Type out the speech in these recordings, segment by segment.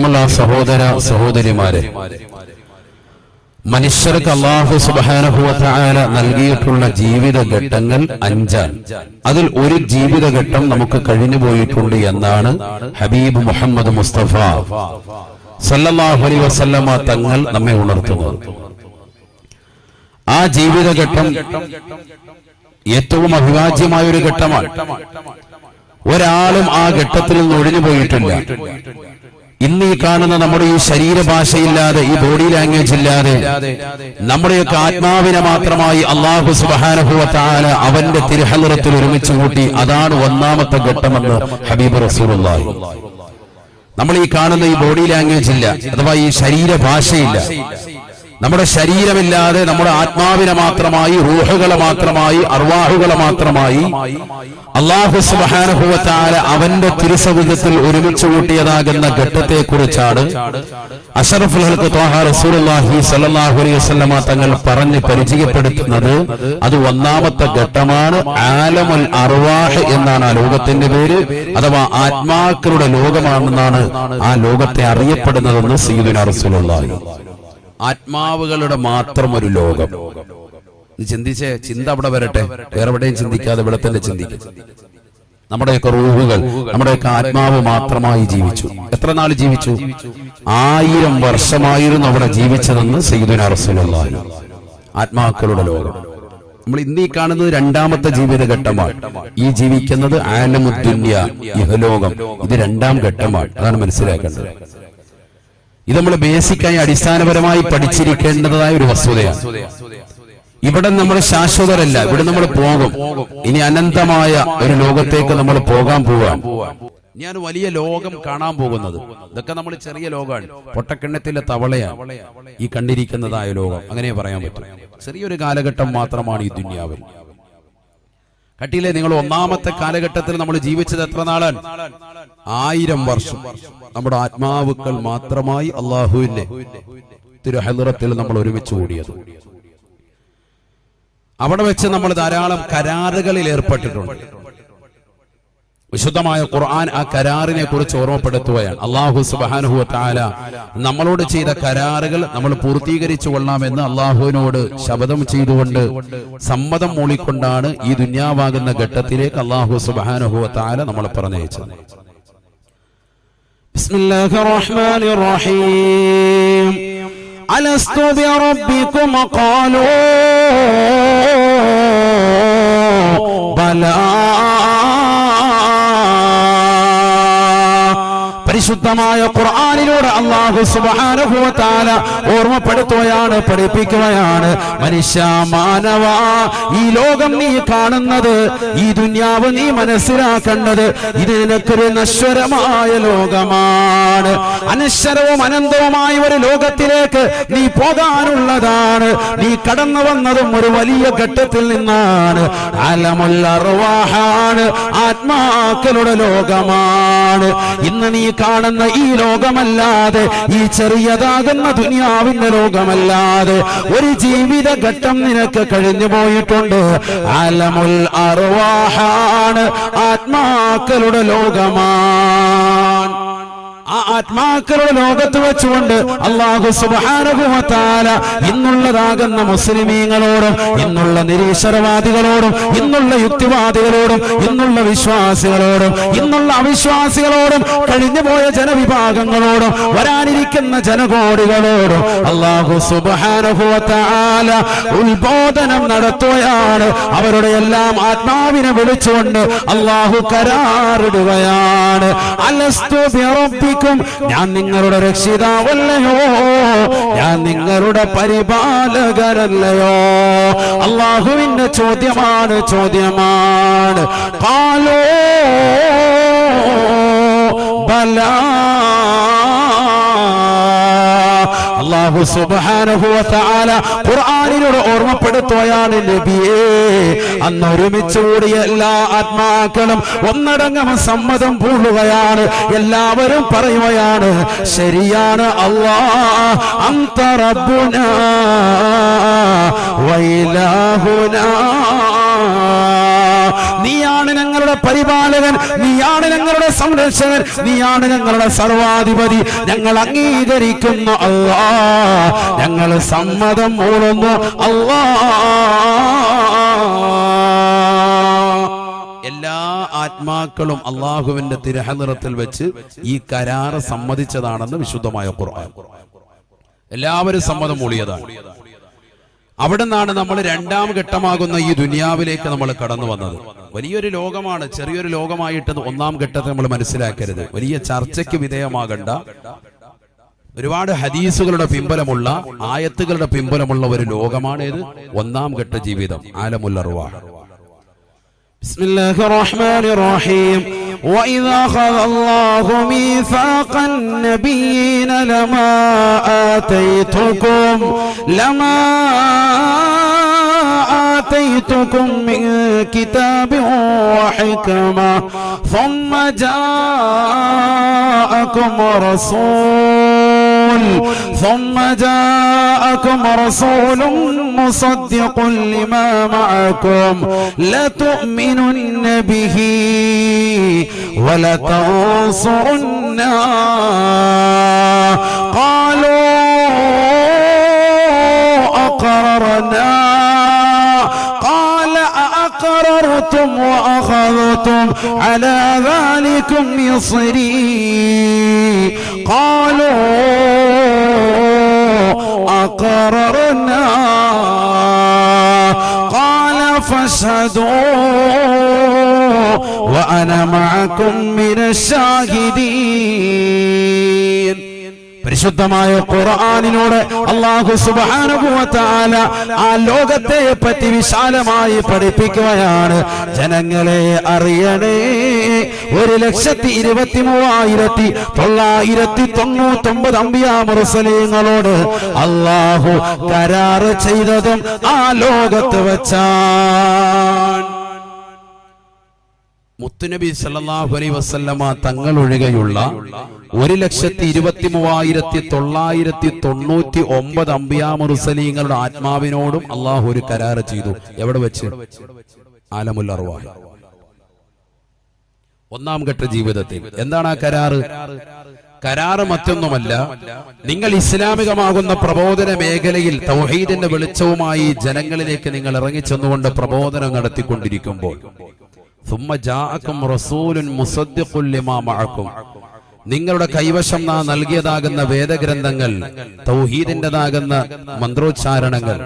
പ്രിയമുള്ള സഹോദര സഹോദരിമാരെ, മനുഷ്യർക്ക് അല്ലാഹു സുബ്ഹാനഹു വ തആല നൽകിയിട്ടുള്ള ജീവിതഘട്ടങ്ങൾ 5ആണ്. അതിൽ ഒരു ജീവിതഘട്ടം നമുക്ക് കഴിഞ്ഞുപോയിട്ടുണ്ട് എന്നാണ് ഹബീബ് മുഹമ്മദ് മുസ്തഫ സല്ലല്ലാഹു അലൈഹി വസല്ലമ തങ്ങൾ നമ്മെ ഉണർത്തുന്നത്. ആ ജീവിതഘട്ടം ഏറ്റവും അഭിവാജ്യമായ ഒരു ഘട്ടമാണ്. ഒരാളും ആ ഘട്ടത്തിൽ നിന്ന് ഒഴിഞ്ഞു പോയിട്ടില്ല. ഇന്ന് ഈ കാണുന്ന നമ്മുടെ ഈ ശരീരഭാഷയില്ലാതെ, ഈ ബോഡി ലാംഗ്വേജ് ഇല്ലാതെ, നമ്മുടെയൊക്കെ ആത്മാവിനെ മാത്രമായി അല്ലാഹു സുബ്ഹാനഹു വ തആല അവന്റെ തിരുഹളറത്തിൽ ഒരുമിച്ച് കൂട്ടി. അതാണ് ഒന്നാമത്തെ ഘട്ടമെന്ന് ഹബീബ് റസൂലുള്ളാഹി. നമ്മൾ ഈ കാണുന്ന ഈ ബോഡി ലാംഗ്വേജ് ഇല്ല, അഥവാ ഈ ശരീരഭാഷയില്ല, നമ്മുടെ ശരീരമില്ലാതെ നമ്മുടെ ആത്മാവിനെ മാത്രമായി, റൂഹുകളെ മാത്രമായി, അർവാഹുകളെ മാത്രമായി അല്ലാഹു സുബ്ഹാനഹു വ തആല അവന്റെ തിരുസവിധത്തിൽ ഒരുമിച്ച് കൂട്ടിയതാകുന്ന ഘട്ടത്തെക്കുറിച്ചാണ് അഷ്റഫുൽ ഖൽഖ് ത്വാഹ റസൂലുള്ളാഹി സ്വല്ലല്ലാഹു അലൈഹി വസല്ലമ തങ്ങൾ പറഞ്ഞ് പരിചയപ്പെടുത്തുന്നത്. അത് ഒന്നാമത്തെ ഘട്ടമാണ്. ആലമുൽ അർവാഹ് എന്നാണ് ആ ലോകത്തിന്റെ പേര്, അഥവാ ആത്മാക്കളുടെ ലോകമാണെന്നാണ് ആ ലോകത്തെ അറിയപ്പെടുന്നതെന്ന് സയ്യിദുനാ റസൂലുള്ളാഹി. ആത്മാവുകളുടെ മാത്രം ഒരു ലോകം. ചിന്തിച്ചേ, ചിന്ത അവിടെ വരട്ടെ, വേറെ എവിടെയും ചിന്തിക്കാതെ ഇവിടെ തന്നെ ചിന്തിക്കും. നമ്മുടെയൊക്കെ റൂഹുകൾ, നമ്മുടെയൊക്കെ ആത്മാവ് മാത്രമായി ജീവിച്ചു. എത്ര നാൾ ജീവിച്ചു? 1000 വർഷമായിരുന്നു അവിടെ ജീവിച്ചതെന്ന് സയ്യിദുനാ റസൂലുള്ളാഹി. ആത്മാക്കളുടെ ലോകം. നമ്മൾ ഇന്നീ കാണുന്നത് രണ്ടാമത്തെ ജീവിതഘട്ടമാണ്. ഈ ജീവിക്കുന്നത് ആലമുദ്ദുനിയ, ഇഹലോകം. ഇത് രണ്ടാം ഘട്ടമാണ്. അതാണ് മനസ്സിലാക്കേണ്ടത്. ഇത് നമ്മൾ ബേസിക്കായി അടിസ്ഥാനപരമായി പഠിച്ചിരിക്കേണ്ടതായ ഒരു വസ്തുതയാണ്. ഇവിടെ നമ്മൾ ശാശ്വതരല്ല, ഇവിടെ നമ്മൾ പോകും. ഇനി അനന്തമായ ഒരു ലോകത്തേക്ക് നമ്മൾ പോകാൻ പോവാണ്. ഞാൻ വലിയ ലോകം കാണാൻ പോകുന്നത്. ഇതൊക്കെ നമ്മൾ ചെറിയ ലോകമാണ്, പൊട്ടക്കിണ്ണത്തിലെ തവളയാണ് ഈ കണ്ടിരിക്കുന്നതായ ലോകം. അങ്ങനെ പറയാൻ പറ്റും. ചെറിയൊരു കാലഘട്ടം മാത്രമാണ് ഈ ദുനിയാവിൽ. കട്ടിയിലെ നിങ്ങൾ ഒന്നാമത്തെ കാലഘട്ടത്തിൽ നമ്മൾ ജീവിച്ചത് എത്ര നാളാണ്? 1000 വർഷം. നമ്മുടെ ആത്മാവുക്കൾ മാത്രമായി അല്ലാഹുവിന്റെ തിരുഹളറത്തിൽ നമ്മൾ ഒരുമിച്ച് കൂടിയത്. അവിടെ വെച്ച് നമ്മൾ ധാരാളം കരാറുകളിൽ ഏർപ്പെട്ടിട്ടുണ്ട്. വിശുദ്ധമായ ഖുർആൻ ആ കരാറിനെ കുറിച്ച് ഓർമ്മപ്പെടുത്തുകയാണ്. അല്ലാഹു സുബ്ഹാനഹു വ തആല നമ്മളോട് ചെയ്ത കരാറുകൾ നമ്മൾ പൂർത്തീകരിച്ചു കൊള്ളാമെന്ന് അല്ലാഹുവിനോട് ശപഥം ചെയ്തുകൊണ്ട് സമ്മതം മൂളിക്കൊണ്ടാണ് ഈ ദുനിയാവാകുന്ന ഘട്ടത്തിലേക്ക് അല്ലാഹു സുബ്ഹാനഹു വ തആല നമ്മളെ പറഞ്ഞയച്ചത്. ബിസ്മില്ലാഹിർ റഹ്മാനിർ റഹീം. അലസ്തു ബിറബ്ബികും ഖാലൂ ബലാ. പരിശുദ്ധമായ ഖുർആനിലൂടെ അല്ലാഹു സുബ്ഹാനഹു വ തആല ഓർമ്മപ്പെടുത്തുകയാണ്, പഠിപ്പിക്കുകയാണ്. മനുഷ്യ, മാനവ, ഈ ലോകം നീ കാണുന്നത്, ഈ ദുനിയാവ് നീ മനസ്സിലാക്കേണ്ടത്, ഇത് നിനക്കൊരു നശ്വരമായ ലോകമാണ്. അനശ്വരവും അനന്തവുമായ ഒരു ലോകത്തിലേക്ക് നീ പോകാനുള്ളതാണ്. നീ കടന്നു വന്നതും ഒരു വലിയ ഘട്ടത്തിൽ നിന്നാണ്. അലമുൽ അർവാഹാണ്, ആത്മാക്കളുടെ ലോകമാണ്. ഇന്ന് നീ കാണുന്ന ഈ ലോകമല്ലാതെ, ഈ ചെറിയതാകുന്ന ദുനിയാവിന്റെ ലോകമല്ലാതെ ഒരു ജീവിതഘട്ടം നിനക്ക് കഴിഞ്ഞു പോയിട്ടുണ്ട്. അലമുൽ അർവാഹാണ്, ആത്മാക്കളുടെ ലോകമാണ്. ആ ആത്മാക്കളുടെ ലോകത്ത് വെച്ചുകൊണ്ട് അല്ലാഹു സുബ്ഹാനഹു വ തആല ഇന്നുള്ളതാകുന്ന മുസ്ലിമീങ്ങളോടും, ഇന്നുള്ള നിരീശ്വരവാദികളോടും, ഇന്നുള്ള യുക്തിവാദികളോടും, ഇന്നുള്ള വിശ്വാസികളോടും, ഇന്നുള്ള അവിശ്വാസികളോടും, കഴിഞ്ഞുപോയ ജനവിഭാഗങ്ങളോടും, വരാനിരിക്കുന്ന ജനകോടികളോടും അല്ലാഹു സുബ്ഹാനഹു വ തആല ഉത്ബോധനം നടത്തുകയാണ്. അവരുടെ എല്ലാം ആത്മാവിനെ വിളിച്ചുകൊണ്ട് അല്ലാഹു കരാറിടുകയാണ്. അലസ്തു ബിറബ്ബികും, ഞാൻ നിങ്ങളുടെ രക്ഷിതാവല്ലയോ, ഞാൻ നിങ്ങളുടെ പരിപാലകരല്ലയോ? അല്ലാഹുവിന്റെ ചോദ്യമാണ്, ചോദ്യമാണ്. ഖാലൂ ബലാ. അല്ലാഹു സുബ്ഹാനഹു വ തആല ഖുർആനിലൂടെ ഓർമ്മപ്പെടുത്തുകയാണ്, നബിയേ, അന്ന് ഒരുമിച്ച് കൂടിയ എല്ലാ ആത്മാക്കളും ഒന്നടങ്കം സമ്മതം പൂളുകയാണ്. എല്ലാവരും പറയുകയാണ്, ശരിയാണ് അല്ലാഹ്, അൻത റബ്ബുനാ വ ഇലാഹുനാ. നീയാണ് ഞങ്ങളുടെ പരിപാലകൻ, നീയാണ് ഞങ്ങളുടെ സംരക്ഷകൻ, നീയാണ് ഞങ്ങളുടെ സർവാധിപതി. ഞങ്ങൾ അംഗീകരിക്കുന്നു അല്ലാ, ഞങ്ങൾ സമ്മതം മൂളുന്നു അല്ലാ. എല്ലാ ആത്മാക്കളും അള്ളാഹുവിന്റെ തിരുഹദ്റത്തിൽ വെച്ച് ഈ കരാറ് സമ്മതിച്ചതാണെന്ന് വിശുദ്ധമായ ഖുർആൻ. എല്ലാവരും സമ്മതം മൂളിയതാണ്. അവിടെ നിന്നാണ് നമ്മൾ രണ്ടാം ഘട്ടമാകുന്ന ഈ ദുനിയാവിലേക്ക് നമ്മൾ കടന്നു വന്നത്. വലിയൊരു ലോകമാണ്, ചെറിയൊരു ലോകമായിട്ട് ഒന്നാം ഘട്ടത്തെ നമ്മൾ മനസ്സിലാക്കരുത്. വലിയ ചർച്ചയ്ക്ക് വിധേയമാകണ്ട, ഒരുപാട് ഹദീസുകളുടെ പിൻബലമുള്ള, ആയത്തുകളുടെ പിൻബലമുള്ള ഒരു ലോകമാണ് ഇത് ഒന്നാം ഘട്ട ജീവിതം, ആലമുൽ അർവാഹ്. بسم الله الرحمن الرحيم وإذا أخذ الله ميثاق النبيين لما آتيتكم من كتاب وحكمة ثم جاءكم رسول مصدق لما معكم لتؤمنن به ولتنصرنه قالوا أقررنا قال أأقررتم وأخذتم على ذلكم إصري قالوا أقررنا قال فاشهدوا وأنا معكم من الشاهدين. പരിശുദ്ധമായ ഖുർആനിലൂടെ അല്ലാഹു സുബ്ഹാനഹു വ തആല ആ ലോകത്തെ പറ്റി വിശാലമായി പഠിപ്പിക്കുകയാണ്. ജനങ്ങളെ അറിയണേ, 1,23,999 അംബിയാ മുർസലീങ്ങളോട് അല്ലാഹു കരാർ ചെയ്തതും ആ ലോകത്ത് വെച്ചാണ്. മുത്തുനബി സല്ലല്ലാഹു അലൈഹി വസല്ലമ തങ്ങൾ ഒഴികെയുള്ള 1,23,999 അംബിയാ മുർസലീങ്ങളുടെ ആത്മാവിനോടും അള്ളാഹു ഒരു കരാർ ചെയ്തു. എവിടെ വെച്ച്? ആലമുൽ അർവാഹ്, ഒന്നാം ഘട്ട ജീവിതത്തിൽ. എന്താണ് ആ കരാറ്? കരാറ് മറ്റൊന്നുമല്ല, നിങ്ങൾ ഇസ്ലാമികമാകുന്ന പ്രബോധന മേഖലയിൽ തൗഹീദിന്റെ വെളിച്ചവുമായി ജനങ്ങളിലേക്ക് നിങ്ങൾ ഇറങ്ങിച്ചെന്നുകൊണ്ട് പ്രബോധനം നടത്തിക്കൊണ്ടിരിക്കുമ്പോൾ നിങ്ങളുടെ കൈവശം നാം നൽകിയതാകുന്ന വേദഗ്രന്ഥങ്ങൾ, തൗഹീദിന്റേതാകുന്ന മന്ത്രോച്ചാരണങ്ങൾ,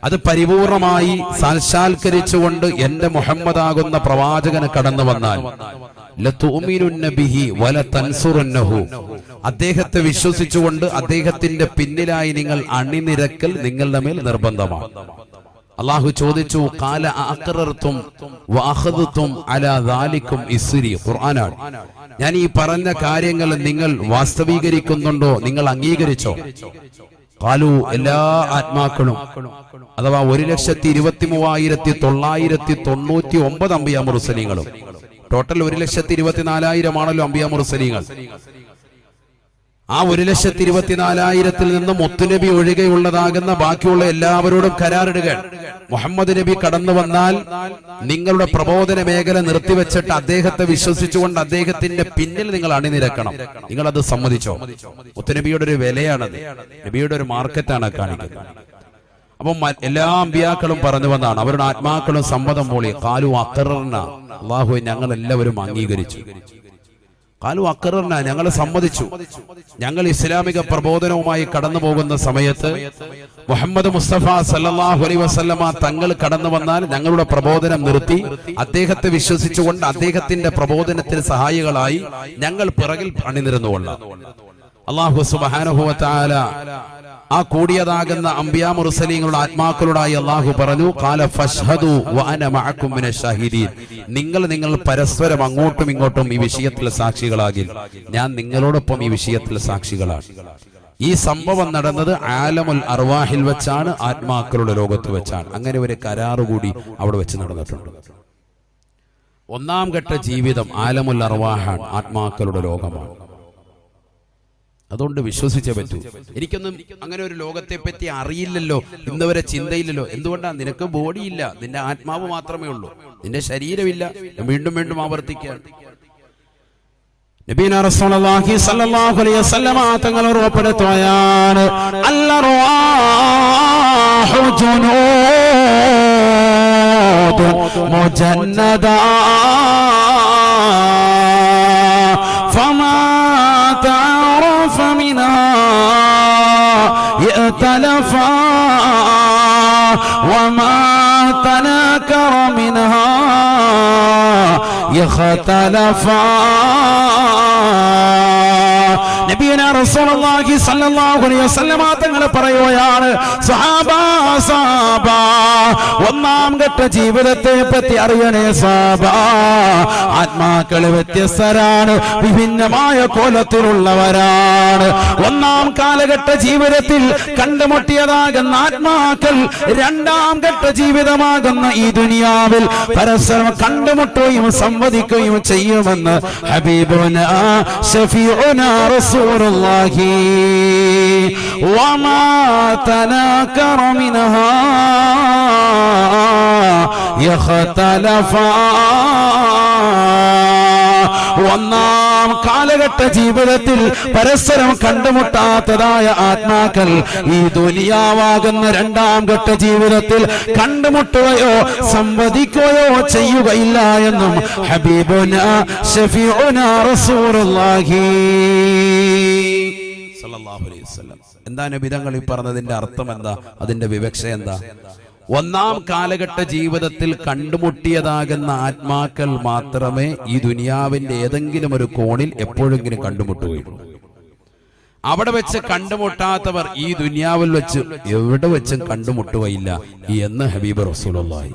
അത് പരിപൂർണമായി സാക്ഷാത്കരിച്ചുകൊണ്ട് എന്റെ മുഹമ്മദാകുന്ന പ്രവാചകന് കടന്നു വന്നാൽ ലതുഅ്മിനുന്ന ബിഹി വലതൻസുറുന്നഹു, അദ്ദേഹത്തെ വിശ്വസിച്ചുകൊണ്ട് അദ്ദേഹത്തിന്റെ പിന്നിലായി നിങ്ങൾ അണിനിരക്കൽ നിങ്ങളുടെ മേൽ നിർബന്ധമാണ്. അല്ലാഹു ചോദിച്ചു, ഖാല അഅഖറർതും വഅഖദതും അലാ ദാലികും ഇസ്രി. ഖുർആനാണ്. ഞാൻ ഈ പറഞ്ഞ കാര്യങ്ങൾ നിങ്ങൾ വാസ്തവീകരിക്കുന്നുണ്ടോ, നിങ്ങൾ അംഗീകരിച്ചോ? ഖാലു, എല്ലാ ആത്മാക്കളും, അഥവാ 1,23,999 അംബിയാ മുർസലീങ്ങളും. ടോട്ടൽ 1,24,000 ആണല്ലോ അംബിയാ മുർസലീങ്ങൾ. ആ 1,24,000 നിന്ന് മുത്തുനബി ഒഴികെയുള്ളതാകുന്ന ബാക്കിയുള്ള എല്ലാവരോടും കരാറിടുകയാണ്. മുഹമ്മദ് നബി കടന്നു വന്നാൽ നിങ്ങളുടെ പ്രബോധന മേഖല നിർത്തിവെച്ചിട്ട് അദ്ദേഹത്തെ വിശ്വസിച്ചുകൊണ്ട് അദ്ദേഹത്തിന്റെ പിന്നിൽ നിങ്ങൾ അണിനിരക്കണം. നിങ്ങൾ അത് സമ്മതിച്ചോ? മുത്തുനബിയുടെ ഒരു വിലയാണത്, നബിയുടെ ഒരു മാർക്കറ്റാണ് കാണിക്കുന്നത്. അപ്പം എല്ലാ അമ്പിയാക്കളും പറഞ്ഞു വന്നാണ്, അവരുടെ ആത്മാക്കളും സമ്മതം മൂളി. ഖാലു അഖറർന, അല്ലാഹു ഞങ്ങൾ എല്ലാവരും അംഗീകരിച്ചു. ഖാലു അഖറർന, ഞങ്ങൾ സമ്മതിച്ചു. ഞങ്ങൾ ഇസ്ലാമിക പ്രബോധനവുമായി കടന്നു പോകുന്ന സമയത്ത് മുഹമ്മദ് മുസ്തഫ സല്ലല്ലാഹു അലൈഹി വസല്ലമ തങ്ങൾ കടന്നു വന്നാൽ ഞങ്ങളുടെ പ്രബോധനം നിർത്തി അദ്ദേഹത്തെ വിശ്വസിച്ചുകൊണ്ട് അദ്ദേഹത്തിന്റെ പ്രബോധനത്തിന് സഹായികളായി ഞങ്ങൾ പിറകിൽ അണിനിരന്നുകൊള്ളാം. അല്ലാഹു സുബ്ഹാനഹു വ തആല ആ കൂടിയതാകുന്ന അംബിയാ മുർസലീങ്ങളുടെ ആത്മാക്കളോടായി അല്ലാഹു പറഞ്ഞു, ഖാല ഫശ്ഹദു വഅന മഅകും മിനശ് ഷാഹിദീൻ. നിങ്ങൾ പരസ്പരം അങ്ങോട്ടും ഇങ്ങോട്ടും ഈ വിഷയത്തിൽ സാക്ഷികളാകിൽ, ഞാൻ നിങ്ങളോടൊപ്പം ഈ വിഷയത്തിൽ സാക്ഷികളാണ്. ഈ സംഭവം നടന്നത് ആലമുൽ അർവാഹിൽ വെച്ചാണ്, ആത്മാക്കളുടെ ലോകത്ത് വെച്ചാണ്. അങ്ങനെ ഒരു കരാറുകൂടി അവിടെ വെച്ച് നടന്നിട്ടുണ്ട്. ഒന്നാം ഘട്ട ജീവിതം ആലമുൽ അർവാഹാണ്, ആത്മാക്കളുടെ ലോകമാണ്. അതുകൊണ്ട് വിശ്വസിച്ചേ പറ്റൂ. എനിക്കൊന്നും അങ്ങനെ ഒരു ലോകത്തെ പറ്റി അറിയില്ലല്ലോ, ഇന്നുവരെ ചിന്തയില്ലല്ലോ. എന്തുകൊണ്ടാണ്? നിനക്ക് ബോഡിയില്ല, നിന്റെ ആത്മാവ് മാത്രമേ ഉള്ളൂ, നിന്റെ ശരീരമില്ല. വീണ്ടും വീണ്ടും ആവർത്തിക്കുകയാണ്. നബീന റസൂലുള്ളാഹി സ്വല്ലല്ലാഹു അലൈഹി വസല്ലമ തങ്ങൾ ഉറപ്പെടുത്തുകയാണ്, അൽ-അർവാഹു ജുനൂദ് മുജന്നദാ ഫമാ തഅറഫ മിനാ യഅ്തലഫാ വമാ തനാകറ മിൻഹാ യഖ്തലഫാ. നബിയന റസൂലുള്ളാഹി സ്വല്ലല്ലാഹു അലൈഹി വസല്ലമ തങ്ങൾ പറയുകയാണ്, സഹാബാ സഹാബാ, ഒന്നാം ഘട്ട ജീവിതത്തെ പറ്റി അറിയണേ സഹാബാ. ആത്മാക്കൾ വ്യത്യസ്തരാണ്, വിഭിന്നമായ കോലത്തിലുള്ളവരാണ്. ഒന്നാം കാലഘട്ട ജീവിതത്തിൽ കണ്ടുമുട്ടിയതാകുന്ന ആത്മാക്കൾ രണ്ടാം ഘട്ട ജീവിതമാകുന്ന ഈ ദുനിയാവിൽ പരസ്പരം കണ്ടുമുട്ടുകയും സംവദിക്കുകയും ചെയ്യുമെന്ന് ഹബീബുനാ ശഫീഉനാ റസൂലുള്ളാഹി. വമാ തനാകറ മിൻഹാ യഖ്തലഫാ. ഒന്നാം കാലഘട്ട ജീവിതത്തിൽ പരസ്പരം കണ്ടുമുട്ടാത്തതായ ആത്മാക്കൾ ഈ ദുനിയാവാകുന്ന രണ്ടാം ഘട്ട ജീവിതത്തിൽ കണ്ടുമുട്ടുകയോ സംവദിക്കുകയോ ചെയ്യുകയില്ല എന്നും ഹബീബുനാ ശഫീഉനാ റസൂലുള്ളാഹി സല്ലല്ലാഹു അലൈഹി വസല്ലം. എന്താ നബി തങ്ങൾ ഈ പറഞ്ഞതിന്റെ അർത്ഥം എന്താ? അതിന്റെ വിവക്ഷ എന്താ? ഒന്നാം കാലഘട്ട ജീവിതത്തിൽ കണ്ടുമുട്ടിയതാകുന്ന ആത്മാക്കൾ മാത്രമേ ഈ ദുനിയാവിന്റെ ഏതെങ്കിലും ഒരു കോണിൽ എപ്പോഴെങ്കിലും കണ്ടുമുട്ടുകയുള്ളൂ. അവിടെ വെച്ച് കണ്ടുമുട്ടാത്തവർ ഈ ദുനിയാവിൽ വെച്ച് എവിടെ വെച്ചും കണ്ടുമുട്ടുകയില്ല എന്ന് ഹബീബ് റസൂലുള്ളാഹി.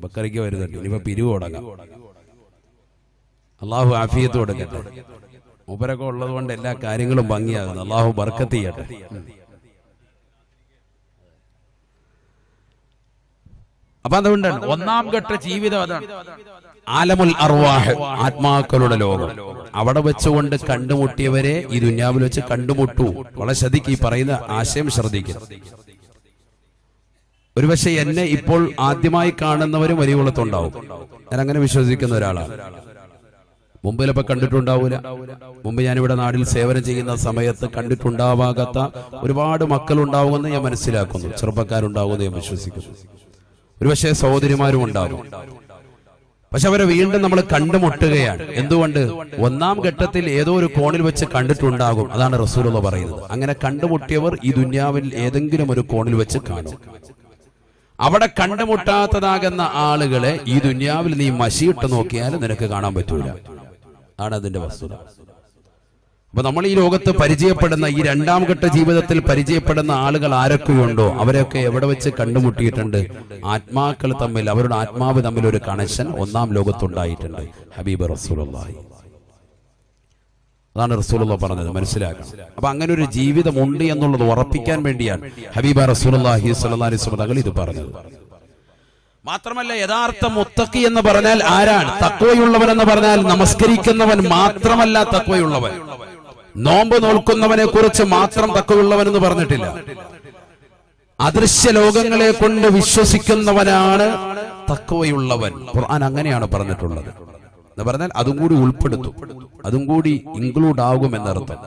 ബക്കറിക്ക് വരുന്നുണ്ട്, ഇനിയിപ്പോ പിരിവ് തുടങ്ങാം. അള്ളാഹു ആഫിയത്ത് കൊടുക്കട്ടെ. മൂപ്പരൊക്കെ ഉള്ളത് കൊണ്ട് എല്ലാ കാര്യങ്ങളും ഭംഗിയാകുന്നു. അള്ളാഹു ബർക്കത്ത് ചെയ്യട്ടെ. അപ്പൊ അതുകൊണ്ടാണ് ഒന്നാം ഘട്ട ജീവിതം അതാണ് ആലമുൽ അർവാഹ്, ആത്മാക്കളുടെ ലോകം. അവിടെ വെച്ചുകൊണ്ട് കണ്ടുമുട്ടിയവരെ ഈ ദുനിയാവിൽ വെച്ച് കണ്ടുമുട്ടു. വളരെ ശ്രദ്ധിക്കുക, ഈ പറയുന്ന ആശയം ശ്രദ്ധിക്കുക. ഒരുപക്ഷെ എന്നെ ഇപ്പോൾ ആദ്യമായി കാണുന്നവരും വലിയ കുളത്തുണ്ടാവും. ഞാൻ അങ്ങനെ വിശ്വസിക്കുന്ന ഒരാളാണ്. മുമ്പിലപ്പോ കണ്ടിട്ടുണ്ടാവൂല. മുമ്പ് ഞാനിവിടെ നാട്ടിൽ സേവനം ചെയ്യുന്ന സമയത്ത് കണ്ടിട്ടുണ്ടാവാകാത്ത ഒരുപാട് മക്കളുണ്ടാവുമെന്ന് ഞാൻ മനസ്സിലാക്കുന്നു, ചെറുപ്പക്കാരുണ്ടാവുമെന്ന് ഞാൻ വിശ്വസിക്കുന്നു. ഒരുപക്ഷെ സഹോദരിമാരും ഉണ്ടാകും. പക്ഷെ അവരെ വീണ്ടും നമ്മൾ കണ്ടുമുട്ടുകയാണ്. എന്തുകൊണ്ട്? ഒന്നാം ഘട്ടത്തിൽ ഏതോ ഒരു കോണിൽ വെച്ച് കണ്ടിട്ടുണ്ടാകും. അതാണ് റസൂലുള്ളാഹി പറയുന്നത്. അങ്ങനെ കണ്ടുമുട്ടിയവർ ഈ ദുനിയാവിൽ ഏതെങ്കിലും ഒരു കോണിൽ വെച്ച് കാണും. അവിടെ കണ്ടുമുട്ടാത്തതാകുന്ന ആളുകളെ ഈ ദുനിയാവിൽ നീ മഷിയിട്ട് നോക്കിയാലും നിനക്ക് കാണാൻ പറ്റൂല. ആണ് അതിന്റെ വസ്തുത. അപ്പൊ നമ്മൾ ഈ ലോകത്ത് പരിചയപ്പെടുന്ന ഈ രണ്ടാം ഘട്ട ജീവിതത്തിൽ പരിചയപ്പെടുന്ന ആളുകൾ ആരൊക്കെയുണ്ടോ അവരൊക്കെ എവിടെ വെച്ച് കണ്ടുമുട്ടിയിട്ടുണ്ട്? ആത്മാക്കൾ തമ്മിൽ, അവരുടെ ആത്മാവ് തമ്മിൽ ഒരു കണക്ഷൻ ഒന്നാം ലോകത്തുണ്ടായിട്ടുണ്ട്. ഹബീബ് റസൂലുള്ളാഹി. അതാണ് റസൂലുള്ളാഹി പറഞ്ഞത്, മനസ്സിലാക്കണം. അപ്പൊ അങ്ങനെ ഒരു ജീവിതമുണ്ട് എന്നുള്ളത് ഉറപ്പിക്കാൻ വേണ്ടിയാണ് ഹബീബ റസൂലുള്ളാഹി സ്വല്ലല്ലാഹി അലൈഹി വസല്ലം ഇത് പറഞ്ഞത്. മാത്രമല്ല, യഥാർത്ഥ മുത്തഖി എന്ന് പറഞ്ഞാൽ ആരാണ്? തഖ്വയുള്ളവൻ എന്ന് പറഞ്ഞാൽ നമസ്കരിക്കുന്നവൻ മാത്രമല്ല തഖ്വയുള്ളവൻ. നോമ്പ് നോൽക്കുന്നവനെ കുറിച്ച് മാത്രം തഖ്വയുള്ളവൻ എന്ന് പറഞ്ഞിട്ടില്ല. അദൃശ്യ ലോകങ്ങളെ കൊണ്ട് വിശ്വസിക്കുന്നവനാണ് തഖ്വയുള്ളവൻ. ഖുർആൻ അങ്ങനെയാണ് പറഞ്ഞിട്ടുള്ളത്. എന്ന് പറഞ്ഞാൽ അതും കൂടി ഉൾപ്പെടുത്തും, അതും കൂടി ഇൻക്ലൂഡ് ആകും എന്നർത്ഥം.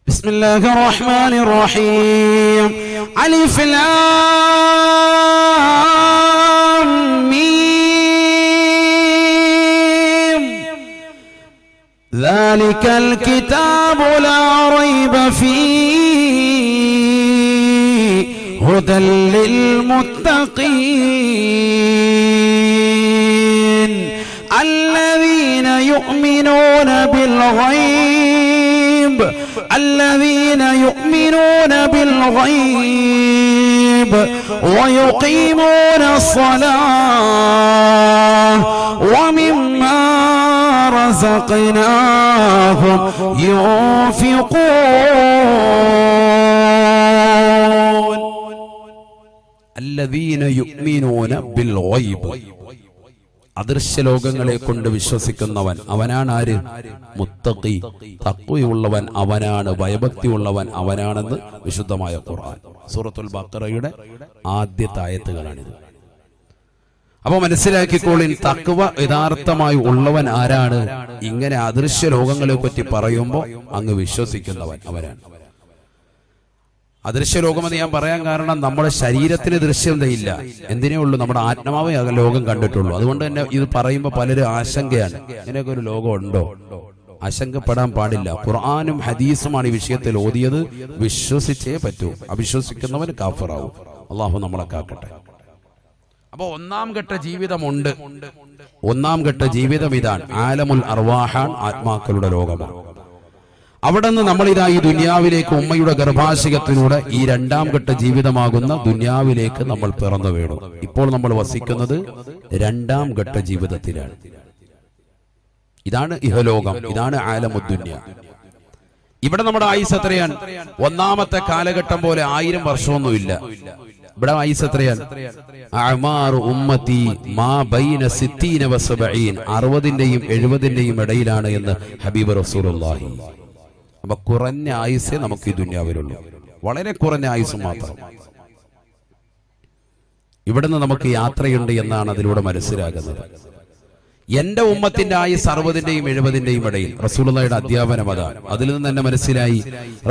ബിസ്മില്ലാഹിർ റഹ്മാനിർ റഹീം. അലിഫ് ലാം മീം. ദാലികൽ കിതാബു ലാ റൈബ ഫീഹി ഹുദൽ ലിൽ മുത്തഖീൻ الذين يؤمنون بالغيب الذين يؤمنون بالغيب ويقيمون الصلاة ومما رزقناهم ينفقون الذين يؤمنون بالغيب. അദൃശ്യ ലോകങ്ങളെ കൊണ്ട് വിശ്വസിക്കുന്നവൻ അവനാണ് ആര്? മുത്തഖി, തഖ്വയുള്ളവൻ അവനാണ്, ഭയഭക്തിയുള്ളവൻ അവനാണെന്ന് വിശുദ്ധമായ ഖുർആൻ സൂറത്തുൽ ബഖറയുടെ ആദ്യത്തെ ആയത്തുകളാണിത്. അപ്പൊ മനസ്സിലാക്കിക്കോളിൻ, തഖ്വ യഥാർത്ഥമായി ഉള്ളവൻ ആരാണ്? ഇങ്ങനെ അദൃശ്യ ലോകങ്ങളെ പറ്റി പറയുമ്പോൾ അങ്ങ് വിശ്വസിക്കുന്നവൻ അവനാണ്. അദൃശ്യ ലോകമെന്ന് ഞാൻ പറയാൻ കാരണം നമ്മുടെ ശരീരത്തിന് ദൃശ്യതയില്ല, എന്തിനേ ഉള്ളൂ, നമ്മുടെ ആത്മാവേ ലോകം കണ്ടിട്ടുള്ളൂ. അതുകൊണ്ട് തന്നെ ഇത് പറയുമ്പോൾ പലരും ആശങ്കയാണ്, ഇങ്ങനെയൊക്കെ ഒരു ലോകം ഉണ്ടോ? ആശങ്കപ്പെടാൻ പാടില്ല. ഖുർആനും ഹദീസുമാണ് ഈ വിഷയത്തിൽ ഓതിയത്. വിശ്വസിച്ചേ പറ്റൂ, അവിശ്വസിക്കുന്നവന് കാഫിറാവും. അള്ളാഹു നമ്മളെ കാക്കട്ടെ. അപ്പൊ ഒന്നാം ഘട്ട ജീവിതമുണ്ട്. ഒന്നാം ഘട്ട ജീവിതം ഇതാണ്, ആലമുൽ അർവാഹാൻ, ആത്മാക്കളുടെ ലോകമാണ്. അവിടെ നിന്ന് നമ്മളിതാ ഈ ദുനിയാവിലേക്ക് ഉമ്മയുടെ ഗർഭാശയത്തിലൂടെ ഈ രണ്ടാം ഘട്ട ജീവിതമാകുന്ന ദുനിയാവിലേക്ക് നമ്മൾ പിറന്നു വീണു. ഇപ്പോൾ നമ്മൾ വസിക്കുന്നത് രണ്ടാം ഘട്ട ജീവിതത്തിലാണ്. ഇതാണ് ഇഹലോകം, ഇതാണ് ആലമുദ്ദുന്യ. ഇവിടെ നമ്മുടെ ആയുസ് എത്രയാണ്? ഒന്നാമത്തെ കാലഘട്ടം പോലെ 1000 വർഷമൊന്നുമില്ല. ഇവിടെ ആയുസ് എത്രയാണ്? അഅ്മാറു ഉമ്മത്തി മാ ബൈന 60 വ 70, 60ന്റെയും 70ന്റെയും ഇടയിലാണ് എന്ന് ഹബീബ് റസൂലുള്ളാഹി. അപ്പൊ കുറഞ്ഞ ആയുസേ നമുക്ക് ഈ ദുനിയാവിലുള്ളൂ, വളരെ കുറഞ്ഞ ആയുസ് മാത്രം. ഇവിടുന്ന് നമുക്ക് യാത്രയുണ്ട് എന്നാണ് അതിലൂടെ മനസ്സിലാകുന്നത്. എന്റെ ഉമ്മത്തിന്റെ ആയുസ് 60ന്റെയും 70ന്റെയും ഇടയിൽ. റസൂലുള്ളാഹിയുടെ അധ്യാപനം അതാണ്. അതിൽ നിന്ന് തന്നെ മനസ്സിലായി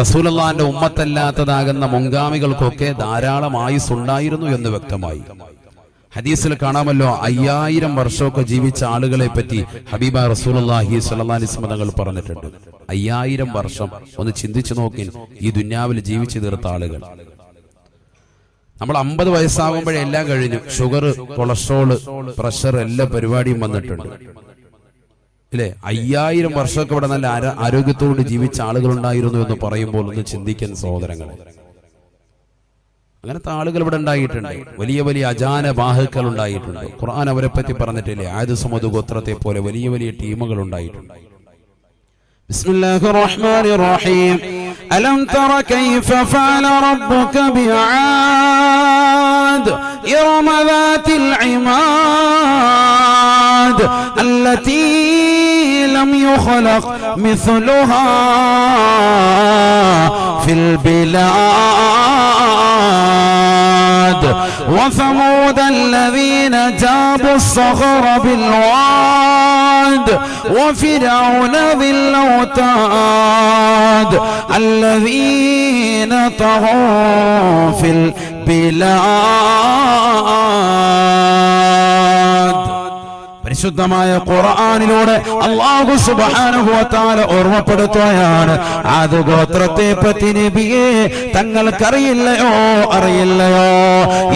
റസൂലുള്ളാഹിന്റെ ഉമ്മത്തല്ലാത്തതാകുന്ന മുൻഗാമികൾക്കൊക്കെ ധാരാളം ആയുസ് ഉണ്ടായിരുന്നു എന്ന് വ്യക്തമായി. ഹദീസിൽ കാണാമല്ലോ, 5000 വർഷമൊക്കെ ജീവിച്ച ആളുകളെ പറ്റി ഹബീബ റസൂലുള്ളാഹി സ്വല്ലല്ലാഹി അലൈഹി വസല്ലം തങ്ങൾ പറഞ്ഞിട്ടുണ്ട്. 5000 വർഷം ഒന്ന് ചിന്തിച്ചു നോക്കി, ഈ ദുനിയാവിൽ ജീവിച്ചു തീർത്ത ആളുകൾ. നമ്മൾ 50 വയസ്സാകുമ്പോഴേ എല്ലാം കഴിഞ്ഞു. ഷുഗർ, കൊളസ്ട്രോള്, പ്രഷർ, എല്ലാ പരിപാടിയും വന്നിട്ടുണ്ട് ഇല്ലേ? 5000 വർഷമൊക്കെ ഇവിടെ നല്ല ആരോഗ്യത്തോട് ജീവിച്ച ആളുകൾ ഉണ്ടായിരുന്നു എന്ന് പറയുമ്പോൾ ഒന്ന് ചിന്തിക്കാൻ സഹോദരങ്ങളെ. അങ്ങനത്തെ ആളുകൾ ഇവിടെ ഉണ്ടായിട്ടുണ്ട്. വലിയ വലിയ അജാന ബാഹുക്കൾ ഉണ്ടായിട്ടുണ്ട്. ഖുർആൻ അവരെ പറ്റി പറഞ്ഞിട്ടില്ലേ? ആദ് സമൂദ് ഗോത്രത്തെ പോലെ വലിയ വലിയ ടീമുകൾ ഉണ്ടായിട്ടുണ്ട്. ബിസ്മില്ലാഹിർ റഹ്മാനിർ റഹീം. അലം തറ കൈഫ ഫഅല റബ്ബുക ബിആദ് ഇറമ ദാതിൽ ഇമാദ് അല്ലതീ ലം യുഖ്ലഖ് മിസ്ലുഹാ ഫിൽ ബിലാദ് وثمود الذين جابوا الصخر بالواد وفرعون ذي الأوتاد الذين طغوا في البلاد. പരിശുദ്ധമായ ഖുർആനിലൂടെ അല്ലാഹു സുബ്ഹാനഹു വ തആല ഓർമ്മപ്പെടുത്തുകയാണ്, ആദ് ഗോത്രത്തെ പറ്റി നബിയെ തങ്ങൾക്കറിയില്ലയോ, അറിയില്ലയോ?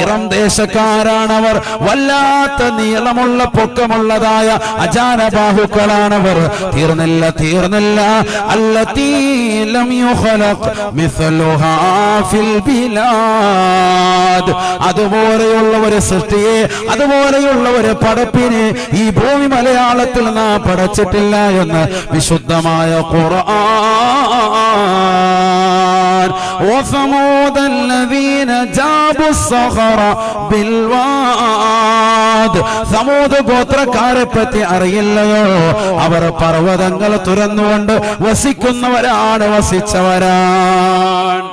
ഇറം ദേശക്കാരാണവർ, വല്ലാത്ത നീളമുള്ള പൊക്കമുള്ളതായ അജാന ബാഹുക്കളാണവർ. തീർന്നില്ല. അല്ലതീ ലം യുഖ്ലഖ് മിസ്ലുഹാ ഫിൽ ബിലാദ്. അതുപോലെയുള്ള ഒരു സൃഷ്ടിയെ, അതുപോലെയുള്ള ഒരു പടപ്പിനെ ഈ ഭൂമി മലയാളത്തിൽ നാം പഠിച്ചിട്ടില്ല എന്ന് വിശുദ്ധമായ ഖുർആൻ. وثمود الذين جابوا الصخر بالواد. സമൂദ് ഗോത്രക്കാരെ പറ്റി അറിയില്ലയോ? അവർ പർവ്വതങ്ങൾ തുറന്നുകൊണ്ട് വസിക്കുന്നവരാണ്, വസിച്ചവരാണ്.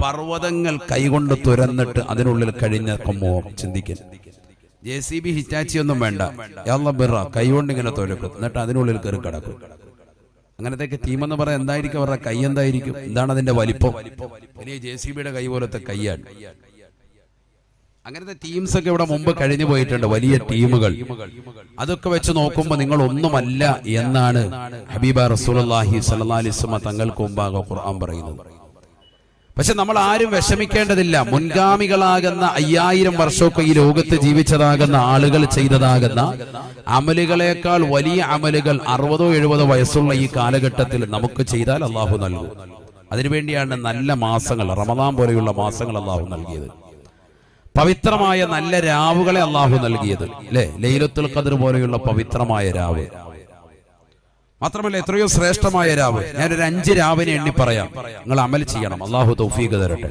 പർവ്വതങ്ങൾ കൈകൊണ്ട് തുരന്നിട്ട് അതിനുള്ളിൽ കഴിഞ്ഞ ചിന്തിക്കാൻ. JCB ഹിറ്റാച്ചി ഒന്നും വേണ്ട, കൈകൊണ്ട് ഇങ്ങനെ തുരക്കും, എന്നിട്ട് അതിനുള്ളിൽ കയറി കിടക്കും. അങ്ങനത്തെ ടീമെന്ന് പറയാൻ എന്തായിരിക്കും അവരുടെ കൈ? എന്തായിരിക്കും? എന്താണ് അതിന്റെ വലിപ്പം? വലിയ JCBയുടെ കൈ പോലത്തെ കൈയാണ്. അങ്ങനത്തെ ടീംസ് ഒക്കെ ഇവിടെ മുമ്പ് കഴിഞ്ഞു പോയിട്ടുണ്ട്, വലിയ ടീമുകൾ. അതൊക്കെ വെച്ച് നോക്കുമ്പോൾ നിങ്ങൾ ഒന്നുമല്ല എന്നാണ് ഹബീബ റസൂലുള്ളാഹി സ്വല്ലല്ലാഹി അലൈഹി വസല്ലം തങ്ങൾക്ക് മുമ്പാകെ ഖുർആൻ പറയുന്നത്. പക്ഷെ നമ്മൾ ആരും വിഷമിക്കേണ്ടതില്ല. മുൻഗാമികളാകുന്ന 5000 വർഷമൊക്കെ ഈ ലോകത്ത് ജീവിച്ചതാകുന്ന ആളുകൾ ചെയ്തതാകുന്ന അമലുകളേക്കാൾ വലിയ അമലുകൾ 60-70 വയസ്സുള്ള ഈ കാലഘട്ടത്തിൽ നമുക്ക് ചെയ്താൽ അള്ളാഹു നൽകും. അതിനുവേണ്ടിയാണ് നല്ല മാസങ്ങൾ, റമദാൻ പോലെയുള്ള മാസങ്ങൾ അള്ളാഹു നൽകിയത്. പവിത്രമായ നല്ല രാവുകളെ അള്ളാഹു നൽകിയത്, അല്ലെ? ലൈലത്തുൽ ഖദ്ർ പോലെയുള്ള പവിത്രമായ രാവ്. മാത്രമല്ല എത്രയോ ശ്രേഷ്ഠമായ രാവ്. ഞാനൊരു 5 രാവിനെ എണ്ണി പറയാം, നിങ്ങൾ അമൽ ചെയ്യണം. അള്ളാഹു തൗഫീഖ് തരട്ടെ.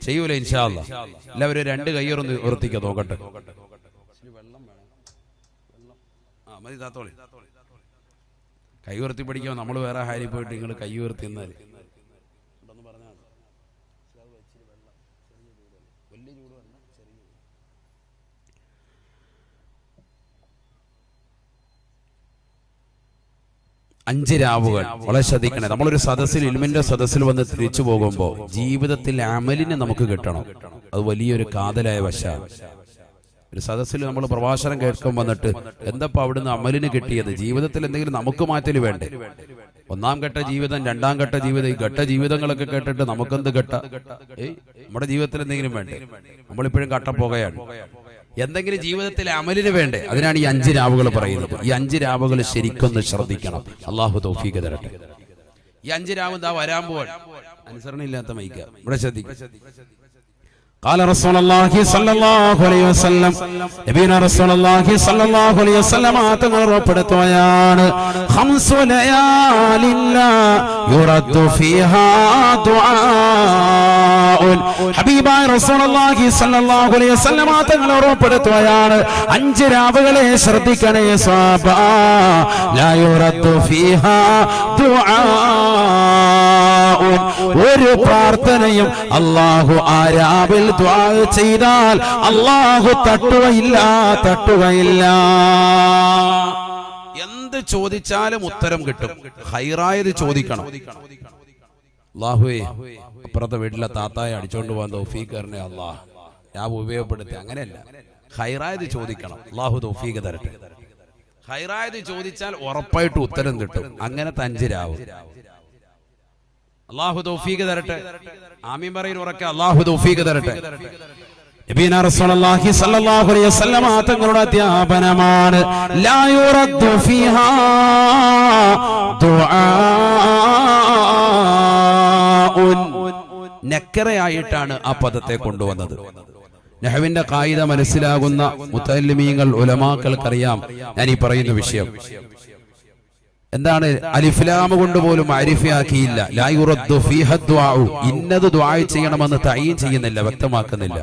ചെയ്യൂല ഇൻഷാ അല്ലാഹ്. എല്ലാവരും 2 കൈയൊന്ന് ഉയർത്തിക്ക നോക്കട്ടെ. മതി താത്തോളി. കൈ ഉയർത്തി പഠിക്കാൻ നമ്മൾ വേറെ ഹാരി പോയിട്ട് നിങ്ങൾ കൈ ഉയർത്തി എന്നാൽ അഞ്ച് രാവുകൾ വളരെ ശ്രദ്ധിക്കണേ. നമ്മളൊരു സദസ്സിൽ ഇൽമിന്റെ സദസ്സിൽ വന്ന് തിരിച്ചു പോകുമ്പോൾ ജീവിതത്തിൽ അമലിനെ നമുക്ക് കിട്ടണം. അത് വലിയൊരു കാതലായ വശമാണ്. ഒരു സദസ്സിൽ നമ്മൾ പ്രഭാഷണം കേൾക്കാൻ വന്നിട്ട് എന്തപ്പോ അവിടുന്ന് അമലിന് കിട്ടിയത്? ജീവിതത്തിൽ എന്തെങ്കിലും നമുക്ക് മാറ്റൽ വേണ്ടേ? ഒന്നാം ഘട്ട ജീവിതം, രണ്ടാം ഘട്ട ജീവിതം, ഈ ഘട്ട ജീവിതങ്ങളൊക്കെ കേട്ടിട്ട് നമുക്കെന്ത് ഘട്ട? നമ്മുടെ ജീവിതത്തിൽ എന്തെങ്കിലും വേണ്ടേ? നമ്മളിപ്പോഴും ഘട്ട പോകുകയാണ്. എന്തെങ്കിലും ജീവിതത്തിൽ അമലിന് വേണ്ടേ? അതിനാണ് ഈ 5 രാവുകൾ പറയുന്നത്. ഈ 5 രാവുകൾ ശരിക്കൊന്ന് ശ്രദ്ധിക്കണം. അള്ളാഹു തൗഫീഖ് തരട്ടെ. ഈ 5 രാവ് എന്താ വരാൻ പോവാൻ? അനുസരണ ഇല്ലാത്ത മൈക്ക. ഇവിടെ ശ്രദ്ധിക്കും. قال رسول الله صلى الله عليه وسلم നബിന റസൂലുള്ളാഹി സ്വല്ലല്ലാഹു അലൈഹി വസല്ലം തങ്ങൾ ഉറപ്പെടുത്തുകയാണ്, ഖംസു ലയാലില്ല യുറദ്ദു ഫീഹാ ദുആഉൻ. ഹബീബായ റസൂലുള്ളാഹി സ്വല്ലല്ലാഹു അലൈഹി വസല്ലം തങ്ങൾ ഉറപ്പെടുത്തുകയാണ്, 5 രാവുകളെ ശ്രദ്ധിക്കണേ സ്വഹാബാ. ലാ യുറദ്ദു ഫീഹാ ദുആഉൻ. ഒരു പ്രാർത്ഥനയും അല്ലാഹു ആ രാവിൽ ദുആ ചെയ്താൽ അല്ലാഹു തട്ടുകയില്ല. എന്ത് ചോദിച്ചാലും ഉത്തരം കിട്ടും. ഹൈറായത് ചോദിക്കണം. അല്ലാഹുവേ, അപ്പുറത്തെ വീട്ടിലെ താത്തായെ അടിച്ചോണ്ട് പോകാൻ തൗഫീഖ് തരണേ അല്ലാഹ്, ഞാൻ ഉപയോഗപ്പെടുത്തി. അങ്ങനെയല്ല, ഹൈറായത് ചോദിക്കണം. അല്ലാഹു തൗഫീഖ് തരട്ടെ. ഹൈറായത് ചോദിച്ചാൽ ഉറപ്പായിട്ട് ഉത്തരം കിട്ടും. അങ്ങനത്തെ 5 രാവ് അല്ലാഹു തൗഫീഖ് തരട്ടെ. ആമീൻ പറയൂ ഉറക്കെ. അല്ലാഹു തൗഫീഖ് തരട്ടെ. നബിന റസൂലുള്ളാഹി സ്വല്ലല്ലാഹു അലൈഹി വസല്ലം തങ്ങളുടെ അധ്യാപനമാണ്, ലാ യുറദ്ദു ഫീഹാ ദുആഉൻ. നക്കറയായിട്ടാണ് ആ പദത്തെ കൊണ്ടുവന്നത്. നഹ്വിന്റെ ഖായിദ മനസ്സിലാകുന്ന മുതഅല്ലിമീങ്ങൾ ഉലമാക്കൾക്കറിയാം ഞാൻ ഈ പറയുന്ന വിഷയം. എന്താണ്? അലിഫ്ലാം കൊണ്ട് പോലും മാരിഫയാക്കിയില്ല. ലാ യുറദ്ദു ഫീഹ ദുആഉ. ഇന്നത് ദുആ ചെയ്യണമെന്ന് തഈൻ ചെയ്യുന്നില്ല, വ്യക്തമാക്കുന്നില്ല.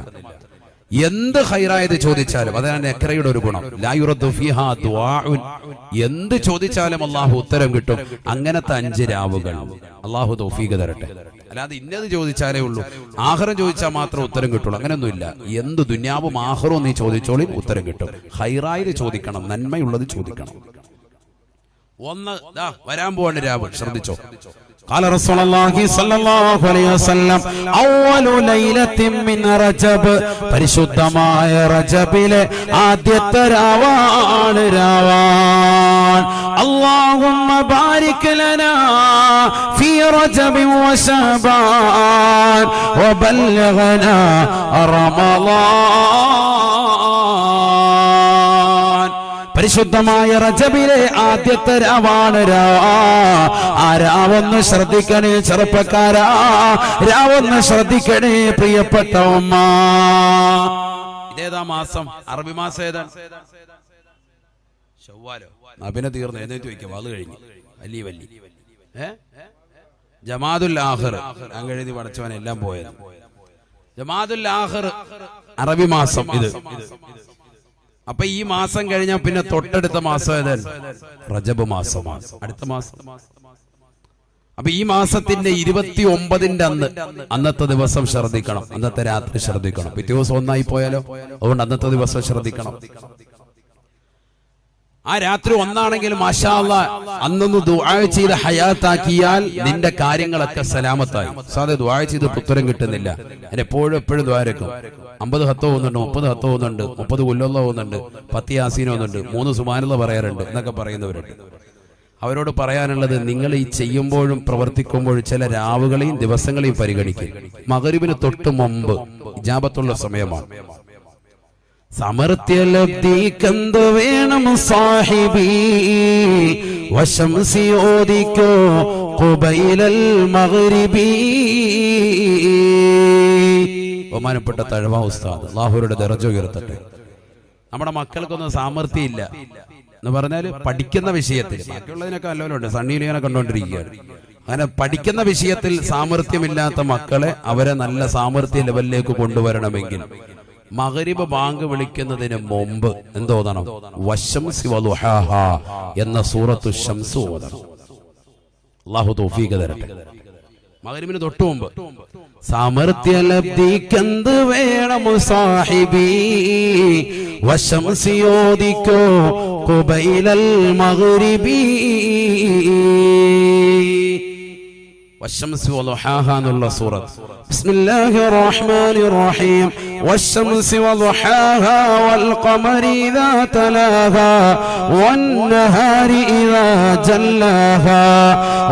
എന്ത് ഖൈറായത് ചോദിച്ചാലും, അതാണ് നക്റയുടെ ഒരു ഗുണം. ലാ യുറദ്ദു ഫീഹാ ദുആഉൻ. എന്ത് ചോദിച്ചാലും അല്ലാഹു ഉത്തരം കിട്ടും. അങ്ങനത്തെ 5 രാവുകൾ അല്ലാഹു തൗഫീഖ് തരട്ടെ. അല്ലാതെ ഇന്നത് ചോദിച്ചാലേ ഉള്ളൂ, ആഖിറം ചോദിച്ചാൽ മാത്രം ഉത്തരം കിട്ടുള്ളൂ, അങ്ങനെയൊന്നുമില്ല. എന്ത് ദുനിയാവും ആഖിറവും നീ ചോദിച്ചോളി, ഉത്തരം കിട്ടും. ഖൈറായത് ചോദിക്കണം, നന്മയുള്ളത് ചോദിക്കണം. ഒന്ന് വരാൻ പോവാണ് രാവ്, ശ്രദ്ധിച്ചോ. قال رسول الله صلى الله عليه وسلم اول ليله من رجب. പരിശുദ്ധമായ റജബിലെ ആദ്യത്തെ രാവാണ് രാവാൻ. اللهم بارك لنا في رجب وشعبان وبلغنا رمضان. പരിശുദ്ധമായ റജബിലെ ആദ്യത്തെ രാവാണ് ആ രാവൊന്ന് ശ്രദ്ധിക്കണേ ചെറുപ്പക്കാരാ, രാവൊന്ന് ശ്രദ്ധിക്കണേ പ്രിയപ്പെട്ട ഉമ്മ. ഇതേതാ മാസം? അറബി മാസം ഏതാണ്? ശവ്വാലോ? നബിനെ തീർന്നു എഴുന്നേറ്റ് വയ്ക്കാം, അത് കഴിഞ്ഞു. വല്ലി ജമാദുൽ ആഖിർ. അങ്ങ് എഴുതി പഠിച്ചവൻ എല്ലാം പോയത്. ജമാദുൽ ആഖിർ അറബി മാസം ഇത്. അപ്പൊ ഈ മാസം കഴിഞ്ഞാൽ പിന്നെ തൊട്ടടുത്ത മാസം ഏതാണ്? റജബ് മാസമാണ്, അടുത്ത മാസം. അപ്പൊ ഈ മാസത്തിന്റെ 29ന്റെ അന്നത്തെ ദിവസം ശ്രദ്ധിക്കണം, അന്നത്തെ രാത്രി ശ്രദ്ധിക്കണം. പിറ്റേ ദിവസം ഒന്നായി പോയാലോ, അതുകൊണ്ട് അന്നത്തെ ദിവസം ശ്രദ്ധിക്കണം. ആ രാത്രി ഒന്നാണെങ്കിൽ മാഷാ അല്ലാഹ് അന്നൊന്ന് ദുആ ചെയ്ത് ഹയാത്താക്കിയാൽ നിന്റെ കാര്യങ്ങളൊക്കെ സലാമത്തായി. സാധേ ദുആ ചെയ്തിട്ട് ഉത്തരം കിട്ടുന്നില്ല. ഞാൻ എപ്പോഴും ദ്വാരക്കും. 50 ഹത്തോ പോകുന്നുണ്ട്, 30 ഹത്തോ പോകുന്നുണ്ട്, 30 കുല്ലല്ലാഹ് പോകുന്നുണ്ട്, 10 യാസീൻ പോകുന്നുണ്ട്, 3 സുബ്ഹാനല്ലാഹ് പറയാറുണ്ട് എന്നൊക്കെ പറയുന്നവരുണ്ട്. അവരോട് പറയാനുള്ളത്, നിങ്ങൾ ഈ ചെയ്യുമ്പോഴും പ്രവർത്തിക്കുമ്പോഴും ചില രാവുകളെയും ദിവസങ്ങളെയും പരിഗണിക്കും. മഗ്‌രിബിന് തൊട്ട് മുമ്പ് ഇജാബത്തുള്ള സമയമാണ്. സമർത്യലബ്ധിക്കെന്തു വേണം സാഹിബി, വശംസി ഓദിക്കോ ഖുബൈലൽ മഗ്രിബി. ബഹുമാനപ്പെട്ട തഴവ ഉസ്താദ്, അല്ലാഹുവിന്റെ ദർജ ഉയർത്തട്ടെ. നമ്മുടെ മക്കൾക്കൊന്നും സാമർഥ്യമില്ല എന്ന് പറഞ്ഞാൽ പഠിക്കുന്ന വിഷയത്തിൽ, ബാക്കിയുള്ളതിനൊക്കെ നല്ലവരുണ്ട്, സണ്ണിയിലിങ്ങനെ കണ്ടുകൊണ്ടിരിക്കുകയാണ്. അങ്ങനെ പഠിക്കുന്ന വിഷയത്തിൽ സാമർഥ്യമില്ലാത്ത മക്കളെ അവരെ നല്ല സാമർഥ്യ ലെവലിലേക്ക് കൊണ്ടുവരണമെങ്കിൽ മഗ്രിബ് ബാങ്ക് വിളിക്കുന്നതിന് മുമ്പ് എന്തോന്നണം? വശംസി വളുഹാഹ എന്ന സൂറത്തു ശംസ് ഓതണം. അല്ലാഹു തൗഫീഖ് തരട്ടെ. മഗ്രിബിന് തൊട്ടു മുമ്പ് സാമർത്ഥ്യലബ്ധിക്കെന്ത് വേണം സാഹിബി, വശംസി ഓദിക്കോ ഖുബൈലൽ മഗ്രിബി. വശംസി വളുഹാഹ എന്നുള്ള സൂറത്ത്. ബിസ്മില്ലാഹിർ റഹ്മാനിർ റഹീം. വശംസി വളുഹാഹ വൽ ഖമരി ഇദാ തലാഹാ വൻ നഹാരി ഇദാ ജല്ലാഹാ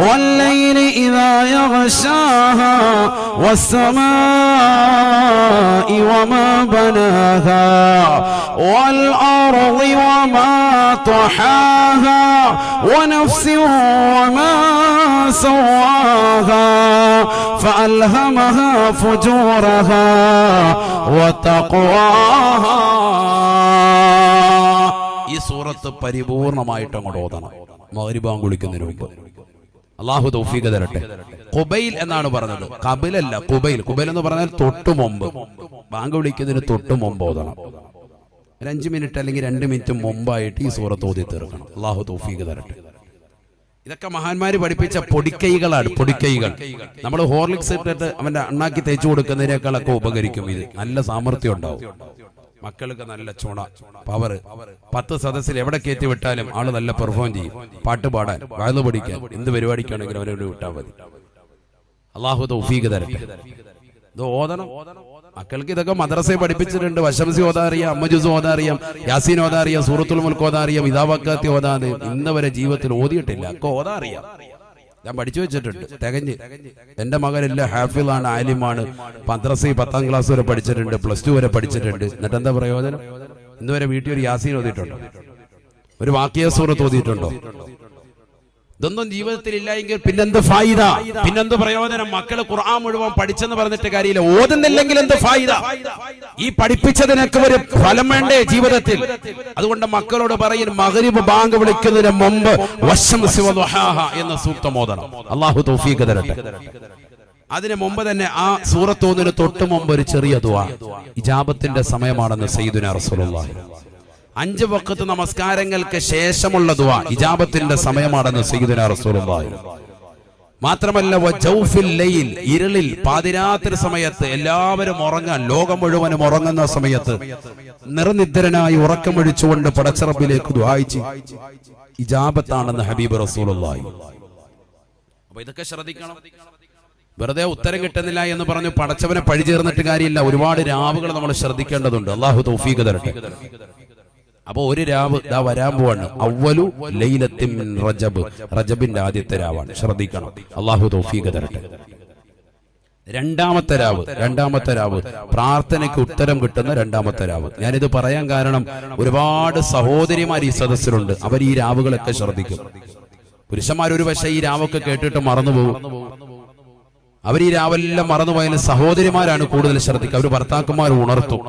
വൽ ലൈലി ഇദാ യഗ്ശാഹാ വസ്സമാഇ വമാ ബനാഹാ വൽ അർളി വമാ തഹാഹാ വനഫ്സി വമാ സവാഹാ فألهمها فجورها وتقواها. ഈ സൂറത്ത് പരിപൂർണമായിട്ട് അങ്ങോട്ട് ഓതണം മഗ്രിബ് ബാങ്ക് വിളിക്കുന്നതിന് മുമ്പ്. അല്ലാഹു തൗഫീഖ് തരട്ടെ. ഖുബൈൽ എന്നാണ് പറഞ്ഞത്, ഖബിലല്ല. ഖുബൈൽ. ഖുബൈൽ എന്ന് പറഞ്ഞാൽ തൊട്ടു മുമ്പ്, ബാങ്ക് വിളിക്കുന്നതിന് തൊട്ടു മുമ്പ് ഓതണം. 5 മിനിറ്റ് അല്ലെങ്കിൽ 2 മിനിറ്റ് മുമ്പായിട്ട് ഈ സൂറത്ത് ഓതി തീർക്കണം. അല്ലാഹു തൗഫീഖ് തരട്ടെ. ഇതൊക്കെ മഹാന്മാര് പഠിപ്പിച്ച പൊടിക്കൈകളാണ്. പൊടിക്കൈകൾ നമ്മൾ ഹോർലിക്സ് ഇട്ടിട്ട് അവന്റെ അണ്ണാക്കി തേച്ചു കൊടുക്കുന്നതിനേക്കാളൊക്കെ ഉപകരിക്കും. ഇത് നല്ല സാമർത്ഥ്യം ഉണ്ടാവും. മക്കൾക്ക് നല്ല ചുണ, പവർ. 10 സദസ്സിൽ എവിടെ കയറ്റി വിട്ടാലും ആള് നല്ല പെർഫോം ചെയ്യും. പാട്ട് പാടാൻ, വയല് പഠിക്കാൻ, എന്ത് പരിപാടിക്കാണെങ്കിലും അവരോട് വിട്ടാൽ മതി. അല്ലാഹു തൗഫീഖ് തരട്ടെ. ഇത് ഓതണം. മക്കൾക്ക് ഇതൊക്കെ മദ്രസയെ പഠിപ്പിച്ചിട്ടുണ്ട്. വശംസി ഓതാ അറിയാം, അമ്മജുസ് ഓതാ അറിയാം, യാസീൻ ഓതാ അറിയാം, സൂറത്തുൽ മുൽക്ക് ഓതാ അറിയാം, ഇദാ വഖഅത്തി ഓതാ അറിയാം. ഇന്ന് വരെ ജീവിതത്തിൽ ഓതിയിട്ടില്ല. ഒക്കെ ഓതാ അറിയാം. ഞാൻ പഠിച്ചു വെച്ചിട്ടുണ്ട് തികഞ്ഞ്. എന്റെ മകനെല്ലാം ഹാഫിളാണ്, ആലിമാണ്. മദ്രസയിൽ 10ാം ക്ലാസ് വരെ പഠിച്ചിട്ടുണ്ട്, +2 വരെ പഠിച്ചിട്ടുണ്ട്. എന്നിട്ട് എന്താ പ്രയോജനം? ഇന്ന് വരെ വീട്ടിൽ ഒരു യാസീൻ ഓതിയിട്ടുണ്ടോ? ഒരു വാക്കിയ സൂറത്ത് ഓതിയിട്ടുണ്ടോ? ഇതൊന്നും ജീവിതത്തിൽ ഇല്ല എങ്കിൽ പിന്നെന്ത് ഫായിദ, പിന്നെന്ത് പ്രയോജനം? മക്കള് ഖുർആൻ മുഴുവൻ പഠിച്ചെന്ന് പറഞ്ഞിട്ട് കാര്യമില്ല. ഓതുന്നില്ലെങ്കിൽ എന്ത് ഫായിദ? ഈ പഠിപ്പിച്ചതിനൊക്കെ ഒരു ഫലം വേണ്ടേ ജീവിതത്തിൽ? അതുകൊണ്ട് മക്കളോട് പറയും, മഗ്രിബ് ബാങ്ക് വിളിക്കുന്നതിന് മുമ്പ് വശംസി വളുഹാഹ എന്ന സൂക്തം ഓതണം. അല്ലാഹു തൗഫീഖ് തരട്ടെ. അതിന് മുമ്പ് തന്നെ ആ സൂറത്ത് ഓതുന്നതിന് തൊട്ട് മുമ്പ് ഒരു ചെറിയ ദുആ. ഇജാബത്തിന്റെ സമയമാണെന്ന് സയ്യിദുനാ റസൂലുള്ളാഹി. 5 വഖത്ത് നമസ്കാരങ്ങൾക്ക് ശേഷമുള്ള ദുആ ഇജാബത്തിന്റെ സമയമാണെന്ന് സയ്യിദുനാ റസൂലുള്ളാഹി. മാത്രമല്ല വജൗഫിൽ ലൈൽ, ഇരുളിൽ പാതിരാത്രി സമയത്ത് എല്ലാവരും ഉറങ്ങാൻ, ലോകം മുഴുവനും ഉറങ്ങുന്ന സമയത്ത് നിർനിദ്രനായി ഉറക്കമൊഴിച്ചുകൊണ്ട് പടച്ചറബിലേക്ക് ദുആയിച്ച് ഇജാബത്താണെന്ന് ഹബീബ് റസൂലുള്ളാഹി. അപ്പൊ ഇതൊക്കെ ശ്രദ്ധിക്കണം. വെറുതെ ഉത്തരം കിട്ടുന്നില്ല എന്ന് പറഞ്ഞു പടച്ചവനെ പഴി ചേർന്നിട്ട് കാര്യമില്ല. ഒരുപാട് രാവുകൾ നമ്മൾ ശ്രദ്ധിക്കേണ്ടതുണ്ട്. അല്ലാഹു തൗഫീഖ് തരട്ടെ. അപ്പൊ ഒരു രാവ് ദാ വരാൻ പോവാണ്. അവ്വലു ലൈലത്തിൻ മിൻ റജബ്, റജബിന്റെ ആദ്യത്തെ രാവാണ്. ശ്രദ്ധിക്കണം. അല്ലാഹു തൗഫീഖ് തരട്ടെ. രണ്ടാമത്തെ രാവ് പ്രാർത്ഥനയ്ക്ക് ഉത്തരം കിട്ടുന്ന രണ്ടാമത്തെ രാവ്. ഞാനിത് പറയാൻ കാരണം ഒരുപാട് സഹോദരിമാർ ഈ സദസ്സിലുണ്ട്. അവർ ഈ രാവുകളൊക്കെ ശ്രദ്ധിക്കും. പുരുഷന്മാർ ഒരു പക്ഷേ ഈ രാവൊക്കെ കേട്ടിട്ട് മറന്നുപോകും. അവർ ഈ രാവെല്ലാം മറന്നുപോയാലും സഹോദരിമാരാണ് കൂടുതൽ ശ്രദ്ധിക്കുക. അവർ ഭർത്താക്കന്മാർ ഉണർത്തും.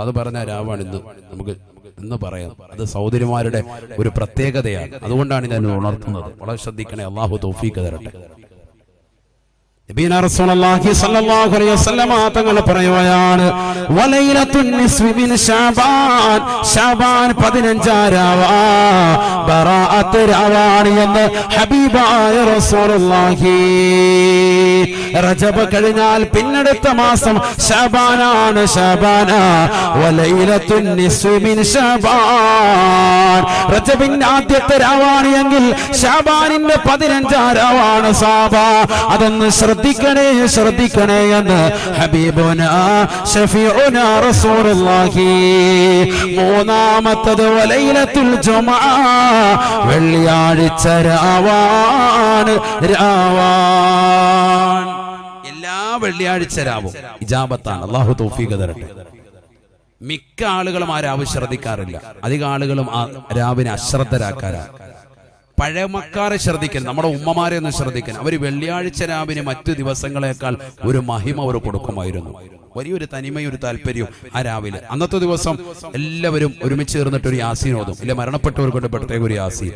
അത് പറഞ്ഞ രാവാണ് ഇന്ന് പറയാം. അത് സഹോദരിമാരുടെ ഒരു പ്രത്യേകതയാണ്. അതുകൊണ്ടാണ് ഞാൻ ഉണർത്തുന്നത്. വളരെ ശ്രദ്ധിക്കണേ. അല്ലാഹു തൗഫീഖ് തരട്ടെ. നബിയുനാ റസൂലുള്ളാഹി സ്വല്ലല്ലാഹു അലൈഹി വസല്ലമ തങ്ങൾ പറയുകയാണ്, വലൈലത്തുൻ നിസ്ഫി മിൻ ശഅബാൻ, ശഅബാൻ 15 രാവാ ബറാഅത്ത് രാവാണ് എന്ന് ഹബീബായ റസൂലുള്ളാഹി. റജബ് കഴിഞ്ഞാൽ പിന്നടുത്ത മാസം ശഅബാനാണ്. ശഅബാന വലൈലത്തുൻ നിസ്ഫി മിൻ ശഅബാൻ, റജബിന്റെ ആദ്യത്തെ രാവാണ് എങ്കിൽ ശഅബാനിന്റെ 15 രാവാണ് സാബ. അതൊന്ന് ശ്രദ്ധിക്കണേ എന്ന് ഹബീബുനാ ശഫീഉനാ റസൂലുള്ളാഹി. മൂന്നാമത്തത് വലൈലത്തുൽ ജുമുഅ, വെള്ളിയാഴ്ച രാവാണ്. എല്ലാ വെള്ളിയാഴ്ച രാവും ഇജാബത്താണ്. അല്ലാഹു തൗഫീഖ് തരട്ടെ. മിക്ക ആളുകളും ആ രാവ് ശ്രദ്ധിക്കാറില്ല. അധികം ആളുകളും ആ രാവിനെ അശ്രദ്ധരാക്കാറാണ്. പഴമക്കാരെ ശ്രദ്ധിക്കാൻ, നമ്മുടെ ഉമ്മമാരെ ഒന്ന് ശ്രദ്ധിക്കാൻ. അവർ വെള്ളിയാഴ്ച രാവിനെ മറ്റു ദിവസങ്ങളെക്കാൾ ഒരു മഹിമ അവർ കൊടുക്കുമായിരുന്നു. വലിയൊരു തനിമയും ഒരു താല്പര്യവും ആ രാവിലെ. അന്നത്തെ ദിവസം എല്ലാവരും ഒരുമിച്ച് ചേർന്നിട്ട് ഒരു യാസീൻ ഓതും. ഇല്ല മരണപ്പെട്ടവർ കൊണ്ട് പ്രത്യേക ഒരു യാസീൻ.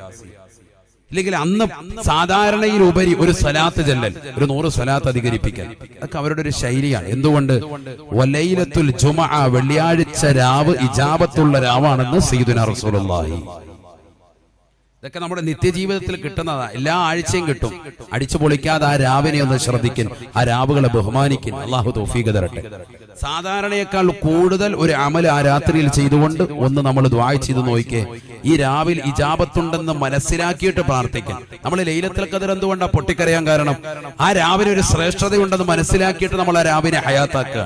ഇല്ലെങ്കിൽ അന്ന് സാധാരണയിലുപരി ഒരു സ്വലാത്ത് ചെല്ലൽ, ഒരു 100 സ്വലാത്ത് അധികരിപ്പിക്കൽ, അതൊക്കെ അവരുടെ ഒരു ശൈലിയാണ്. എന്തുകൊണ്ട്? വലൈലത്തുൽ ജുമഅ, വെള്ളിയാഴ്ച രാവ് ഇജാബത്തുള്ള രാവാണെന്ന് സയ്യിദുനാ റസൂലുള്ളാഹി. ഇതൊക്കെ നമ്മുടെ നിത്യജീവിതത്തിൽ കിട്ടുന്നതാ, എല്ലാ ആഴ്ചയും കിട്ടും. അടിച്ചു പൊളിക്കാതെ ആ രാവിനെ ഒന്ന് ശ്രദ്ധിക്കും, ആ രാവുകളെ ബഹുമാനിക്കും. അള്ളാഹു തൗഫീഖ് തരട്ടെ. സാധാരണയേക്കാൾ കൂടുതൽ ഒരു അമൽ ആ രാത്രിയിൽ ചെയ്തുകൊണ്ട് ഒന്ന് നമ്മൾ ദുആ ചെയ്ത് നോക്കിക്കേ. ഈ രാവിൽ ഇജാബത്തുണ്ടെന്ന് മനസ്സിലാക്കിയിട്ട് പ്രാർത്ഥിക്കും. നമ്മൾ ലൈലത്തുൽ ഖദർ എന്തുകൊണ്ടാ പൊട്ടിക്കരയാൻ കാരണം? ആ രാവിലെ ഒരു ശ്രേഷ്ഠതയുണ്ടെന്ന് മനസ്സിലാക്കിയിട്ട് നമ്മൾ ആ രാവിനെ ഹയാത്താക്കുക.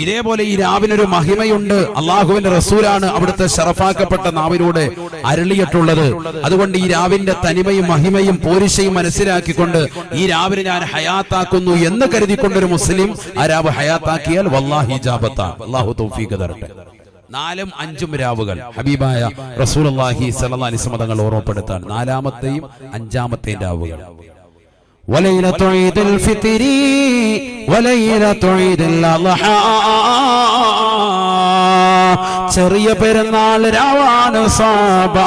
ഇതേപോലെ ഈ രാവിനൊരു മഹിമയുണ്ട്. അള്ളാഹുവിന്റെ റസൂലാണ് അവിടുത്തെ ശറഫാക്കപ്പെട്ട നാവിലൂടെ അരുളിയിട്ടുള്ളത്. അതുകൊണ്ട് ഈ രാവിന്റെ തനിമയും മഹിമയും പോരിശയും മനസ്സിലാക്കിക്കൊണ്ട് ഈ രാവിനെ ഞാൻ ഹയാത്താക്കുന്നു എന്ന് കരുതിക്കൊണ്ടൊരു മുസ്ലിം ആ രാവ് ഹയാത്താക്കിയാൽ വല്ലാഹി ഇജാബത്താണ്. അള്ളാഹു തൗഫീഖ് തരട്ടെ. 4ഉം 5ഉം രാവുകൾ ഹബീബായ റസൂലുള്ളാഹി സ്വല്ലല്ലാഹി അലൈഹി വസല്ലം തങ്ങൾ ഓർമ്മപ്പെടുത്താണ്. 4ാമത്തെയും 5ാമത്തെയും രാവുകൾ. وليلة عيد الفطر وليلة عيد الأضحى, ചെറിയ പെരുന്നാൾ രാവാണ് സാബ,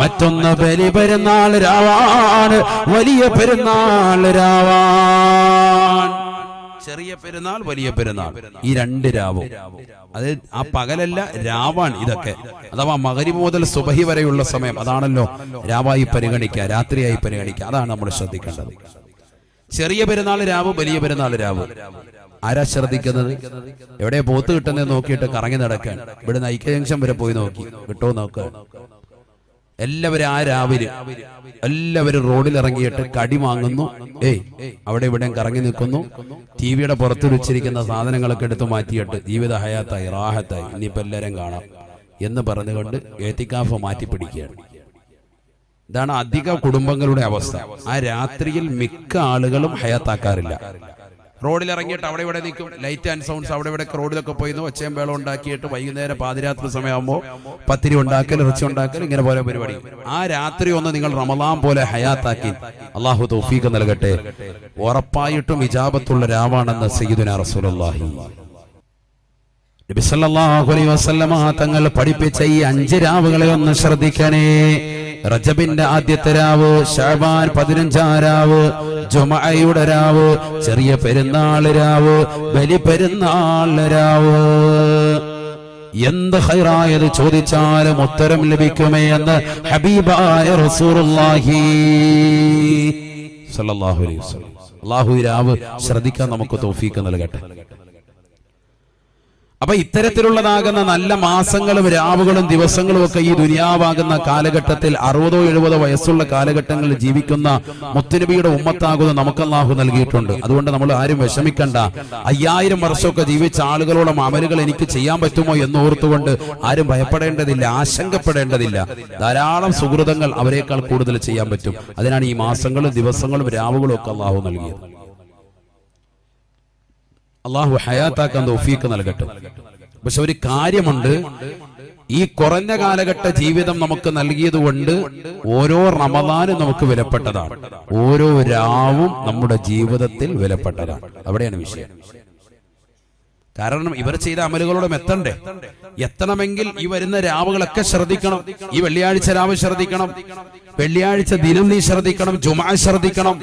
മറ്റൊന്ന് ബലി പെരുന്നാൾ രാവാണ്, വലിയ പെരുന്നാൾ രാവാൻ. ചെറിയ പെരുന്നാൾ, വലിയ പെരുന്നാൾ, ഈ 2 രാവും. അത് ആ പകലല്ല, രാവാണ് ഇതൊക്കെ. അഥവാ മഗ്രിബ് മുതൽ സുബഹി വരെയുള്ള സമയം അതാണല്ലോ രാവായി പരിഗണിക്കുക, രാത്രിയായി പരിഗണിക്കുക. അതാണ് നമ്മൾ ശ്രദ്ധിക്കേണ്ടത്. ചെറിയ പെരുന്നാൾ രാവ്, വലിയ പെരുന്നാൾ രാവ്. ആരാ ശ്രദ്ധിക്കുന്നത്? എവിടെ പോത്ത് കിട്ടുന്നത് നോക്കിയിട്ട് കറങ്ങി നടക്കാൻ. ഇവിടുന്ന് ഐക്യ ജംഗ്ഷൻ വരെ പോയി നോക്കി, കിട്ടുമോ നോക്കുക. എല്ലാവരും ആ രാവിലെ എല്ലാവരും റോഡിൽ ഇറങ്ങിയിട്ട് കടി വാങ്ങുന്നു, അവിടെ ഇവിടെയും കറങ്ങി നിൽക്കുന്നു. ടിവിയുടെ പുറത്ത് വെച്ചിരിക്കുന്ന സാധനങ്ങളൊക്കെ എടുത്ത് മാറ്റിയിട്ട് ജീവിത ഹയാത്തായി, റാഹത്തായി, ഇനിയിപ്പോ എല്ലാവരും കാണാം എന്ന് പറഞ്ഞുകൊണ്ട് ഏത്തിക്കാഫ് മാറ്റി പിടിക്കുകയാണ്. ഇതാണ് അധിക കുടുംബങ്ങളുടെ അവസ്ഥ. ആ രാത്രിയിൽ മിക്ക ആളുകളും ഹയാത്താക്കാറില്ല. റോഡിൽ ഇറങ്ങിയിട്ട് അവിടെ ഇവിടെ നിൽക്കും, ലൈറ്റ് ആൻഡ് സൗണ്ട്സ് അവിടെ ഇവിടെ റോഡിലൊക്കെ പോയി ഒച്ചയും വേളം ഉണ്ടാക്കിയിട്ട് വൈകുന്നേരം പാതിരാത്രി സമയമാകുമ്പോൾ പത്തിരി ഉണ്ടാക്കൽ, ഇറച്ചി ഉണ്ടാക്കൽ, ഇങ്ങനെ പോലെ പരിപാടി. ആ രാത്രി ഒന്ന് നിങ്ങൾ റമളാൻ പോലെ ഹയാത്താക്കി. അള്ളാഹു തൗഫീഖ് നൽകട്ടെ. ഉറപ്പായിട്ടും ഇജാബത്തുള്ള രാവാണെന്ന് സയ്യിദുനാ റസൂലുള്ളാഹി നബി സല്ലല്ലാഹു അലൈഹി വസല്ലമ തങ്ങൾ പഠിപ്പിച്ച ഈ 5 രാവുകളെ ഒന്ന് ശ്രദ്ധിക്കണേ. റജബിന്റെ ആദ്യത്തെ രാവ്, ശഅബാൻ 15ാം രാവ്, ജുമഅയുടെ രാവ്, ചെറിയ പെരുന്നാൾ രാവ്, ബലി പെരുന്നാൾ രാവ്. എന്ത് ഖൈറായത് ചോദിച്ചാലും ഉത്തരം ലഭിക്കുമേ എന്ന് ഹബീബായ റസൂലുള്ളാഹി സ്വല്ലല്ലാഹു അലൈഹി വസല്ലം. അല്ലാഹു ഈ രാവ് ശ്രദ്ധിക്കാൻ നമുക്ക് തൗഫീഖ് നൽകട്ടെ. അപ്പൊ ഇത്തരത്തിലുള്ളതാകുന്ന നല്ല മാസങ്ങളും രാവുകളും ദിവസങ്ങളും ഒക്കെ ഈ ദുനിയാവാകുന്ന കാലഘട്ടത്തിൽ 60-70 വയസ്സുള്ള കാലഘട്ടങ്ങളിൽ ജീവിക്കുന്ന മുത്തുനബിയുടെ ഉമ്മത്താകുന്ന നമുക്ക് അല്ലാഹു നൽകിയിട്ടുണ്ട്. അതുകൊണ്ട് നമ്മൾ ആരും വിഷമിക്കണ്ട. 5000 വർഷമൊക്കെ ജീവിച്ച ആളുകളോളം അമലുകൾ എനിക്ക് ചെയ്യാൻ പറ്റുമോ എന്ന് ഓർത്തുകൊണ്ട് ആരും ഭയപ്പെടേണ്ടതില്ല, ആശങ്കപ്പെടേണ്ടതില്ല. ധാരാളം സുഹൃതങ്ങൾ അവരെക്കാൾ കൂടുതൽ ചെയ്യാൻ പറ്റും. അതിനാണ് ഈ മാസങ്ങളും ദിവസങ്ങളും രാവുകളും ഒക്കെ അല്ലാഹു നൽകിയത്. അള്ളാഹു ഹയാത്താക്കാൻ തൗഫീഖ് നൽകട്ടെ. പക്ഷെ ഒരു കാര്യമുണ്ട്, ഈ കുറഞ്ഞ കാലഘട്ട ജീവിതം നമുക്ക് നൽകിയത് കൊണ്ട് ഓരോ റമദാനും നമുക്ക് വിലപ്പെട്ടതാണ്, ഓരോ രാവും നമ്മുടെ ജീവിതത്തിൽ വിലപ്പെട്ടതാണ്. അവിടെയാണ് വിഷയം. കാരണം ഇവർ ചെയ്ത അമലുകളോടും എത്തണമെങ്കിൽ ഈ വരുന്ന രാവുകളൊക്കെ ശ്രദ്ധിക്കണം. ഈ വെള്ളിയാഴ്ച രാവ് ശ്രദ്ധിക്കണം, വെള്ളിയാഴ്ച ദിനം നീ ശ്രദ്ധിക്കണം, ജുമഅ ശ്രദ്ധിക്കണം.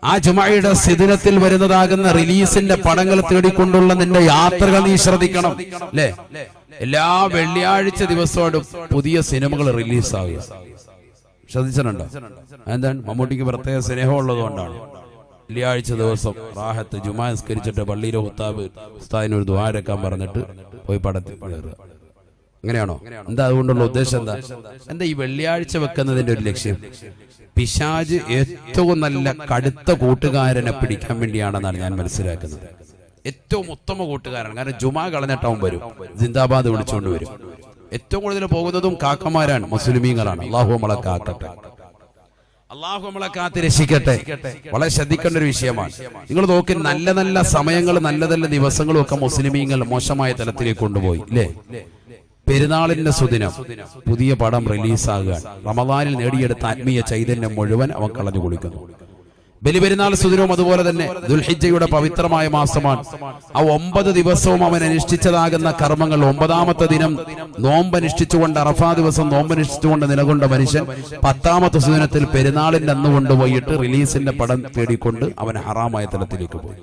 ആ ജുമഅയുടെ സിദിനത്തിൽ വരുന്നതാകുന്ന റിലീസിന്റെ പടങ്ങൾ തേടിക്കൊണ്ടുള്ള നിന്റെ യാത്രകൾ നീ ശ്രദ്ധിക്കണം. അല്ലേ? എല്ലാ വെള്ളിയാഴ്ച ദിവസവും പുതിയ സിനിമകൾ റിലീസാവുക. ശ്രദ്ധിച്ചിട്ടുണ്ടോ? എന്താണ്? മമ്മൂട്ടിക്ക് പ്രത്യേക സ്നേഹമുള്ളത് കൊണ്ടാണ്. വെള്ളിയാഴ്ച ദിവസം റാഹത്ത് ജുമാ നിസ്കരിച്ചിട്ട് പള്ളിയിലെ ഉസ്താദിന് ഒരു ദുആ എടുക്കാൻ പറഞ്ഞിട്ട് പോയി പടത്തിൽ പടരുക. അങ്ങനെയാണോ? എന്താ അതുകൊണ്ടുള്ള ഉദ്ദേശം? എന്താ ഈ വെള്ളിയാഴ്ച വെക്കുന്നതിന്റെ ഒരു ലക്ഷ്യം? പിശാച് ഏറ്റവും നല്ല കടുത്ത കൂട്ടുകാരനെ പിടിക്കാൻ വേണ്ടിയാണെന്നാണ് ഞാൻ മനസ്സിലാക്കുന്നത്. ഏറ്റവും ഉത്തമ കൂട്ടുകാരൻ. കാരണം ജുമാ കളഞ്ഞിട്ടാവും വരും, സിന്ദാബാദ് വിളിച്ചുകൊണ്ട് വരും. ഏറ്റവും കൂടുതൽ പോകുന്നതും കാക്കമാരാണ്, മുസ്ലിമീങ്ങളാണ്. അള്ളാഹു നമ്മളെ കാക്കട്ടെ, അള്ളാഹു നമ്മളെ കാത്ത് രക്ഷിക്കട്ടെ. വളരെ ശ്രദ്ധിക്കേണ്ട ഒരു വിഷയമാണ്. നിങ്ങൾ നോക്കി, നല്ല നല്ല സമയങ്ങളും നല്ല നല്ല ദിവസങ്ങളും ഒക്കെ മുസ്ലിമീങ്ങൾ മോശമായ തലത്തിലേക്ക് കൊണ്ടുപോയി. അല്ലേ? പെരുന്നാളിന്റെ സുദിനം പുതിയ പടം റിലീസാകുക, റമദാനിൽ നേടിയെടുത്ത ആത്മീയ ചൈതന്യം മുഴുവൻ അവൻ കളഞ്ഞു കുളിക്കുന്നു. ബലിപെരുന്നാൾ സുദിനവും അതുപോലെ തന്നെ ദുൽഹിജ്ജയുടെ പവിത്രമായ മാസമാണ്. ആ 9 ദിവസവും അവൻ അനുഷ്ഠിച്ചതാകുന്ന കർമ്മങ്ങൾ 9ാമത്തെ ദിനം നോമ്പനുഷ്ഠിച്ചുകൊണ്ട്, അറഫാ ദിവസം നോമ്പനുഷ്ഠിച്ചുകൊണ്ട് നിലകൊണ്ട മനുഷ്യൻ 10ാമത്തെ സുദിനത്തിൽ പെരുന്നാളിന്റെ അന്ന് കൊണ്ടുപോയിട്ട് റിലീസിന്റെ പടം തേടിക്കൊണ്ട് അവൻ ഹറാമായ തലത്തിലേക്ക് പോയി.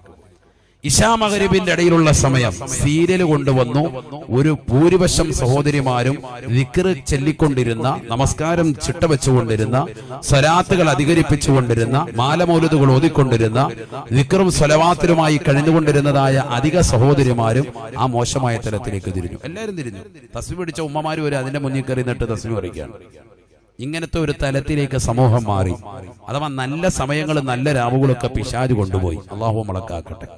ഇശാ മഗ്രിബിന്റെ ഇടയിലുള്ള സമയം സീരിയൽ കൊണ്ടുവന്നു. ഒരു ഭൂരിപക്ഷം സഹോദരിമാരും ദിക്ർ ചൊല്ലിക്കൊണ്ടിരുന്ന, നമസ്കാരം ചിട്ടവെച്ചുകൊണ്ടിരുന്ന, സ്വലാത്തുകൾ അധികരിപ്പിച്ചുകൊണ്ടിരുന്ന, മാലമൗലിദുകൾ ഓതിക്കൊണ്ടിരുന്ന, ദിക്റും സ്വലവാത്തിലുമായി കഴിഞ്ഞുകൊണ്ടിരുന്നതായ അധിക സഹോദരിമാരും ആ മോശമായ തലത്തിലേക്ക് തിരിഞ്ഞു. എല്ലാവരും തിരിഞ്ഞു. തസ്ബീഹ് പിടിച്ച ഉമ്മമാരും ഒരു അതിന്റെ മുന്നിൽ കയറി നിന്നിട്ട് തസ്ബീഹ് പറിക്കുകയാണ്. ഇങ്ങനത്തെ ഒരു തലത്തിലേക്ക് സമൂഹം മാറി. അഥവാ നല്ല സമയങ്ങളും നല്ല രാവുകളൊക്കെ പിശാച് കൊണ്ടുപോയി. അല്ലാഹു മലക്കാക്കട്ടെ.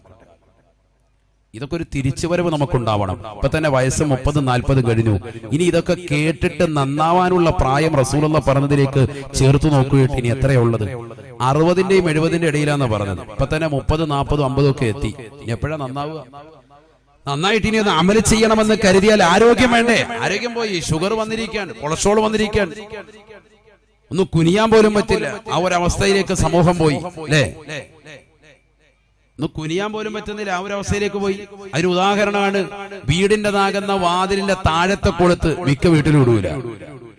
ഇതൊക്കെ ഒരു തിരിച്ചുവരവ് നമുക്കുണ്ടാവണം. ഇപ്പൊ തന്നെ വയസ്സ് 30-40 കഴിഞ്ഞു. ഇനി ഇതൊക്കെ കേട്ടിട്ട് നന്നാവാനുള്ള പ്രായം റസൂലുള്ള പറഞ്ഞതിലേക്ക് ചേർത്ത് നോക്കുകയിട്ട് ഇനി എത്രയുള്ളത്? 60ന്റെയും 70ന്റെ ഇടയിലാന്ന് പറഞ്ഞത്. ഇപ്പൊ തന്നെ 30, 40, 50 ഒക്കെ എത്തി. ഇനി എപ്പോഴാ നന്നാവുക? നന്നായിട്ട് ഇനി ഒന്ന് അമല് ചെയ്യണമെന്ന് കരുതിയാൽ ആരോഗ്യം വേണ്ടേ? ആരോഗ്യം പോയി. ഷുഗർ വന്നിരിക്കാൻ, കൊളസ്ട്രോൾ വന്നിരിക്കാൻ, ഒന്ന് കുനിയാൻ പോലും പറ്റില്ല. ആ ഒരവസ്ഥയിലേക്ക് സമൂഹം പോയി അല്ലേ? ഒന്ന് കുനിയാൻ പോലും പറ്റുന്നില്ല. ആ ഒരു അവസ്ഥയിലേക്ക് പോയി. അതിന് ഉദാഹരണമാണ് വീടിൻ്റെതാകുന്ന വാതിലിന്റെ താഴത്തെ കൊളുത്ത് മിക്ക വീട്ടിലും ഇടൂല.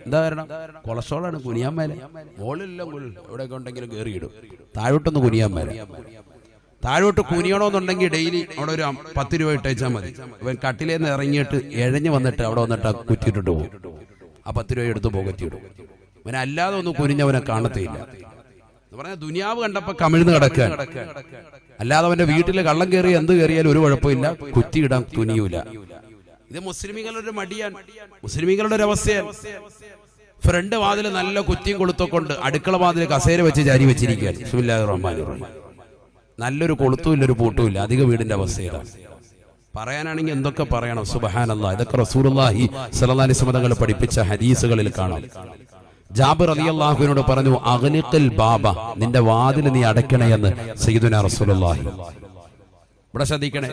എന്താ കാരണം? കൊളസ്ട്രോളാണ്. കുനിയാൻ മേലെ. മോളിലെല്ലാം എവിടെയൊക്കെ ഉണ്ടെങ്കിലും കയറിയിടും. താഴോട്ടൊന്ന് കുനിയാൻ മേലെ. താഴോട്ട് കുനിയണമെന്നുണ്ടെങ്കിൽ ഡെയിലി അവിടെ ഒരു 10 രൂപ ഇട്ടേച്ചാൽ മതി. അവൻ കട്ടിലേന്ന് ഇറങ്ങിയിട്ട് എഴഞ്ഞു വന്നിട്ട് അവിടെ വന്നിട്ട് കുറ്റിയിട്ടിട്ട് പോകും. ആ 10 രൂപ എടുത്ത് പോകറ്റിയിടും. അവനെ അല്ലാതെ ഒന്നും കുനിഞ്ഞവനെ കാണത്തില്ല. എന്ന് പറഞ്ഞാൽ ദുനിയാവ് കണ്ടപ്പോ കമിഴ്ന്ന് കിടക്കുക. അല്ലാതെ അവന്റെ വീട്ടിൽ കള്ളം കയറി എന്ത് കയറിയാലും ഒരു കുഴപ്പമില്ല. കുറ്റിയിടാൻ തുനിയൂല. ഇത് മുസ്ലിമീങ്ങളുടെ മടിയാൻ, മുസ്ലിമീങ്ങളുടെ ഒരു അവസ്ഥയാണ്. ഫ്രണ്ട് വാതിൽ നല്ല കുറ്റിയും കൊളുത്തൊക്കെ അടുക്കള വാതിൽ കസേര വെച്ച് ചാരി വെച്ചിരിക്കുകയാണ്. ബിസ്മില്ലാഹിർ റഹ്മാനിർ റഹീം. നല്ലൊരു കൊളുത്തുമില്ല, ഒരു പൂട്ടുമില്ല. അധിക വീടിന്റെ അവസ്ഥയിലാണ്. പറയാനാണെങ്കിൽ എന്തൊക്കെ പറയണം. സുബ്ഹാനല്ലാഹ്. ഇതൊക്കെ റസൂലുള്ളാഹി സ്വല്ലല്ലാഹി അലൈഹി വസല്ലം തങ്ങൾ പഠിപ്പിച്ച ഹദീസുകളിൽ കാണാം. ജാബിർ റളിയല്ലാഹുവിനോട് പറഞ്ഞു, അഗ്ലിഖിൽ ബാബ, നിന്റെ വാതിൽ നീ അടയ്ക്കണേ എന്ന് സയ്യിദുനാ റസൂലുള്ളാഹി. ഇവിടെ ശ്രദ്ധിക്കണേ.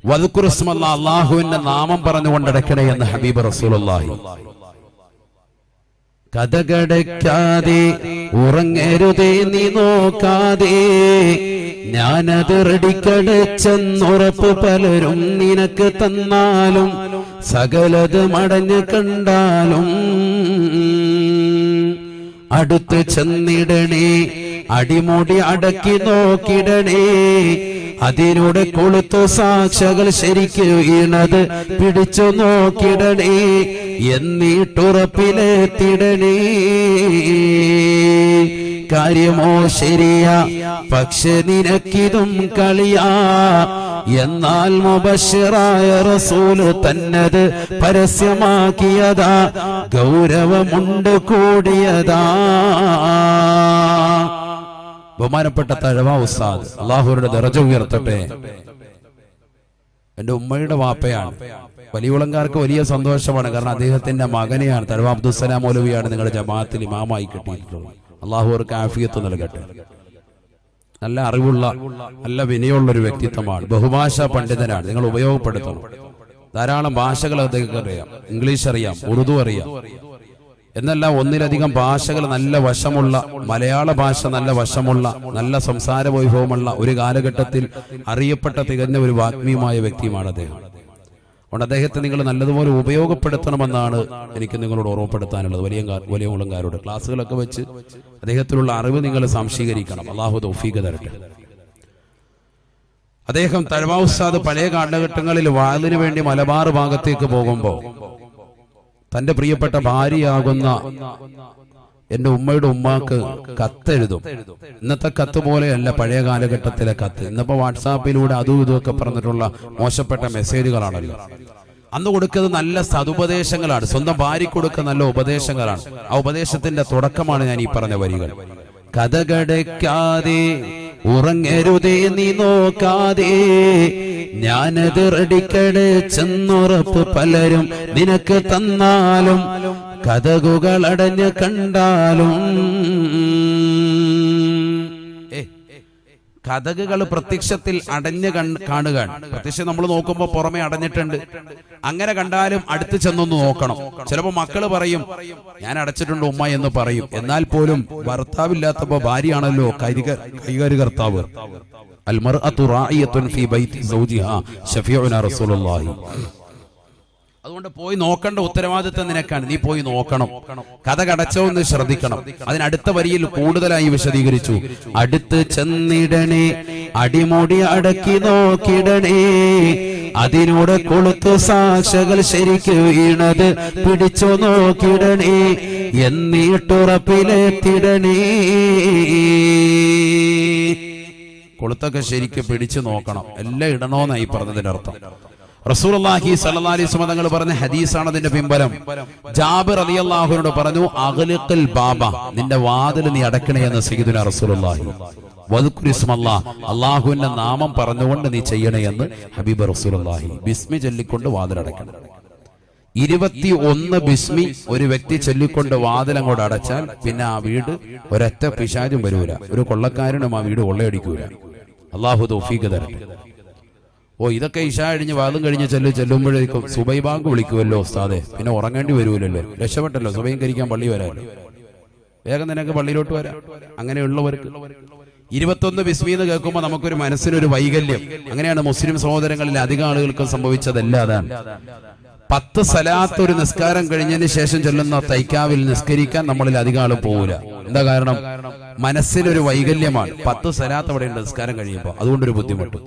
വദ്കുർ ഇസ്മല്ലാഹ്, അല്ലാഹുവിന്റെ നാമം പറഞ്ഞുകൊണ്ട് അടയ്ക്കണേ എന്ന് ഹബീബ് റസൂലുള്ളാഹി. കഥകടയ്ക്കാതെ ഉറങ്ങരുതേ നീ നോക്കാതെ, ഞാനത് റെഡിക്കടച്ചെന്നുറപ്പ് പലരും നിനക്ക് തന്നാലും, സകലത് മടഞ്ഞു കണ്ടാലും അടുത്ത് ചെന്നിടണേ, അടിമുടി അടക്കി നോക്കിടണേ, അതിനൂടെ കൊളുത്തു സാക്ഷകൾ ശരിക്ക് വീണത് പിടിച്ചു നോക്കിടണേ, എന്നിട്ടുറപ്പിലെത്തിടണേ. കാര്യമോ ശരിയാ, പക്ഷെ നിനക്കിതും കളിയാ, എന്നാൽ മുബശ്ശിറായ റസൂല് തന്നത് പരസ്യമാക്കിയതാ, ഗൗരവമുണ്ട് കൂടിയതാ. ബഹുമാനപ്പെട്ട തഴവ ഉസ്താദ്, അള്ളാഹുവിന്റെ ദറജ ഉയർത്തട്ടെ. എന്റെ ഉമ്മയുടെ വാപ്പയാണ്. വലിയുളങ്കാർക്ക് വലിയ സന്തോഷമാണ്. കാരണം അദ്ദേഹത്തിന്റെ മകനെയാണ്, തഴവ അബ്ദുസ്സലാം മൗലവിയാണ് നിങ്ങളുടെ ജമാഅത്തിൽ ഇമാമായി കിട്ടിയിട്ടുള്ളത്. അള്ളാഹു അവർക്ക് ആഫിയത്ത് നൽകട്ടെ. നല്ല അറിവുള്ള, നല്ല വിനയമുള്ള ഒരു വ്യക്തിത്വമാണ്. ബഹുഭാഷാ പണ്ഡിതനാണ്. നിങ്ങൾ ഉപയോഗപ്പെടുത്തണം. ധാരാളം ഭാഷകൾ അദ്ദേഹത്തിന് അറിയാം. ഇംഗ്ലീഷ് അറിയാം, ഉറുദു അറിയാം, എന്നല്ല ഒന്നിലധികം ഭാഷകൾ നല്ല വശമുള്ള, മലയാള ഭാഷ നല്ല വശമുള്ള, നല്ല സംസാര വൈഭവമുള്ള, ഒരു കാലഘട്ടത്തിൽ അറിയപ്പെട്ട തികഞ്ഞ ഒരു വാഗ്മിയുമായ വ്യക്തിയുമാണ് അദ്ദേഹം. അതുകൊണ്ട് അദ്ദേഹത്തെ നിങ്ങൾ നല്ലതുപോലെ ഉപയോഗപ്പെടുത്തണമെന്നാണ് എനിക്ക് നിങ്ങളോട് ഓർമ്മപ്പെടുത്താനുള്ളത്. വലിയ മുളങ്കാരോട് ക്ലാസ്സുകളൊക്കെ വെച്ച് അദ്ദേഹത്തിലുള്ള അറിവ് നിങ്ങൾ സംശീകരിക്കണം. അള്ളാഹു തൗഫീഖ് തരട്ടെ. അദ്ദേഹം തഴവ ഉസ്താദ് പഴയ കാലഘട്ടങ്ങളിൽ വാലിന് വേണ്ടി മലബാർ ഭാഗത്തേക്ക് പോകുമ്പോൾ തന്റെ പ്രിയപ്പെട്ട ഭാര്യയാകുന്ന എന്റെ ഉമ്മയുടെ ഉമ്മാക്ക് കത്തെഴുതും. ഇന്നത്തെ കത്ത് പോലെയല്ല പഴയ കാലഘട്ടത്തിലെ കത്ത്. ഇന്നിപ്പോ വാട്സാപ്പിലൂടെ അതും ഇതുമൊക്കെ പറഞ്ഞിട്ടുള്ള മോശപ്പെട്ട മെസ്സേജുകളാണല്ലോ. അന്ന് കൊടുക്കുന്നത് നല്ല സതുപദേശങ്ങളാണ്. സ്വന്തം ഭാര്യയ്ക്ക് കൊടുക്കുന്ന നല്ല ഉപദേശങ്ങളാണ്. ആ ഉപദേശത്തിന്റെ തുടക്കമാണ് ഞാൻ ഈ പറഞ്ഞ വരികൾ. കഥകടയ്ക്കാതെ ഉറങ്ങരുതേ നീ നോക്കാതെ, ഞാനത് റെഡിക്കടച്ചെന്നുറപ്പ് പലരും നിനക്ക് തന്നാലും, കഥകുകൾ അടഞ്ഞു കണ്ടാലും. കതകുകൾ പ്രത്യക്ഷത്തിൽ അടഞ്ഞ് കാണുകയാണ്. പ്രത്യക്ഷം നമ്മൾ നോക്കുമ്പോൾ പുറമെ അടഞ്ഞിട്ടുണ്ട്. അങ്ങനെ കണ്ടാലും അടുത്ത് ചെന്നൊന്ന് നോക്കണം. ചിലപ്പോ മക്കള് പറയും ഞാൻ അടച്ചിട്ടുണ്ട് ഉമ്മ എന്ന് പറയും. എന്നാൽ പോലും ഭർത്താവില്ലാത്തപ്പോ ഭാര്യയാണല്ലോ കൈകാര്യകർത്താവ്. അൽമർഅതു റാഇയത്തുൻ ഫീ ബൈതി സൗജിഹാ ശഫീഉനാ റസൂലുള്ളാഹി. അതുകൊണ്ട് പോയി നോക്കേണ്ട ഉത്തരവാദിത്തം നിനക്കാണ്. നീ പോയി നോക്കണം, കഥ കടച്ചോ എന്ന് ശ്രദ്ധിക്കണം. അതിനടുത്ത വരിയിൽ കൂടുതലായി വിശദീകരിച്ചു. അടുത്ത് ചെന്നിടണേ, അടിമുടി അടക്കി നോക്കിടണേ, അതിനോട് കൊളുത്തു സാക്ഷകൾ ശരിക്ക് വീണത് പിടിച്ചു നോക്കിടണേ, എന്നിട്ടുറപ്പിലെത്തിടണേ. കൊളുത്തൊക്കെ ശരിക്ക് പിടിച്ചു നോക്കണം. എല്ലാം ഇടണോന്നായി പറഞ്ഞതിന്റെ അർത്ഥം. റസൂലുള്ളാഹി സ്വല്ലല്ലാഹി അലൈഹി വസല്ലം തങ്ങൾ പറഞ്ഞ ഹദീസാണ് അതിന്റെ പിൻബലം. ജാബിർ റളിയല്ലാഹുവിനോട് പറഞ്ഞു, അഗ്ലിഖൽ ബാബ, നിന്റെ വാതിൽ നീ അടക്കണേ എന്ന് സയ്യിദുനാ റസൂലുള്ളാഹി. വദ്കുർ ഇസ്മല്ലാഹ്, അല്ലാഹുവിന്റെ നാമം പറഞ്ഞുകൊണ്ട് നീ ചെയ്യണേ എന്ന് ഹബീബ് റസൂലുള്ളാഹി. ബിസ്മി ചൊല്ലിക്കൊണ്ട് വാതിൽ അടക്കണം. 21 ബിസ്മി ഒരു വ്യക്തി ചൊല്ലിക്കൊണ്ട് വാതിൽ അങ്ങോട്ട് അടച്ചാൽ പിന്നെ ആ വീട് ഒരൊറ്റ പിശാചും വരൂല, ഒരു കൊള്ളക്കാരനും ആ വീട് കൊള്ളയടിക്കൂല. അല്ലാഹു തൗഫീഖ് തരട്ടെ. ഇതൊക്കെ ഇശാ കഴിഞ്ഞ് വാദം കഴിഞ്ഞ് ചെല്ലുമ്പോഴേക്കും സുബൈ ബാങ്ക് വിളിക്കുമല്ലോ ഉസ്താദെ, പിന്നെ ഉറങ്ങേണ്ടി വരൂലല്ലോ, രക്ഷപ്പെട്ടല്ലോ, സുബൈം കരിക്കാൻ പള്ളി വരാമല്ലോ, വേഗം നിനക്ക് പള്ളിയിലോട്ട് വരാം. അങ്ങനെയുള്ളവർക്ക് 21 ബിസ്മി എന്ന് കേൾക്കുമ്പോൾ നമുക്കൊരു മനസ്സിനൊരു വൈകല്യം. അങ്ങനെയാണ് മുസ്ലിം സഹോദരങ്ങളിൽ അധികം ആളുകൾക്കും സംഭവിച്ചതല്ല. അതാണ് 10 സലാത്ത് ഒരു നിസ്കാരം കഴിഞ്ഞതിന് ശേഷം ചൊല്ലുന്ന തൈക്കാവിൽ നിസ്കരിക്കാൻ നമ്മളിൽ അധികം ആളും പോകൂല. എന്താ കാരണം? മനസ്സിനൊരു വൈകല്യമാണ്. 10 സലാത്ത് അവിടെ ഉണ്ട് നിസ്കാരം കഴിയുമ്പോൾ, അതുകൊണ്ടൊരു ബുദ്ധിമുട്ട്.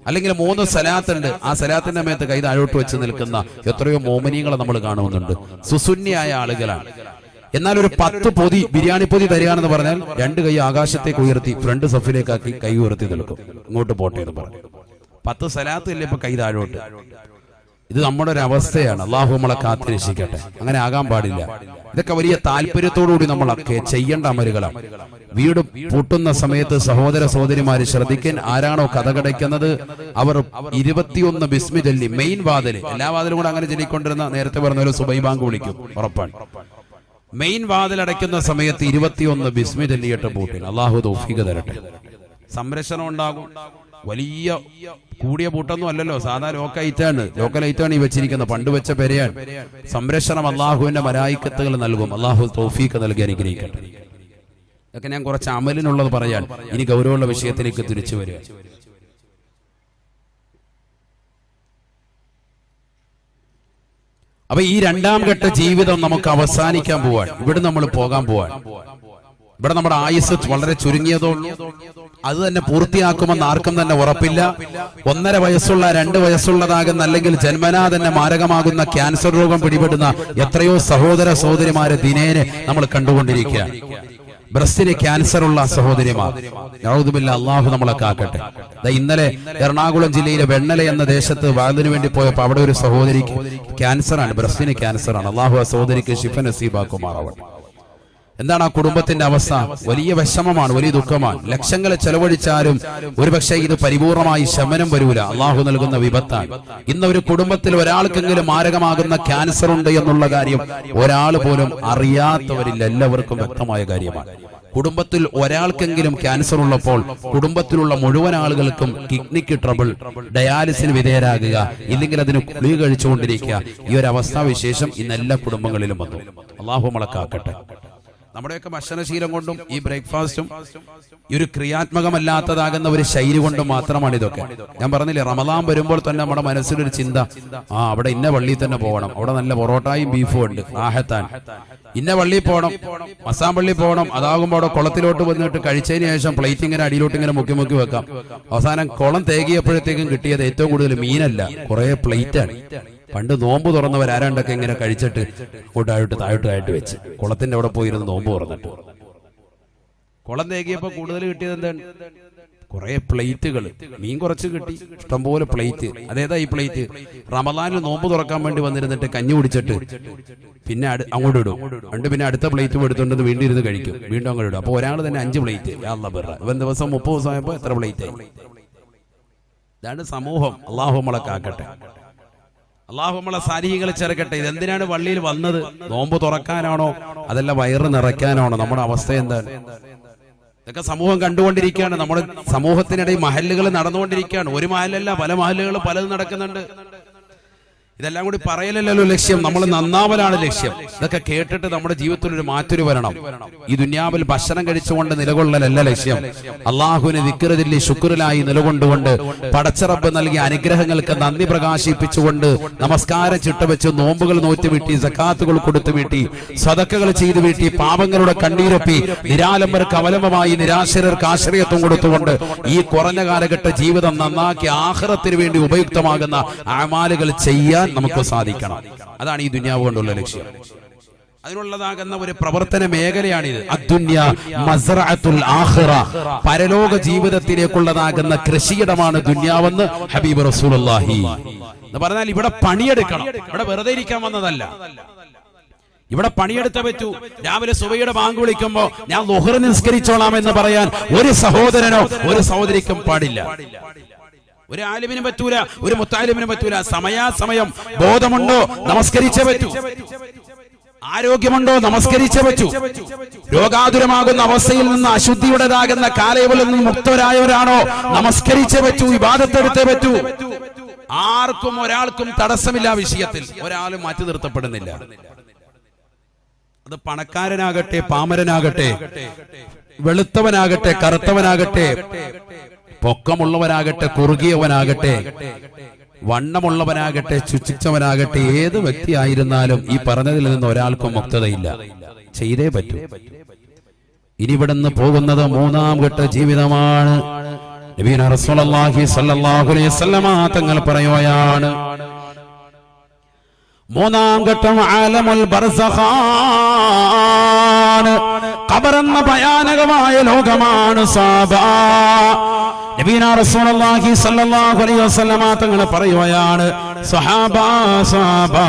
അല്ലെങ്കിൽ 3 സലാത്തുണ്ട്, ആ സലാത്തിന്റെ മേത്ത് കൈ താഴോട്ട് വെച്ച് നിൽക്കുന്ന എത്രയോ മോമിനിയങ്ങളെ നമ്മൾ കാണുന്നുണ്ട്. സുസുന്യായ ആളുകളാണ്. എന്നാൽ ഒരു 10 പൊതി ബിരിയാണി പൊതി തരികയാണെന്ന് പറഞ്ഞാൽ 2 കൈ ആകാശത്തേക്ക് ഉയർത്തി ഫ്രണ്ട് സഫിലേക്കാക്കി കൈ ഉയർത്തി നിൽക്കും, ഇങ്ങോട്ട് പോട്ടെ എന്ന് പറഞ്ഞു. 10 സലാത്ത് ഇല്ല, ഇപ്പൊ കൈ താഴോട്ട്. ഇത് നമ്മുടെ ഒരു അവസ്ഥയാണ്. അള്ളാഹു നമ്മളെ കാത്തിരക്ഷിക്കട്ടെ. അങ്ങനെ ആകാൻ പാടില്ല. ഇതൊക്കെ വലിയ താല്പര്യത്തോടുകൂടി നമ്മളൊക്കെ ചെയ്യേണ്ട അമലുകളാണ്. വീട് പൂട്ടുന്ന സമയത്ത് സഹോദര സഹോദരിമാര് ശ്രദ്ധിക്കാൻ. ആരാണോ കഥ കടയ്ക്കുന്നത് അവർ 21 ബിസ്മി ചൊല്ലി മെയിൻ വാതിൽ, എല്ലാ വാതിലും കൂടെ അങ്ങനെ ചൊല്ലിക്കൊണ്ടിരുന്ന, നേരത്തെ പറഞ്ഞ പോലെ സുബൈ ബാങ്ക് വിളിക്കും, ഉറപ്പാണ്. മെയിൻ വാതിൽ അടയ്ക്കുന്ന സമയത്ത് 21 ബിസ്മി ചൊല്ലിയിട്ട് പൂട്ടിൽ. അള്ളാഹു തൗഫീഖ് തരട്ടെ. സംരക്ഷണം ഉണ്ടാകും. വലിയ കൂടിയ പൂട്ടൊന്നും അല്ലല്ലോ, സാധാ ലോക്കലൈറ്റാണ് ഈ വെച്ചിരിക്കുന്നത്. പണ്ട് വെച്ച പെരയാണ്. സംരക്ഷണം അള്ളാഹുവിന്റെ മലായിക്കത്തുകൾ നൽകും. അള്ളാഹു തൗഫീഖ് നൽകി അനുഗ്രഹിക്കട്ടെ. ഇതൊക്കെ ഞാൻ കുറച്ച് അമലിനുള്ളത് പറയാൻ. ഇനി ഗൗരവമുള്ള വിഷയത്തിലേക്ക് തിരിച്ചു വരിക. അപ്പൊ ഈ 2ാം ഘട്ട ജീവിതം നമുക്ക് അവസാനിക്കാൻ പോവാൻ. ഇവിടെ നമ്മൾ പോകാൻ പോവാൻ. ഇവിടെ നമ്മുടെ ആയുസ് വളരെ ചുരുങ്ങിയതുള്ളൂ. അത് തന്നെ പൂർത്തിയാക്കുമെന്ന് ആർക്കും തന്നെ ഉറപ്പില്ല. 1.5 വയസ്സുള്ള 2 വയസ്സുള്ളതാകുന്ന, അല്ലെങ്കിൽ ജന്മനാ തന്നെ മാരകമാകുന്ന ക്യാൻസർ രോഗം പിടിപെടുന്ന എത്രയോ സഹോദര സഹോദരിമാരെ ദിനേനെ നമ്മൾ കണ്ടുകൊണ്ടിരിക്കുക. ബ്രസ്റ്റിന് ക്യാൻസർ ഉള്ള സഹോദരിമാർ, യൗദുബില്ലാ, അള്ളാഹു നമ്മളെ കാക്കട്ടെ. ഇന്നലെ എറണാകുളം ജില്ലയിലെ വെണ്ണല എന്ന ദേശത്ത് വാതിന് വേണ്ടി പോയപ്പോൾ അവിടെ ഒരു സഹോദരിക്ക് ക്യാൻസറാണ്, ബ്രസ്റ്റിന് ക്യാൻസറാണ്. അള്ളാഹു ആ സഹോദരിക്ക് ശിഫ നസീബാക്കുമാറാവട്ടെ. എന്താണ് ആ കുടുംബത്തിന്റെ അവസ്ഥ? വലിയ വിഷമമാണ്, വലിയ ദുഃഖമാണ്. ലക്ഷങ്ങൾ ചെലവഴിച്ചാലും ഒരുപക്ഷെ ഇത് പരിപൂർണമായി ശമനം വരൂല. അള്ളാഹു നൽകുന്ന വിപത്താണ്. ഇന്ന് ഒരു കുടുംബത്തിൽ ഒരാൾക്കെങ്കിലും മാരകമാകുന്ന ക്യാൻസർ ഉണ്ട് എന്നുള്ള കാര്യം ഒരാൾ പോലും അറിയാത്തവരില്ല. എല്ലാവർക്കും വ്യക്തമായ കാര്യമാണ്. കുടുംബത്തിൽ ഒരാൾക്കെങ്കിലും ക്യാൻസർ ഉള്ളപ്പോൾ കുടുംബത്തിലുള്ള മുഴുവൻ ആളുകൾക്കും കിഡ്നിക്ക് ട്രബിൾ, ഡയാലിസിന് വിധേയരാകുക, ഇല്ലെങ്കിൽ അതിന് ഗുളിക കഴിച്ചുകൊണ്ടിരിക്കുക. ഈ ഒരു അവസ്ഥാവിശേഷം ഇന്ന് എല്ലാ കുടുംബങ്ങളിലും വന്നു. അള്ളാഹു നമ്മളെ കാക്കട്ടെ. നമ്മുടെയൊക്കെ ഭക്ഷണശീലം കൊണ്ടും ഈ ബ്രേക്ക്ഫാസ്റ്റും ഈ ഒരു ക്രിയാത്മകമല്ലാത്തതാകുന്ന ഒരു ശൈലി കൊണ്ടും മാത്രമാണ് ഇതൊക്കെ. ഞാൻ പറഞ്ഞില്ലേ, റമദാൻ വരുമ്പോൾ തന്നെ നമ്മുടെ മനസ്സിലൊരു ചിന്ത, അവിടെ ഇന്ന പള്ളിയിൽ തന്നെ പോകണം, അവിടെ നല്ല പൊറോട്ടയും ബീഫും ഉണ്ട്, ആഹത്താൻ, ഇന്ന പള്ളിയിൽ പോകണം, മസാം പള്ളിയിൽ പോകണം. അതാകുമ്പോൾ അവിടെ കുളത്തിലോട്ട് വന്നിട്ട് കഴിച്ചതിന് ശേഷം പ്ലേറ്റ് ഇങ്ങനെ അടിയിലോട്ട് ഇങ്ങനെ മുക്കി മുക്കി വെക്കാം. അവസാനം കുളം തേകിയപ്പോഴത്തേക്കും കിട്ടിയത് ഏറ്റവും കൂടുതൽ മീനല്ല, കുറെ പ്ലേറ്റാണ്. പണ്ട് നോമ്പ് തുറന്നവരാരണ്ടൊക്കെ ഇങ്ങനെ കഴിച്ചിട്ട് താഴോട്ട് വെച്ച് കുളത്തിന്റെ അവിടെ പോയിരുന്ന് നോമ്പ് തുറന്നിട്ട് കുളം തേകിയപ്പോ കൂടുതൽ കിട്ടിയത് എന്താണ്? കുറെ പ്ലേറ്റുകൾ. മീൻ കുറച്ച് കിട്ടി, ഇഷ്ടംപോലെ പ്ലേറ്റ്. അതേതാ ഈ പ്ലേറ്റ്? റമദാനിൽ നോമ്പ് തുറക്കാൻ വേണ്ടി വന്നിരുന്നിട്ട് കഞ്ഞി കുടിച്ചിട്ട് പിന്നെ അങ്ങോട്ട് ഇടും. പിന്നെ അടുത്ത പ്ലേറ്റും എടുത്തുകൊണ്ട് വീണ്ടും ഇരുന്ന് കഴിക്കും, വീണ്ടും അങ്ങോട്ട് ഇടും. അപ്പൊ ഒരാൾ തന്നെ 5 പ്ലേറ്റ്. ഇവൻ ദിവസം 30 ദിവസം ആയപ്പോ എത്ര പ്ലേറ്റ് ആയി? ഇതാണ് സമൂഹം. അള്ളാഹു നമ്മളെ കാക്കട്ടെ. അള്ളാഹു നമ്മളെ സാലിഹീങ്ങളെ ചേർക്കട്ടെ. ഇതെന്തിനാണ് പള്ളിയിൽ വന്നത്? നോമ്പ് തുറക്കാനാണോ അതല്ല വയറ് നിറയ്ക്കാനാണോ? നമ്മുടെ അവസ്ഥ എന്താണ്? ഇതൊക്കെ സമൂഹം കണ്ടുകൊണ്ടിരിക്കുകയാണ്. നമ്മുടെ സമൂഹത്തിനിടയിൽ മഹല്ലുകൾ നടന്നുകൊണ്ടിരിക്കുകയാണ്. ഒരു മഹലല്ല, പല മഹല്ലുകൾ പലതും നടക്കുന്നുണ്ട്. ഇതെല്ലാം കൂടി പറയലല്ലോ ലക്ഷ്യം, നമ്മൾ നന്നാവലാണ് ലക്ഷ്യം. ഇതൊക്കെ കേട്ടിട്ട് നമ്മുടെ ജീവിതത്തിൽ ഒരു മാറ്റൊരു വരണം. ഈ ദുനിയാവിൽ ഭക്ഷണം കഴിച്ചുകൊണ്ട് നിലകൊള്ളലല്ല ലക്ഷ്യം. അള്ളാഹുവിനെ ദിക്റിൽ ശുക്റിലായി നിലകൊണ്ടുകൊണ്ട് പടച്ചറബ് നൽകിയ അനുഗ്രഹങ്ങൾക്ക് നന്ദി പ്രകാശിപ്പിച്ചുകൊണ്ട് നമസ്കാരം ചിട്ടവെച്ച് നോമ്പുകൾ നോറ്റുവീട്ടി സക്കാത്തുകൾ കൊടുത്തു വീട്ടി സദക്കകൾ ചെയ്തു വീട്ടി പാപങ്ങളുടെ കണ്ണീരൊപ്പി നിരാലംബർക്ക് അവലംബമായി നിരാശരർക്ക് ആശ്രയത്വം കൊടുത്തുകൊണ്ട് ഈ കുറഞ്ഞ കാലഘട്ട ജീവിതം നന്നാക്കി ആഖിറത്തിന് വേണ്ടി ഉപയുക്തമാകുന്ന അമാലുകൾ ചെയ്യാൻ നമുക്ക് സാധിക്കണം. അതാണ് ഈ ദുനിയാവ് കൊണ്ടുള്ള ലക്ഷ്യം. അതിനുള്ളതാകുന്ന ഒരു പ്രവർത്തന മേഖലയാണിത്. അദ്ദുന്യ മസ്റഅത്തുൽ ആഖിറ, പരലോക ജീവിതത്തിലേക്കുള്ളതാകുന്ന കൃഷിയിടമാണ് ദുനിയാവെന്ന് ഹബീബ് റസൂലുള്ളാഹി എന്ന് പറഞ്ഞാൽ ഇവിടെ പണിയെടുക്കണം. ഇവിടെ വെറുതെ ഇരിക്കാൻ വന്നതല്ല. ഇവിടെ പണിയെടുത്തേ പറ്റൂ. രാവിലെ സുബഹിയുടെ ബാങ്ക് വിളിക്കുമ്പോ ഞാൻ ളുഹ്ർ നിസ്കരിച്ചോളാം എന്ന് പറയാൻ ഒരു സഹോദരനോ ഒരു സഹോദരിക്കും പാടില്ല. ഒരു ആലിമിനും പറ്റൂല, ഒരു മുത്താലിമിനും പറ്റൂല. സമയാസമയം ബോധമുണ്ടോ നമസ്കരിച്ചേ പറ്റൂ. ആരോഗ്യമുണ്ടോ നമസ്കരിച്ചേ പറ്റൂ. രോഗാതുരമാകുന്ന അവസ്ഥയിൽ നിന്ന് അശുദ്ധിയുടേതാകുന്ന കാലയളവിൽ നിന്ന് മുക്തരായവരാണോ നമസ്കരിച്ചേ പറ്റൂ, ഇബാദത്തെടുത്തേ പറ്റൂ. ആർക്കും ഒരാൾക്കും തടസ്സമില്ല. വിഷയത്തിൽ ഒരാളും മാറ്റി നിർത്തപ്പെടുന്നില്ല. അത് പണക്കാരനാകട്ടെ പാമരനാകട്ടെ വെളുത്തവനാകട്ടെ കറുത്തവനാകട്ടെ പൊക്കമുള്ളവനാകട്ടെ കുറുകിയവനാകട്ടെ വണ്ണമുള്ളവനാകട്ടെ ചുച്ചിച്ചവനാകട്ടെ ഏത് വ്യക്തിയായിരുന്നാലും ഈ പറഞ്ഞതിൽ നിന്ന് ഒരാൾക്കും മുക്തതയില്ല. ചെയ്തേ പറ്റൂ. ഇനി ഇവിടുന്ന് പോകുന്നത് മൂന്നാം ഘട്ട ജീവിതമാണ്. നബിയുനാ റസൂലുള്ളാഹി സ്വല്ലല്ലാഹു അലൈഹി വസല്ലമ തങ്ങൾ പറയുകയാണ്, മൂന്നാം ഘട്ടം ആലമുൽ ബർസഖാണ്. ഖബർ എന്ന ഭയാനകമായ ലോകമാണ്. സാബാ നബിയുനാ റസൂലുള്ളാഹി സ്വല്ലല്ലാഹു അലൈഹി വസല്ലമ തങ്ങൾ പറയുകയാണ്, സഹാബാ സഹാബാ,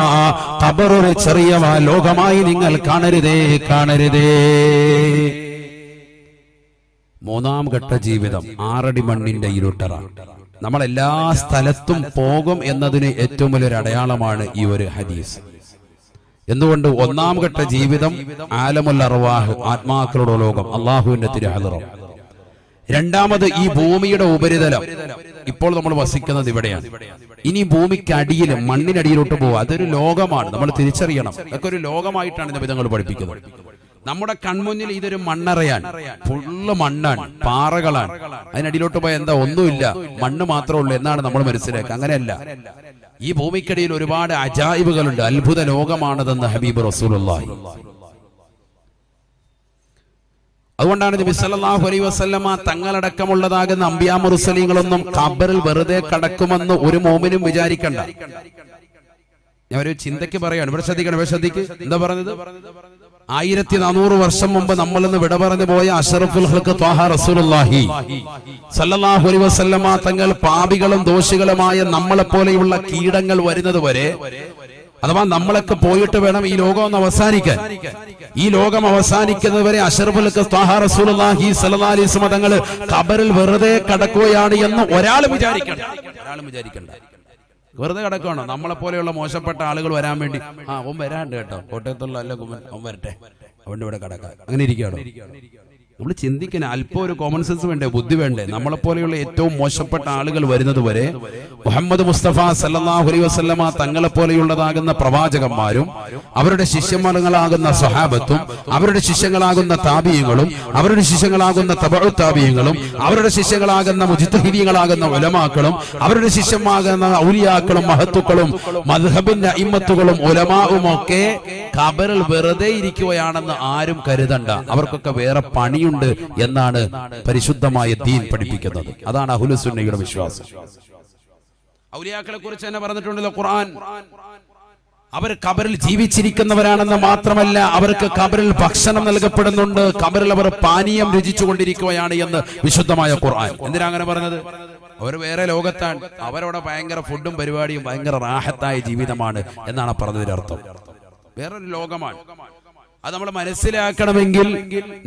ഖബർ ഒരു ചെറിയ ലോകമായി നിങ്ങൾ കാണരുതേ കാണരുതേ. മൂന്നാം ഘട്ട ജീവിതം 6 അടി മണ്ണിന്റെ ഇരുട്ടറ. നമ്മൾ എല്ലാ സ്ഥലത്തും പോകും എന്നതിന് ഏറ്റവും വലിയൊരു അടയാളമാണ് ഈ ഒരു ഹദീസ്. എന്തുകൊണ്ട്? ഒന്നാം ഘട്ട ജീവിതം ആലമുൽ അർവാഹ്, ആത്മാക്കളുടെ ലോകം, അള്ളാഹുവിന്റെ തിരുഹദറം. രണ്ടാമത് ഈ ഭൂമിയുടെ ഉപരിതലം. ഇപ്പോൾ നമ്മൾ വസിക്കുന്നത് ഇവിടെയാണ്. ഇനി ഭൂമിക്ക് അടിയിൽ മണ്ണിനടിയിലോട്ട് പോകുക, അതൊരു ലോകമാണ്. നമ്മൾ തിരിച്ചറിയണം. അതൊക്കെ ഒരു ലോകമായിട്ടാണ് നബിതങ്ങൾ പഠിപ്പിക്കുന്നത്. നമ്മുടെ കൺമുന്നിൽ ഇതൊരു മണ്ണറയാണ്. ഫുള്ള് മണ്ണാണ്, പാറകളാണ്. അതിനടിയിലോട്ട് പോയാൽ എന്താ? ഒന്നുമില്ല, മണ്ണ് മാത്രമേ ഉള്ളൂ എന്നാണ് നമ്മൾ മനസ്സിലാക്കുക. അങ്ങനെയല്ല. ഈ ഭൂമിക്കടിയിൽ ഒരുപാട് അജായിബുകളുണ്ട്. അത്ഭുത ലോകമാണതെന്ന് ഹബീബ് റസൂലുള്ളാഹി. അതുകൊണ്ടാണ് നബി സല്ലല്ലാഹു അലൈഹി വസല്ലമ തങ്ങളടക്കമുള്ളതാകുന്ന അംബിയാ മുർസലീങ്ങളൊന്നും ഖബറിൽ വെറുതെ കടക്കുമെന്ന് ഒരു മോമിനും വിചാരിക്കണ്ട. ഞാൻ ഒരു ചിന്തയ്ക്ക് പറയാണ്. ഇവിടെ ശ്രദ്ധിക്കണം, ഇവിടെ ശ്രദ്ധിക്ക്. എന്താ പറഞ്ഞത്? 1400 വർഷം മുമ്പ് നമ്മൾ ഇന്ന് വിട പറഞ്ഞു പോയ അഷ്റഫുൽ ഖൽഖ് ത്വാഹ റസൂലുള്ളാഹി സല്ലല്ലാഹു അലൈഹി വസല്ലമ തങ്ങൾ പാപികളും ദോഷികളുമായ നമ്മളെ പോലെയുള്ള കീടങ്ങൾ വരുന്നത് വരെ, അഥവാ നമ്മളൊക്കെ പോയിട്ട് വേണം ഈ ലോകം ഒന്ന് അവസാനിക്കാൻ. ഈ ലോകം അവസാനിക്കുന്നതുവരെ അഷ്റഫുൽ ഖൽഖ് ത്വാഹ റസൂലുള്ളാഹി സല്ലല്ലാഹു അലൈഹി വസല്ലമ തങ്ങൾ ഖബറിൽ വെറുതെ കടക്കുകയാണ് എന്ന് ഒരാളും വിചാരിക്കണ്ട. വെറുതെ കിടക്കുകയാണോ? നമ്മളെ പോലെയുള്ള മോശപ്പെട്ട ആളുകൾ വരാൻ വേണ്ടി ഓൻ വരാണ്ട് കേട്ടോ, കോട്ടയത്തുള്ള അല്ല ഓൻ വരട്ടെ, അവന്റെ ഇവിടെ കിടക്കാം, അങ്ങനെ ഇരിക്കുകയാണോ? നമ്മൾ ചിന്തിക്കുന്ന അല്പം ഒരു കോമൺ സെൻസ് വേണ്ടേ, ബുദ്ധി വേണ്ടേ? നമ്മളെ പോലെയുള്ള ഏറ്റവും മോശപ്പെട്ട ആളുകൾ വരുന്നത് വരെ മുഹമ്മദ് മുസ്തഫ സല്ലല്ലാഹു അലൈഹി വസല്ലമ തങ്ങളെ പോലെയുള്ളതാകുന്ന പ്രവാചകന്മാരും അവരുടെ ശിഷ്യന്മാരാകുന്ന സ്വഹാബത്തും അവരുടെ ശിഷ്യങ്ങളാകുന്ന താബിഈങ്ങളും അവരുടെ ശിഷ്യങ്ങളാകുന്ന തബഉ താബിഈങ്ങളും അവരുടെ ശിഷ്യങ്ങളാകുന്ന മുജ്തഹിദീങ്ങളാകുന്ന ഉലമാക്കളും അവരുടെ ശിഷ്യന്മാരാകുന്ന ഔലിയാക്കളും മഹത്തുക്കളും മദ്ഹബിന്റെ അഇമ്മത്തുകളും ഉലമാവും ഒക്കെ ഖബറിൽ വെറുതെ ഇരിക്കുകയാണെന്ന് ആരും കരുതണ്ട. അവർക്കൊക്കെ വേറെ പണിയുണ്ട് എന്നാണ് പരിശുദ്ധമായ ദീൻ പഠിപ്പിക്കുന്നത്. അതാണ് അഹ്ലുസ് സുന്നയുടെ വിശ്വാസം. ഔലിയാക്കളെ കുറിച്ച് തന്നെ പറഞ്ഞിട്ടുണ്ടല്ലോ ഖുർആൻ. അവർ ഖബറിൽ ജീവിച്ചിരിക്കുന്നവരാണെന്ന് മാത്രമല്ല, അവർക്ക് ഖബറിൽ ഭക്ഷണം നൽകപ്പെടുന്നുണ്ട്, ഖബറിൽ അവർ പാനീയം രുചിച്ചുകൊണ്ടിരിക്കുകയാണ് എന്ന് വിശുദ്ധമായ ഖുർആൻ. എന്തിനാ അങ്ങനെ പറഞ്ഞത്? അവർ വേറെ ലോകത്താണ്. അവരവിടെ ഭയങ്കര ഫുഡും പരിപാടിയും ഭയങ്കര റാഹത്തായ ജീവിതമാണ് എന്നാണ് പറഞ്ഞതിന്റെ അർത്ഥം. വേറൊരു ലോകമാണ്. അത് നമ്മൾ മനസ്സിലാക്കണമെങ്കിൽ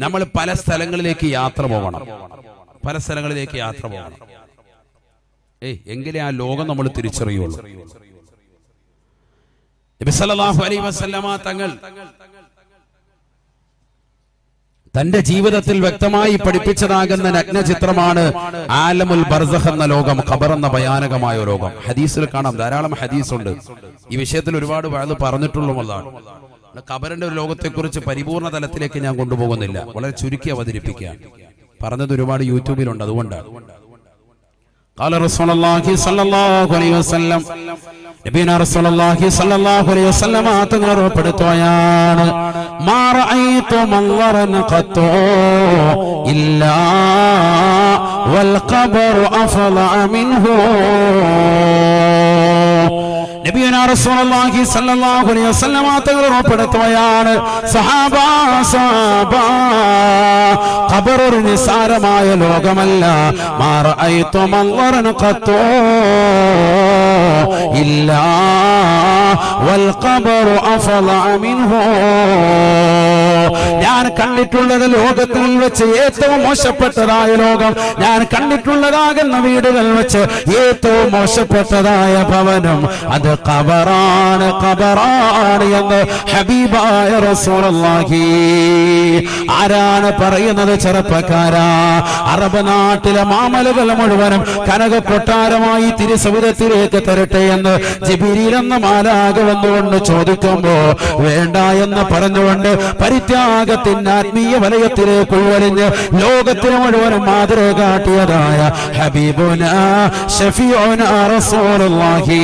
നമ്മൾ പല സ്ഥലങ്ങളിലേക്ക് യാത്ര പോകണം. എങ്കിലേ ആ ലോകം നമ്മൾ തിരിച്ചറിയുള്ളൂ. നബി സല്ലല്ലാഹു അലൈഹി വസല്ലമ തങ്ങൾ തന്റെ ജീവിതത്തിൽ വ്യക്തമായി പഠിപ്പിച്ചതാകുന്ന നഗ്നചിത്രമാണ് ആലമുൽ ബർസഖ് എന്ന ലോകം, ഖബർ എന്ന ഭയാനകമായ ലോകം. ഹദീസിൽ കാണാം, ധാരാളം ഹദീസുണ്ട്. ഈ വിഷയത്തിൽ ഒരുപാട് വാഴ് പറഞ്ഞിട്ടുള്ളതാണ്. ഖബറിന്റെ ഒരു ലോകത്തെക്കുറിച്ച് പരിപൂർണ തലത്തിലേക്ക് ഞാൻ കൊണ്ടുപോകുന്നില്ല, വളരെ ചുരുക്കി അവതരിപ്പിക്കുക. പറഞ്ഞത് ഒരുപാട് യൂട്യൂബിലുണ്ട്, അതുകൊണ്ടാണ്. ഖാല റസൂലുള്ളാഹി സ്വല്ലല്ലാഹു അലൈഹി വസല്ലം, നബിയുനാ റസൂലുള്ളാഹി സ്വല്ലല്ലാഹു അലൈഹി വസല്ലം തങ്ങൾ ഉറപ്പെടുത്തുകയാണ്, മാ റഅയ്തു മൻളറൻ ഖത്തു ഇല്ലാ വൽ ഖബറു അഫളഅ മിൻഹു. നബിയുനാ റസൂലുള്ളാഹി സ്വല്ലല്ലാഹു അലൈഹി വസല്ലം തങ്ങൾ ഉറപ്പെടുത്തുകയാണ്, സഹാബാ ഖബർ ഒരു നിസ്സാരമായ ലോകമല്ല. മാ റഅയ്തു മൻളറൻ ഖത്തു ഇല്ലാ വൽ ഖബറു അഫളഅ മിൻഹു. ഞാൻ കണ്ടിട്ടുള്ളത് ലോകത്തിൽ വെച്ച് ഏറ്റവും മോശപ്പെട്ടതായ ലോകം, ഞാൻ കണ്ടിട്ടുള്ളതാകുന്ന വീടുകൾ വെച്ച് ഏറ്റവും മോശപ്പെട്ടതായ ഭവനം അത് ഖബറാണ്, ഖബറാണ് എന്ന് ഹബീബായ റസൂലുള്ളാഹി. ആരാണ് പറയുന്നത്? ചെറുപ്പക്കാരാ, അറബ് നാട്ടിലെ മാമലകൾ മുഴുവനും കനക കൊട്ടാരമായി തിരുസവിധത്തിലേക്ക് തരട്ടെ എന്ന് ജിബ്രീൽ എന്ന മാലാഖ വന്നുകൊണ്ട് ചോദിക്കുമ്പോ വേണ്ട എന്ന് പറഞ്ഞുകൊണ്ട് പരിത്യാഗത്തിന്റെ ആത്മീയ വലയത്തിലേക്ക് ഉൾവലിഞ്ഞ് ലോകത്തിന് മുഴുവനും മാതൃക കാട്ടിയതായ ഹബീബുനാ ശഫീഉനാ റസൂലുള്ളാഹി.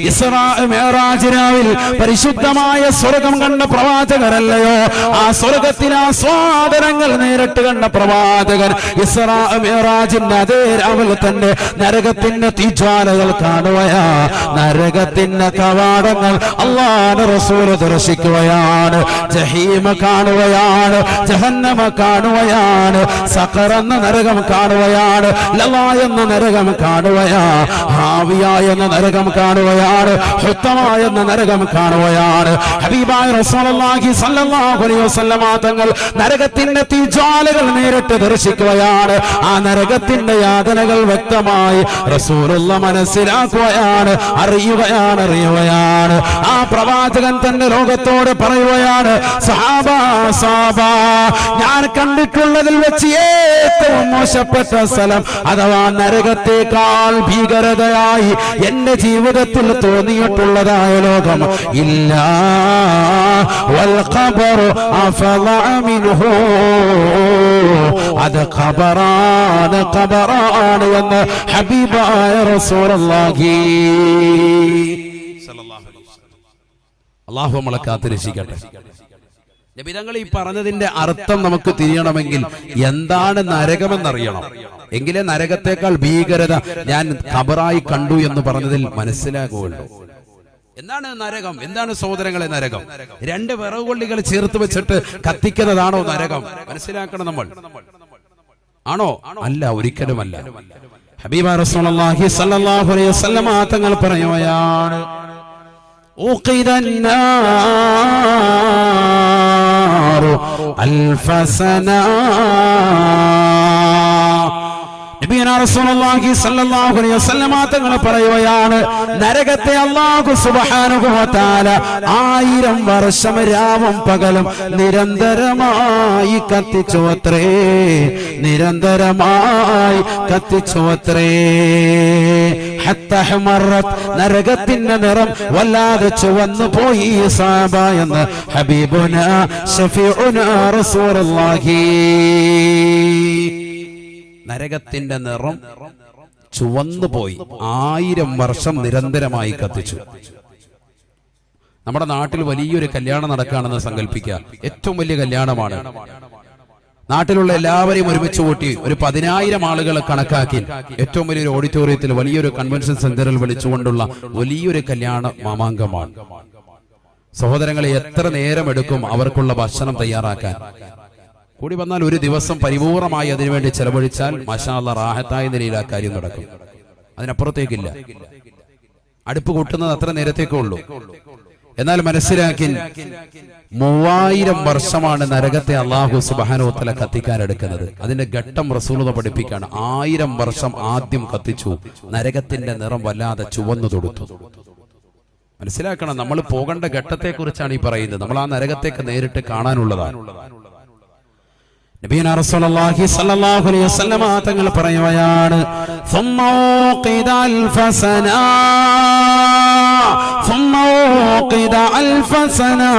ഇസ്രാ മിഅ്റാജ് രാവിൽ പരിശുദ്ധമായ സ്വർഗം കണ്ട പ്രവാചകരല്ലയോ? ആ സ്വർഗത്തിലെ ആസ്വാദനങ്ങൾ നേരിട്ട് കണ്ട പ്രവാചകൻ ഇസ്രാ മിഅ്റാജിന്റെ അതേ രാവിൽ തന്നെ നരകത്തിന്റെ തീജ്വാലകൾ കാണുകയാ, നരകത്തിന്റെ കവാടങ്ങൾ അല്ലാഹുവിന്റെ റസൂൽ ദർശിക്കുകയാണ്, ജഹീമ കാണുകയാണ്, ജഹന്നമ കാണുകയാണ്, സഖർ എന്ന നരകം കാണുകയാണ്, ലളാ എന്ന നരകം കാണുകയാ, ഹാവിയ എന്ന നരകം കാണുകയാണ്, ഹുത്തമ എന്ന നരകം കാണുകയാണ്. ഹബീബായ റസൂലുള്ളാഹി സ്വല്ലല്ലാഹു അലൈഹി വസല്ലം തങ്ങൾ നരകത്തിന്റെ തീജ്വാലകൾ നേരിട്ട് ദർശിക്കുകയാണ്. ആ നരകത്തിന്റെ യാതനകൾ വ്യക്തമായി റസൂലുള്ള മനസ്സിലാക്കുകയാണ്, അറിയുകയാണ്. ആ പ്രവാചകൻ തന്റെ ലോകത്തോട് പറയുകയാണ്, സഹാബാ സഹാബാ, ഞാൻ കണ്ടിട്ടുള്ളതിൽ വെച്ച് ഏറ്റവും മോശപ്പെട്ട സ്ഥലം അഥവാ നരകത്തെക്കാൾ ഭീകരതയായി എന്റെ ജീവിതത്തിൽ തോന്നിയിട്ടുള്ളതായ ലോകം ഇല്ലാ വൽ ഖബറു അഫളഅ മിൻഹു, അത് ഖബറാണ്, ഖബറാണ് എന്ന് ഹബീബായ റസൂലുള്ളാഹി സ്വല്ലല്ലാഹു അലൈഹി വസല്ലം. അല്ലാഹു നമ്മളെ കാത്തുരക്ഷിക്കട്ടെ. നബി തങ്ങൾ ഈ പറഞ്ഞതിന്റെ അർത്ഥം നമുക്ക് തിരിയണമെങ്കിൽ എന്താണ് നരകമെന്നറിയണം, എങ്കിലേ നരകത്തെക്കാൾ ഭീകരത ഞാൻ ഖബറായി കണ്ടു എന്ന് പറഞ്ഞതിൽ മനസ്സിലാകുകയുള്ളൂ. എന്താണ് നരകം? എന്താണ് സഹോദരങ്ങളെ നരകം? രണ്ട് വിറകുകൊള്ളികൾ ചേർത്ത് വെച്ചിട്ട് കത്തിക്കുന്നതാണോ നരകം? മനസ്സിലാക്കണം നമ്മൾ. ആണോ? അല്ല, ഒരിക്കലുമല്ല. ഹബീബ റസൂലുള്ളാഹി സ്വല്ലല്ലാഹു അലൈഹി വസല്ലം തങ്ങൾ പറയുകയാണ്, ഉഖിദന്നാറു അൽഫസനാ. നബിയുനാ റസൂലുള്ളാഹി സ്വല്ലല്ലാഹു അലൈഹി വസല്ലം തങ്ങൾ പറയുകയാണ്, നരകത്തെ അല്ലാഹു സുബ്ഹാനഹു വ തആല 1000 വർഷം രാവും പകലും നിരന്തരമായി കത്തിച്ചുവത്രേ, നിരന്തരമായി കത്തിച്ചുവത്രേ. ഹത്താ ഹമറത്, നരകത്തിന്റെ നിറം വല്ലാതെ ചുവന്നു പോയി സഹാബ എന്ന് ഹബീബുനാ ശഫീഉനാ റസൂലുള്ളാഹി. നരകത്തിന്റെ നിറം ചുവന്നു പോയി, 1000 വർഷം നിരന്തരമായി കത്തിച്ചു. നമ്മുടെ നാട്ടിൽ വലിയൊരു കല്യാണം നടക്കുകയാണെന്ന് സങ്കല്പിക്കുക. ഏറ്റവും വലിയ കല്യാണമാണ്. നാട്ടിലുള്ള എല്ലാവരെയും ഒരുമിച്ച് കൂട്ടി ഒരു 10,000 ആളുകളെ കണക്കാക്കി ഏറ്റവും വലിയൊരു ഓഡിറ്റോറിയത്തിൽ വലിയൊരു കൺവെൻഷൻ സെന്ററിൽ വിളിച്ചുകൊണ്ടുള്ള വലിയൊരു കല്യാണ മാമാങ്കമാണ്. സഹോദരങ്ങളെ, എത്ര നേരം എടുക്കും അവർക്കുള്ള ഭക്ഷണം തയ്യാറാക്കാൻ? കൂടി വന്നാൽ ഒരു ദിവസം പരിപൂർണമായി അതിനുവേണ്ടി ചെലവഴിച്ചാൽ മാഷാ അല്ലാഹ് റാഹത്തായ നിലയിൽ ആ കാര്യം നടക്കും. അതിനപ്പുറത്തേക്കില്ല. അടുപ്പ് കൂട്ടുന്നത് അത്ര നേരത്തേക്കേ ഉള്ളൂ. എന്നാൽ മനസ്സിലാക്കി 3000 വർഷമാണ് നരകത്തെ അല്ലാഹു സുബ്ഹാനഹു വ തആല കത്തിക്കാൻ എടുക്കുന്നത്. അതിന്റെ ഘട്ടം റസൂലുള്ളാഹി പഠിപ്പിക്കുകയാണ്. 1000 വർഷം ആദ്യം കത്തിച്ചു, നരകത്തിന്റെ നിറം വല്ലാതെ ചുവന്നു തൊടുത്തു. മനസ്സിലാക്കണം, നമ്മൾ പോകേണ്ട ഘട്ടത്തെ കുറിച്ചാണ് ഈ പറയുന്നത്. നമ്മൾ ആ നരകത്തേക്ക് നേരിട്ട് കാണാനുള്ളതാണ്. നബിയുനാ റസൂലുള്ളാഹി സ്വല്ലല്ലാഹു അലൈഹി വസല്ലമ തങ്ങൾ പറയുകയാണ് ثم وقد ألف سنة ثم وقد ألف سنة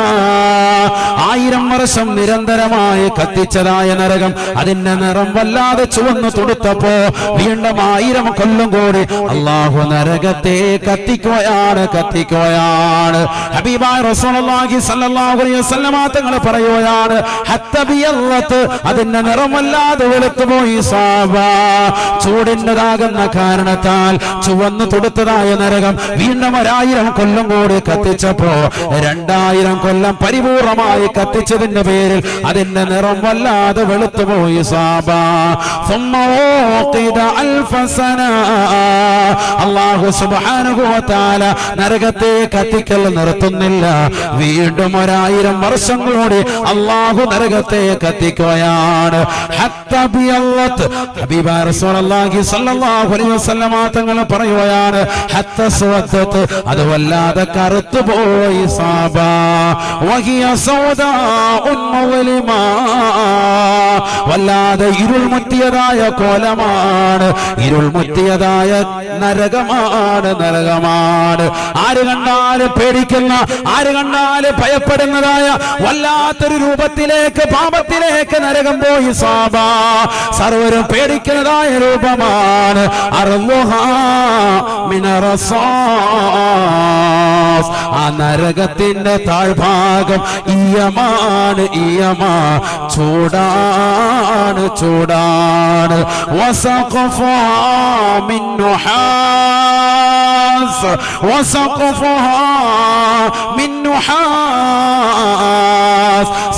1000 വർഷം നിരന്തരമായി കത്തിച്ചതായ നരകം അതിന്റെ നിറം വല്ലാതെ ചുവന്നു തുടുത്തപ്പോ വീണ്ടും 1000 കൊല്ലം കൂടി അല്ലാഹു നരകത്തെ കത്തിക്കുകയാണ് ഹബീബായ റസൂലുള്ളാഹി സ്വല്ലല്ലാഹു അലൈഹി വസല്ലമ തങ്ങൾ പറയുകയാണ് ഹത്തബിയല്ലത്ത് അതിന്റെ നിറം വല്ലാതെ വെളുത്തുപോയി സാബ ചൂടിൻ്റെതാകുന്ന കാരണത്താൽ ചുവന്നു തുടുത്തതായ നരകം വീണ്ടും 1000 കൊല്ലം കൂടി കത്തിച്ചപ്പോ 2000 കൊല്ലം പരിപൂർണമായി കത്തിച്ചതിന്റെ പേരിൽ അതിന്റെ നിറം വല്ലാതെ വെളുത്തുപോയി സാബ അല്ലാഹു സുബ്ഹാനഹു വ തആല നരകത്തെ കത്തിക്കൽ നിർത്തുന്നില്ല വീണ്ടും 1000 വർഷം കൂടി അല്ലാഹു നരകത്തെ കത്തിക്കുകയാണ് ഹബീബായ റസൂലുള്ളാഹി സ്വല്ലല്ലാഹു അലൈഹി വസല്ലമ തങ്ങൾ പറയുകയാണ് അത് വല്ലാതെ കറുത്തുപോയി സാബ വഹിയ സൗദാഉൻ മുളിമാ വല്ലാതെ ഇരുൾ മുറ്റിയതായ കോലമാണ് ഇരുൾ മുറ്റിയതായ നരകമാണ് ആര് കണ്ടാലും പേടിക്കുന്ന ആര് കണ്ടാലും ഭയപ്പെടുന്നതായ വല്ലാത്തൊരു രൂപത്തിലേക്ക് പാപത്തിലേക്ക് നരകം പോയി സാബ സർവരും പേടിക്കുന്നതായ രൂപമാണ് ആ നരകത്തിന്റെ താഴ്ഭാഗം ഈയമാണ് ചൂടാണ്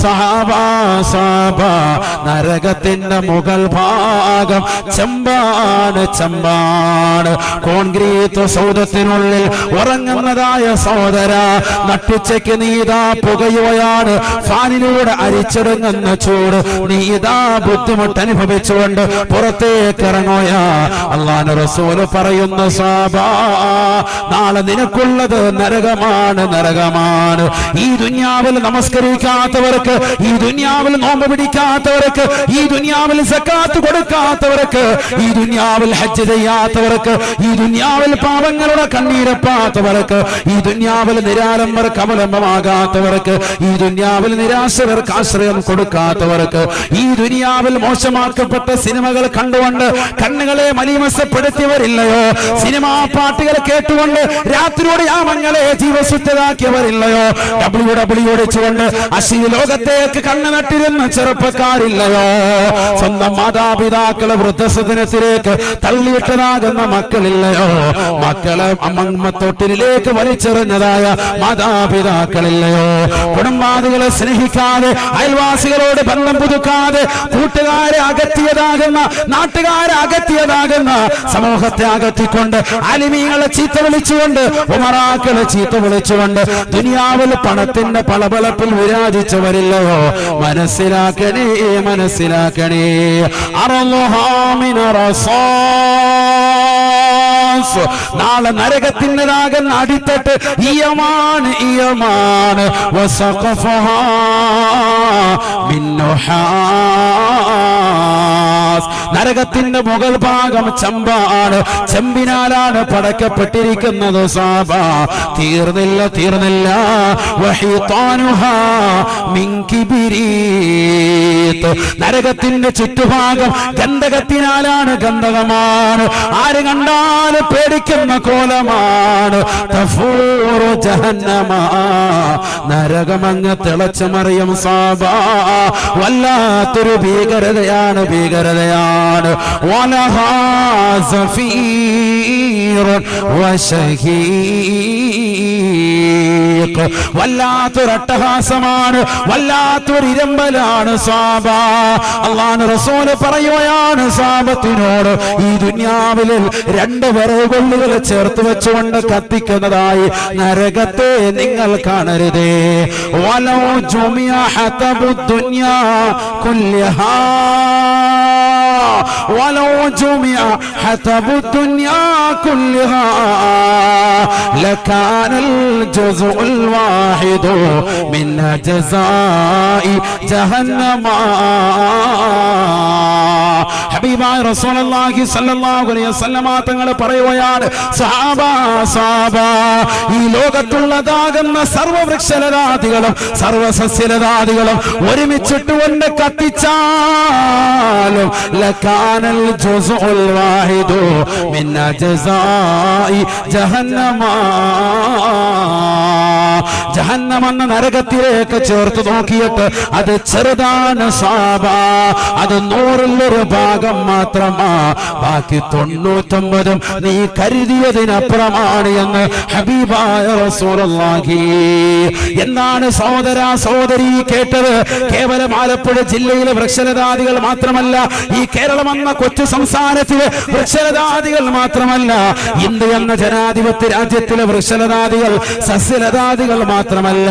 സഹാബ നരകത്തിന്റെ മുകൾ ഭാഗം ചെമ്പാണ് കോൺക്രീറ്റ് സൗധത്തിനുള്ളിൽ ഉറങ്ങുന്നതായ സഹോദര നട്ടുച്ചയ്ക്ക് നീതാ പുകയുകയാണ് ഫാനിലൂടെ അരിച്ചിറങ്ങുന്ന ചൂട് നീതാ ബുദ്ധിമുട്ട് അനുഭവിച്ചുകൊണ്ട് പുറത്തേക്ക് ഇറങ്ങുകയാ അല്ലാഹുവിന്റെ റസൂല് പറയുന്ന സഹാബ നാളെ നിനക്കുള്ളത് നരകമാണ് ഈ ദുനിയാവിൽ നമസ്കരിക്കാത്തവർക്ക് ഈ ദുനിയാവിൽ നോമ്പ് പിടിക്കാത്തവർക്ക് ഈ ദുനിയാവിൽ സക്കാത്ത് കൊടുക്കാത്തവർക്ക് ഈ ദുനിയാവിൽ ഹജ്ജ് ചെയ്യാത്തവർക്ക് ഈ ദുനിയാവിൽ പാവങ്ങളുടെ കണ്ണീരപ്പാത്തവർക്ക് ഈ ദുനിയാവിൽ നിരാലംബർക്ക് അവലംബമാകാത്തവർക്ക് ഈ ദുനിയാവിൽ നിരാശകർക്ക് ആശ്രയം കൊടുക്കാത്തവർക്ക് ഈ ദുനിയാവിൽ മോശമാക്കപ്പെട്ട സിനിമകൾ കണ്ടുകൊണ്ട് കണ്ണുകളെ മലീമസപ്പെടുത്തിയവരില്ലയോ സിനിമാ പാട്ടുകൾ കേട്ടുകൊണ്ട് രാത്രിയോടെ യാമങ്ങളെ ജീവസുദ്ധരാക്കിയവരില്ലയോ ഡബ്ല്യൂഡിച്ചുകൊണ്ട് അശ്ലീല ലോകത്തേക്ക് കണ്ണു നട്ടിരുന്ന ചെറുപ്പക്കാരില്ലയോ സ്വന്തം മാതാപിതാക്കളെ വൃദ്ധസദനത്തിലേക്ക് തള്ളിയിട്ടതാകുന്ന മക്കളില്ലയോ മക്കളെ അമ്മത്തൊട്ടിലേക്ക് വലിച്ചെറിഞ്ഞതായ മാതാപിതാക്കളില്ലയോ കുടുംബാദികളെ സ്നേഹിക്കാതെ അയൽവാസികളോട് ബന്ധം പുതുക്കാതെ കൂട്ടുകാരെ അകറ്റിയതാകുന്ന നാട്ടുകാരെ അകറ്റിയതാകുന്ന സമൂഹത്തെ അകറ്റിക്കൊണ്ട് അലിമീങ്ങളെ ചീത്ത വിളിച്ചുകൊണ്ട് ഉമറാക്കളെ ചീത്ത വിളിച്ചുകൊണ്ട് ദുനിയാവിൽ പണത്തിന്റെ പളപളപ്പിൽ വിരാജിച്ചവരില്ലയോ മനസ്സിലാക്കണേ നാളെ നരകത്തിൻ്റെതാകുന്ന അടിത്തട്ട് ഈയമാണ് നരകത്തിന്റെ മുകൾ ഭാഗം ചെമ്പാണ് ചെമ്പിനാലാണ് പടക്കപ്പെട്ടിരിക്കുന്നത് സാബ തീർന്നില്ല നരകത്തിന്റെ ചുറ്റുഭാഗം ഗന്ധകത്തിനാലാണ് ഗന്ധകമാണ് ആര് കണ്ടാലും പേടിക്കുന്ന കോലമാണ് നരകമങ്ങ് തിളച്ചുമറിയും സാബ വല്ലാത്തൊരു ഭീകരതയാണ് വല്ലാത്തൊരു അട്ടഹാസമാണ് വല്ലാത്തൊരു ഇരമ്പലാണ് സാബ അല്ലാഹുവിന്റെ റസൂല് പറയുകയാണ് സാബത്തിനോട് ഈ ദുനിയാവിൽ 2 വിറകുകൊള്ളുകൾ ചേർത്ത് വെച്ചുകൊണ്ട് കത്തിക്കുന്നതായി നരകത്തെ നിങ്ങൾ കാണരുതേ വലൗ ജുമിഅ ഹതബു ദുനിയാ കുല്ലഹാ ولو جمع حطب الدنيا كلها لكان الجزء الواحد من جزاء جهنم. ഹബീബായ റസൂലുള്ളാഹി സ്വല്ലല്ലാഹു അലൈഹി വസല്ലമ തങ്ങൾ പറയുകയാണ്, സഹാബ ഈ ലോകത്തുള്ളതാകുന്ന സർവവൃക്ഷലതാദികളും സർവസസ്യലതാദികളും ഒരുമിച്ചിട്ട് കൊണ്ട് കത്തിച്ചാലും ലകാനൽ ജുസ്ഉൽ വാഹിദു മിൻ ജസാഇ ജഹന്നമ. ജഹന്നം എന്ന നരകത്തിലേക്ക് ചേർത്ത് നോക്കിയിട്ട് അത് ചെറുതാണ് സാബ, അത് 100-1 ഭാഗം മാത്രമാ, ബാക്കി 99 നീ കരുതിയതിനപ്പുറമാണ് എന്ന് ഹബീബായ റസൂലുള്ളാഹി. എന്താണ് സഹോദര സഹോദരി കേട്ടത്? കേവലം ആലപ്പുഴ ജില്ലയിലെ വൃക്ഷലതാദികൾ മാത്രമല്ല, ഈ കേരളം എന്ന കൊച്ചു സംസ്ഥാനത്തിലെ വൃക്ഷലതാദികൾ മാത്രമല്ല, ഇന്ത്യ എന്ന ജനാധിപത്യ രാജ്യത്തിലെ വൃക്ഷലതാദികൾ സസ്യലതാദികൾ മാത്രമല്ല,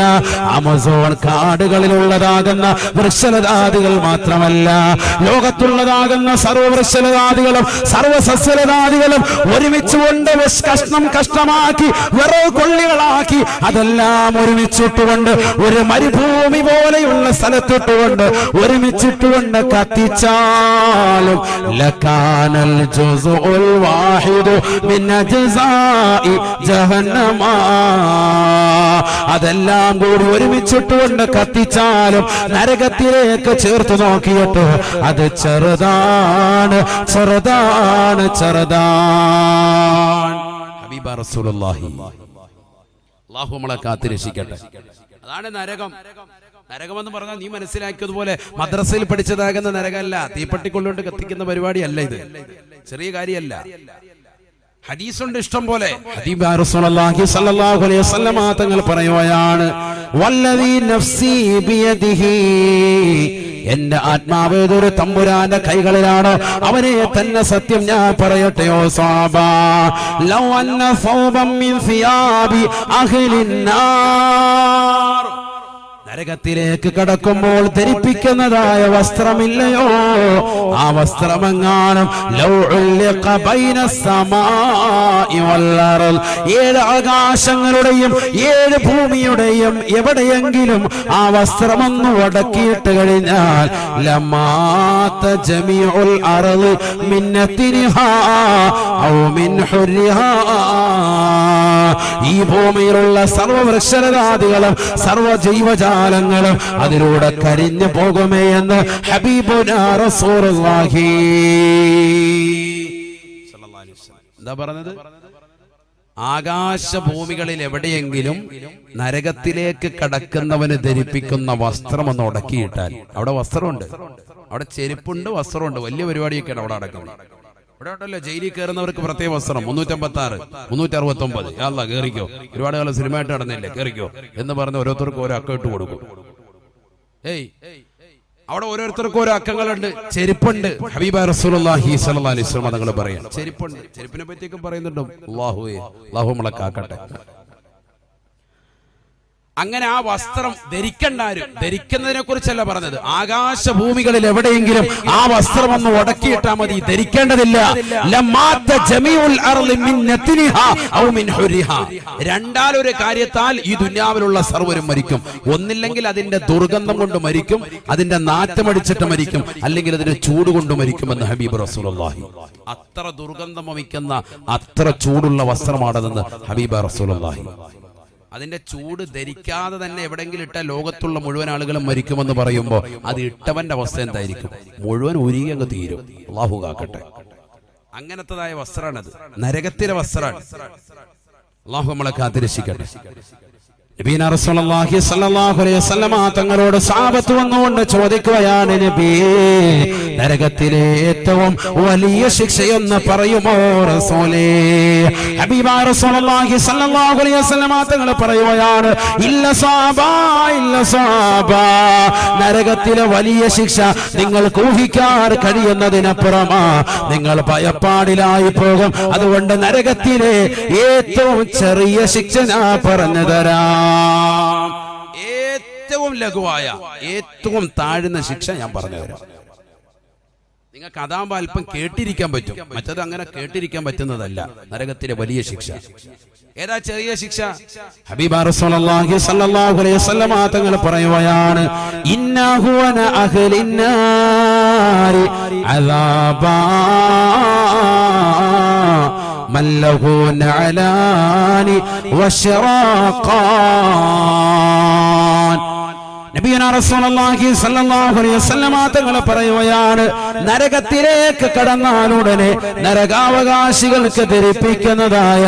ആമസോൺ കാടുകളിലുള്ളതാകുന്ന വൃക്ഷലതാദികൾ മാത്രമല്ല, ലോകത്തുള്ളതാകുന്ന സർവവൃക്ഷലതാദികളും സർവസസ്യലതാദികളും ഒരുമിച്ചുകൊണ്ട് കഷ്ണം കഷ്ണമാക്കി വിറക് കൊള്ളികളാക്കി അതെല്ലാം ഒരുമിച്ചിട്ടുകൊണ്ട് ഒരു മരുഭൂമി പോലെയുള്ള സ്ഥലത്തിട്ടുകൊണ്ട് ഒരുമിച്ചിട്ടുകൊണ്ട് കത്തിച്ചാലും ലകാനൽ ജുസ്ഉൽ വാഹിദു മിൻ ജസാഇ ജഹന്നമ. അതെല്ലാം കൂടി ഒരുമിച്ചിട്ടുകൊണ്ട് കത്തിച്ചാലും നരകത്തിലേക്ക് ചേർത്ത് നോക്കിയിട്ട് അത് ചെറുതാണ് ചെറുതാണ് ചെറുതാണ്. ഹബീബ റസൂലുള്ളാഹി അല്ലാഹു നമ്മളെ കാത്തിരക്ഷിക്കട്ടെ. അതാണ് നരകം. നരകമെന്ന് പറഞ്ഞാൽ നീ മനസ്സിലാക്കിയതുപോലെ മദ്രസയിൽ പഠിച്ചതാകുന്ന നരകമല്ല, തീപ്പെട്ടിക്കൊള്ളുകൊണ്ട് കത്തിക്കുന്ന പരിപാടിയല്ല, ഇത് ചെറിയ കാര്യമല്ല. ഹദീസുണ്ട് ഇഷ്ടം പോലെ. ഹബീബ് റസൂലുള്ളാഹി സ്വല്ലല്ലാഹു അലൈഹി വസല്ലമ തങ്ങൾ പറയുകയാണ്, വല്ലദീ നഫ്സി ബിയദിഹി, എന്റെ ആത്മാവ് ഒരു തമ്പുരാന്റെ കൈകളിലാണ്, അവനെ തന്നെ സത്യം ഞാൻ പറയട്ടെയോ സ്വഹാബ, ലൗ അന്ന സൗബം മിൻ സിയാബി അഹ്ലിന്നാർ, നരകത്തിലേക്ക് കടക്കുമ്പോൾ ധരിപ്പിക്കുന്നതായ വസ്ത്രമില്ലയോ, ആ വസ്ത്രമെങ്ങാനും ലൗ ഉല്ലിഖ ബൈന സമാഇ വൽ അർള്, 7 ആകാശങ്ങളുടെയും 7 ഭൂമിയുടെയും എവിടെയെങ്കിലും ആ വസ്ത്രമൊന്ന് ഉടക്കിയിട്ട് കഴിഞ്ഞാൽ ലമാത ജമീഉൽ അർള് മിൻ നതിനിഹാ ഔ മിൻ ഹുരിഹാ, ഈ ഭൂമിയിലുള്ള സർവവൃക്ഷലതാദികളും സർവജൈവജാലങ്ങളും അതിലൂടെ കരിഞ്ഞു പോകുമേ എന്ന് ഹബീബുനാ റസൂലുള്ളാഹി. എന്താ പറഞ്ഞത്? ആകാശഭൂമികളിൽ എവിടെയെങ്കിലും നരകത്തിലേക്ക് കടക്കുന്നവന് ധരിപ്പിക്കുന്ന വസ്ത്രം ഒന്ന് ഉടക്കിയിട്ടാൽ, അവിടെ വസ്ത്രമുണ്ട്, അവിടെ ചെരുപ്പുണ്ട്, വസ്ത്രമുണ്ട്, വലിയ പരിപാടിയൊക്കെയാണ് അവിടെ അടക്കുന്നത്. ഇവിടെ ഉണ്ടല്ലോ ജയിലിൽ കയറുന്നവർക്ക് പ്രത്യേക വസ്ത്രം 356 369 അല്ല കേറിക്കോ, ഒരുപാട് കാലം സിനിമയായിട്ട് നടന്നില്ലേ, കേറിക്കോ എന്ന് പറഞ്ഞ് ഓരോരുത്തർക്കും ഓരോ അക്കം ഇട്ട് കൊടുക്കും. അവിടെ ഓരോരുത്തർക്കും ഓരോ അക്കങ്ങളുണ്ട്, ചെരുപ്പുണ്ട്. ഹബീബ റസൂലുള്ളാഹി സ്വല്ലല്ലാഹു അലൈഹി വസല്ലം തങ്ങൾ പറയാം ചെരുപ്പുണ്ട്. ചെരുപ്പിനെ പറ്റിയൊക്കെ പറയുന്നുണ്ട്. അല്ലാഹു നമ്മളെ കാക്കട്ടെ. അങ്ങനെ ആ വസ്ത്രം ധരിക്കണ്ടാരും, ധരിക്കുന്നതിനെ കുറിച്ചല്ല പറഞ്ഞത്. ആകാശഭൂമികളിൽ എവിടെയെങ്കിലും ആ വസ്ത്രം ഒന്ന് ഉടക്കിയിട്ടാൽ മതി, ധരിക്കേണ്ടതില്ല. രണ്ടാലൊരു കാര്യത്താൽ ഈ ദുനിയാവിലുള്ള സർവരും മരിക്കും. ഒന്നില്ലെങ്കിൽ അതിന്റെ ദുർഗന്ധം കൊണ്ട് മരിക്കും, അതിന്റെ നാറ്റമടിച്ചിട്ട് മരിക്കും, അല്ലെങ്കിൽ അതിന്റെ ചൂട് കൊണ്ട് മരിക്കുമെന്ന് ഹബീബ് റസൂലുള്ളാഹി. അത്ര ദുർഗന്ധം വമിക്കുന്ന അത്ര ചൂടുള്ള വസ്ത്രമാണെന്ന് ഹബീബ റസൂലുള്ളാഹി. അതിന്റെ ചൂട് ധരിക്കാതെ തന്നെ എവിടെങ്കിലും ഇട്ട ലോകത്തുള്ള മുഴുവൻ ആളുകളും മരിക്കുമെന്ന് പറയുമ്പോൾ അത് ഇട്ടവന്റെ അവസ്ഥ എന്തായിരിക്കും? മുഴുവൻ ഉരുകി അങ്ങ് തീരും. അല്ലാഹു കാക്കട്ടെ. അങ്ങനത്തതായ വസ്ത്രമാണത്, നരകത്തിലെ വസ്ത്രമാണ്. അല്ലാഹു നമ്മളെ കാത്തിരക്ഷിക്കട്ടെ. നബീന റസൂലുള്ളാഹി സ്വല്ലല്ലാഹു അലൈഹി വസല്ലമ തങ്ങളോട് സഹാബത്ത് വന്നുകൊണ്ട് ചോദിക്കുകയാണ്, നബിയേ, നരകത്തിലെ ഏറ്റവും വലിയ ശിക്ഷയെന്ന് പറയുമോ റസൂലേ? ഹബീബായ റസൂലുള്ളാഹി സ്വല്ലല്ലാഹു അലൈഹി വസല്ലമ തങ്ങൾ പറയുകയാണ്, ഇല്ല സഹാബ, ഇല്ല സഹാബ, നരകത്തിലെ വലിയ ശിക്ഷ നിങ്ങൾക്ക് ഊഹിക്കാൻ കഴിയുന്നതിനപ്പുറമാ, നിങ്ങൾ ഭയപ്പാടിലായി പോകും. അതുകൊണ്ട് നരകത്തിലെ ഏറ്റവും ചെറിയ ശിക്ഷ ഞാൻ പറഞ്ഞു തരാം. ഏറ്റവും ലഘുവായ ഏറ്റവും താഴ്ന്ന ശിക്ഷ ഞാൻ പറഞ്ഞു തരാം. നിങ്ങൾക്ക് അതാകുമ്പോൾ അല്പം കേട്ടിരിക്കാൻ പറ്റും, മറ്റത് അങ്ങനെ കേട്ടിരിക്കാൻ പറ്റുന്നതല്ല. നരകത്തിലെ വലിയ ശിക്ഷ ഏതാ? ചെറിയ ശിക്ഷ. ഹബീബ് റസൂലുള്ളാഹി സ്വല്ലല്ലാഹു അലൈഹി വസല്ലം തങ്ങൾ പറയുകയാണ്, ഇന്നഹു വന അഹ്ലിന്നാരി അദാബാ മല്ലഹു നഅലാനി വശറാഖാൻ. നബിയുനാ റസൂലുള്ളാഹി സ്വല്ലല്ലാഹു അലൈഹി വസല്ലം തങ്ങൾ പറയുകയാണ്, നരകത്തിലേക്ക് കടന്നാലുടനെ നരകാവകാശികൾക്ക് ധരിപ്പിക്കുന്നതായ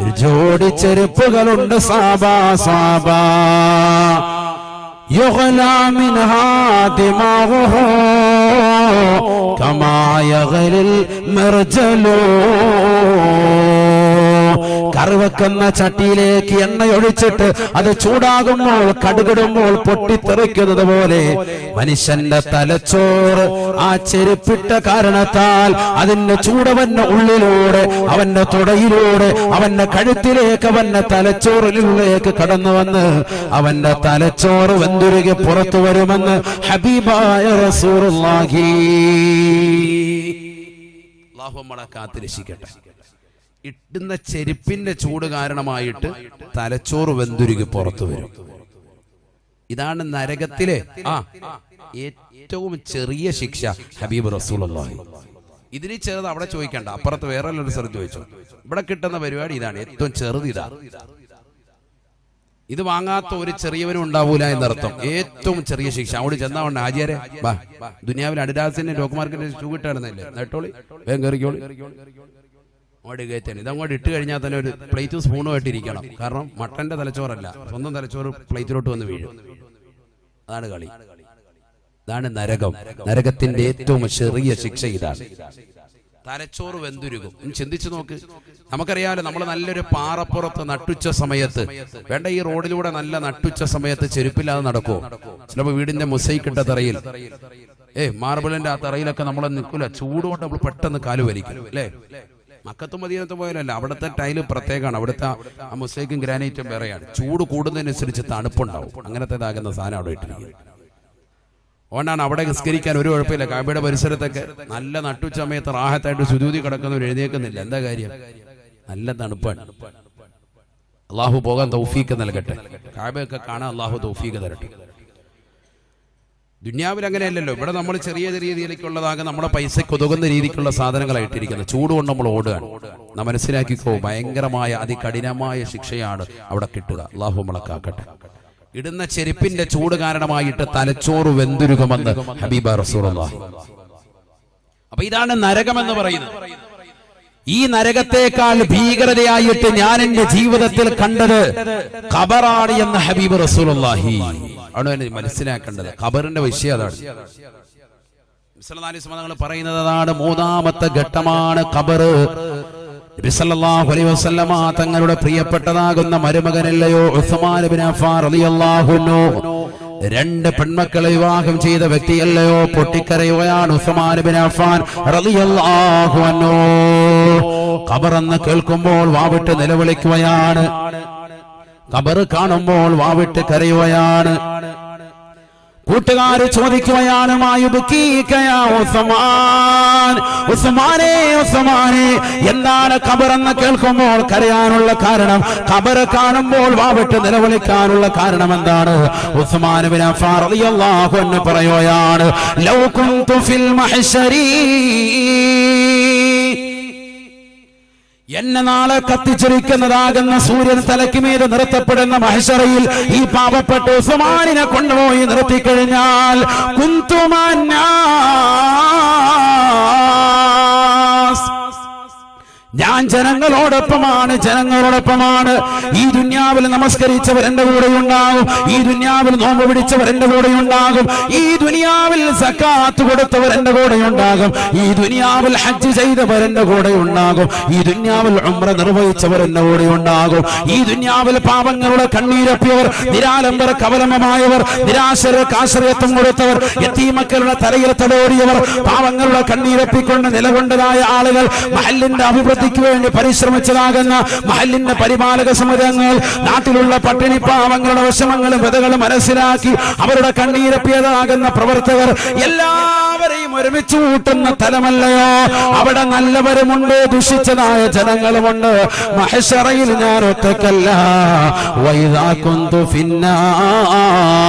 ഒരു ജോഡി ചെരുപ്പുകളുണ്ട്. സാബാ സാബാ യുഗ്ലാ മിൻഹാ ദിമാഗുഹു കമാ യഗ്ലിൽ മർജലു. കറുവക്കുന്ന ചട്ടിയിലേക്ക് എണ്ണയൊഴിച്ചിട്ട് അത് ചൂടാകുമ്പോൾ കടുകിടുമ്പോൾ പൊട്ടിത്തെറിക്കുന്നത് പോലെ മനുഷ്യന്റെ തലച്ചോറ് ആ ചെരുപ്പിട്ട കാരണത്താൽ അതിന്റെ ചൂടവന്റെ ഉള്ളിലൂടെ, അവന്റെ തുടയിലൂടെ, അവന്റെ കഴുത്തിലേക്ക്, അവന്റെ തലച്ചോറിലേക്ക് കടന്നു വന്ന് അവന്റെ തലച്ചോറ് വെന്തുരുകി പുറത്തു വരുമെന്ന് ഹബീബായ റസൂലുള്ളാഹി. അല്ലാഹു നമ്മളെ കാത്തുരക്ഷിക്കട്ടെ. ഇട്ടുന്ന ചെരുപ്പിന്റെ ചൂട് കാരണമായിട്ട് തലച്ചോറ് വെന്തുരുകി പുറത്തു വരും. ഇതാണ് നരകത്തിലെ ഏറ്റവും ചെറിയ ശിക്ഷ. ഹബീബ് റസൂലുള്ളാഹി ഇതിന് ചെറുത് അവിടെ ചോദിക്കണ്ട, അപ്പുറത്ത് വേറെ ഒരു സ്ഥലത്ത് ചോദിച്ചു. ഇവിടെ കിട്ടുന്ന പരിപാടി ഇതാണ്, ഏറ്റവും ചെറുത് ഇതാണ്. ഇത് വാങ്ങാത്ത ഒരു ചെറിയവനും ഉണ്ടാവൂല എന്നർത്ഥം. ഏറ്റവും ചെറിയ ശിക്ഷ. അവിടെ ചെന്നാവണ്ട ആചാര്യ ബാ, ദുനിയാവിൽ അഡിഡാസിന്റെ ഡോക്ക് മാർക്കറ്റിന്റെ ഷൂ കിട്ടാണെന്നല്ലേ, നേട്ടോളി വേഗം കയറിക്കോളി, അങ്ങോട്ട് കയറ്റാൻ. ഇതങ്ങോട്ട് ഇട്ട് കഴിഞ്ഞാൽ തന്നെ ഒരു പ്ലേറ്റും സ്പൂണും ആയിട്ടിരിക്കണം. കാരണം മട്ടന്റെ തലച്ചോറല്ല, സ്വന്തം തലച്ചോറ് പ്ലേറ്റിലോട്ട് വന്ന് വീഴും. അതാണ് കളി, ഇതാണ് നരകം. നരകത്തിന്റെ ഏറ്റവും ചെറിയ ശിക്ഷ ഇതാണ്. തലച്ചോറ് വെന്തുരുകും. ചിന്തിച്ചു നോക്ക്. നമുക്കറിയാലോ, നമ്മൾ നല്ലൊരു പാറപ്പുറത്ത് നട്ടുച്ച സമയത്ത്, വേണ്ട ഈ റോഡിലൂടെ നല്ല നട്ടുച്ച സമയത്ത് ചെരുപ്പില്ലാതെ നടക്കുമോ? ചിലപ്പോൾ വീടിന്റെ മൊസൈക്കിട്ട തറയിൽ, മാർബിളിന്റെ ആ തറയിലൊക്കെ നമ്മൾ നിൽക്കൂല, ചൂടുകൊണ്ട് നമ്മൾ പെട്ടെന്ന് കാല് വലിക്കും അല്ലേ? മക്കത്തും മദീനത്തും പോയാലല്ല, അവിടുത്തെ ടൈല് പ്രത്യേകമാണ്, അവിടുത്തെ ആ മൊസൈക്കും ഗ്രാനൈറ്റും വേറെയാണ്. ചൂട് കൂടുന്നതിനനുസരിച്ച് തണുപ്പുണ്ടാവും. അങ്ങനത്തേതാകുന്ന സാധനം അവിടെ ഇട്ടിരിക്കും. അതുകൊണ്ടാണ് അവിടെ നിസ്കരിക്കാൻ ഒരു കുഴപ്പമില്ല. കാബയുടെ പരിസരത്തൊക്കെ നല്ല നട്ടുച്ച സമയത്ത് റാഹത്തായിട്ട് സുജൂദി കിടക്കുന്നവർ എഴുന്നേൽക്കുന്നില്ല. എന്താ കാര്യം? നല്ല തണുപ്പാണ്. അള്ളാഹു പോകാൻ തൗഫീക്ക് നൽകട്ടെ. കാബയൊക്കെ കാണാൻ അള്ളാഹു തൗഫീക്ക് തരട്ടെ. ദുനിയാവിൽ അങ്ങനെയല്ലല്ലോ. ഇവിടെ നമ്മൾ ചെറിയ ചെറിയ രീതിയിലേക്കുള്ളതാകെ നമ്മുടെ പൈസയ്ക്ക് ഉതകുന്ന രീതിക്കുള്ള സാധനങ്ങളായിട്ടിരിക്കുന്നത്. ചൂട് കൊണ്ട് നമ്മൾ ഓടുകയാണ്. നാം മനസ്സിലാക്കിക്കോ, ഭയങ്കരമായ അതികഠിനമായ ശിക്ഷയാണ് അവിടെ കിട്ടുക. അള്ളാഹു നമ്മളെ കാക്കട്ടെ. ഇടുന്ന ചെരുപ്പിന്റെ ചൂട് കാരണമായിട്ട് തലച്ചോറ് വെന്തുരുകുമെന്ന് ഹബീബ റസൂലുള്ളാഹി. അപ്പൊ ഇതാണ് നരകം എന്ന് പറയുന്നത്. ഈ നരകത്തെക്കാൾ ഭീകരതയായിട്ട് ഞാൻ എന്റെ ജീവിതത്തിൽ കണ്ടത് ഖബറാണ് എന്ന് ഹബീബ് റസൂലുള്ളാഹി. ആണ് മനസ്സിലാക്കേണ്ടത്. ഖബറിന്റെ വിഷയം അതാണ്. തങ്ങൾ പറയുന്നത് അതാണ്. മൂന്നാമത്തെ ഘട്ടമാണ് ഖബർ. നബി സല്ലല്ലാഹു അലൈഹി വസല്ലമ തങ്ങളുടെ പ്രിയപ്പെട്ടതാകുന്ന മരുമകനല്ലയോ ഉസ്മാൻ ഇബ്നു അഫ്ഫാൻ റളിയല്ലാഹു അൻഹു, രണ്ട് പെൺമക്കളെ വിവാഹം ചെയ്ത വ്യക്തിയല്ലയോ? പൊട്ടിക്കരയുകയാണ് ഉസ്മാൻ ഇബ്നു അഫ്ഫാൻ റളിയല്ലാഹു അൻഹു. ഖബർ എന്ന് കേൾക്കുമ്പോൾ വാവിട്ട് നിലവിളിക്കുകയാണ്. ഖബർ കാണുമ്പോൾ വാവിട്ട് കരയുകയാണ്. കൂട്ടുകാര് ചോദിക്കുകയാണ്, ഉസ്മാനെ എന്താണ് ഖബർ എന്ന് കേൾക്കുമ്പോൾ കരയാനുള്ള കാരണം? ഖബർ കാണുമ്പോൾ വാവിട്ട് നിലവിളിക്കാനുള്ള കാരണം എന്താണ്? ഉസ്മാൻ ഇബ്നു അഫ്ഫാൻ റളിയല്ലാഹു അൻഹു പറയുകയാണ്, ലൗ കുന്തു ഫിൽ മഹ്ശരി, എന്നെ നാളെ കത്തിച്ചിരിക്കുന്നതാകുന്ന സൂര്യൻ തലയ്ക്ക് മീതെ നിർത്തപ്പെടുന്ന മഹ്ശറയിൽ ഈ പാപപ്പെട്ട ഉസ്മാനിനെ കൊണ്ടുപോയി നിർത്തിക്കഴിഞ്ഞാൽ ഞാൻ ജനങ്ങളോടൊപ്പമാണ്. ഈ ദുനിയാവിൽ നമസ്കരിച്ചവർ എന്റെ കൂടെ ഉണ്ടാകും. ഈ ദുനിയാവിൽ നോമ്പ് പിടിച്ചവർ എന്റെ കൂടെ ഉണ്ടാകും. ഈ ദുനിയാവിൽ സക്കാത്ത് കൊടുത്തവർ എന്റെ കൂടെ ഉണ്ടാകും. ഈ ദുനിയാവിൽ ഹജ്ജ് ചെയ്തവർ എന്റെ കൂടെ ഉണ്ടാകും. ഈ ദുനിയാവിൽ ഉംറ നിർവഹിച്ചവർ എന്റെ കൂടെ ഉണ്ടാകും. ഈ ദുനിയാവിൽ പാപങ്ങളുടെ കണ്ണീരപ്പിയവർ, നിരാലംബർ കവലമമായവർ, നിരാശർക്ക് ആശ്രയത്വം കൊടുത്തവർ, യതീമക്കളുടെ തലയിൽ തലോടിയവർ, പാവങ്ങളുടെ കണ്ണീരപ്പിക്കൊണ്ട് നിലകൊണ്ടതായ ആളുകൾ, മഹല്ലിന്റെ അഭിവൃദ്ധി അഭിവൃദ്ധിക്ക് വേണ്ടി പരിശ്രമിച്ചതാകുന്ന മഹല്ലിന്റെ പരിപാലക സമിതികൾ നാട്ടിലുള്ള പട്ടിണി പാവങ്ങളുടെ വിഷമങ്ങളും വ്യതകളും മനസ്സിലാക്കി അവരുടെ കണ്ണീരപ്പിയതാകുന്ന പ്രവർത്തകർ എല്ലാവരെയും ഒരുമിച്ച് കൂട്ടുന്ന തലമല്ലയോ അവിടെ നല്ലവരുമുണ്ട് ദുഷിച്ചതായ ജനങ്ങളുമുണ്ട് മഹ്ശറയിൽ ഞാൻ ഒറ്റക്കല്ല വൈദാ കുന്തു ഫിന്നാർ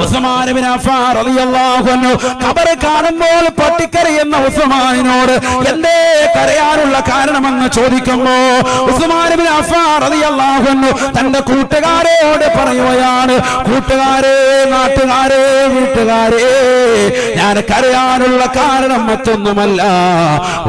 ഉസ്മാൻ ഇബ്നു അഫ്ഫാൻ റളിയല്ലാഹു അൻഹു ഖബർ കാണുമ്പോൾ പൊട്ടിക്കരയുന്ന ഉസ്മാനിനോട് എന്തേ കരയാനുള്ള കാരണമെന്ന് ചോദിക്കുമ്പോ ഉസ്മാൻ ഇബ്നു അഫ്ഫാൻ റളിയല്ലാഹു അൻഹു തന്റെ കൂട്ടുകാരോട് പറയുകയാണ് കൂട്ടുകാരെ നാട്ടുകാരെ വീട്ടുകാരെ ഞാൻ കരയാനുള്ള കാരണം മറ്റൊന്നുമല്ല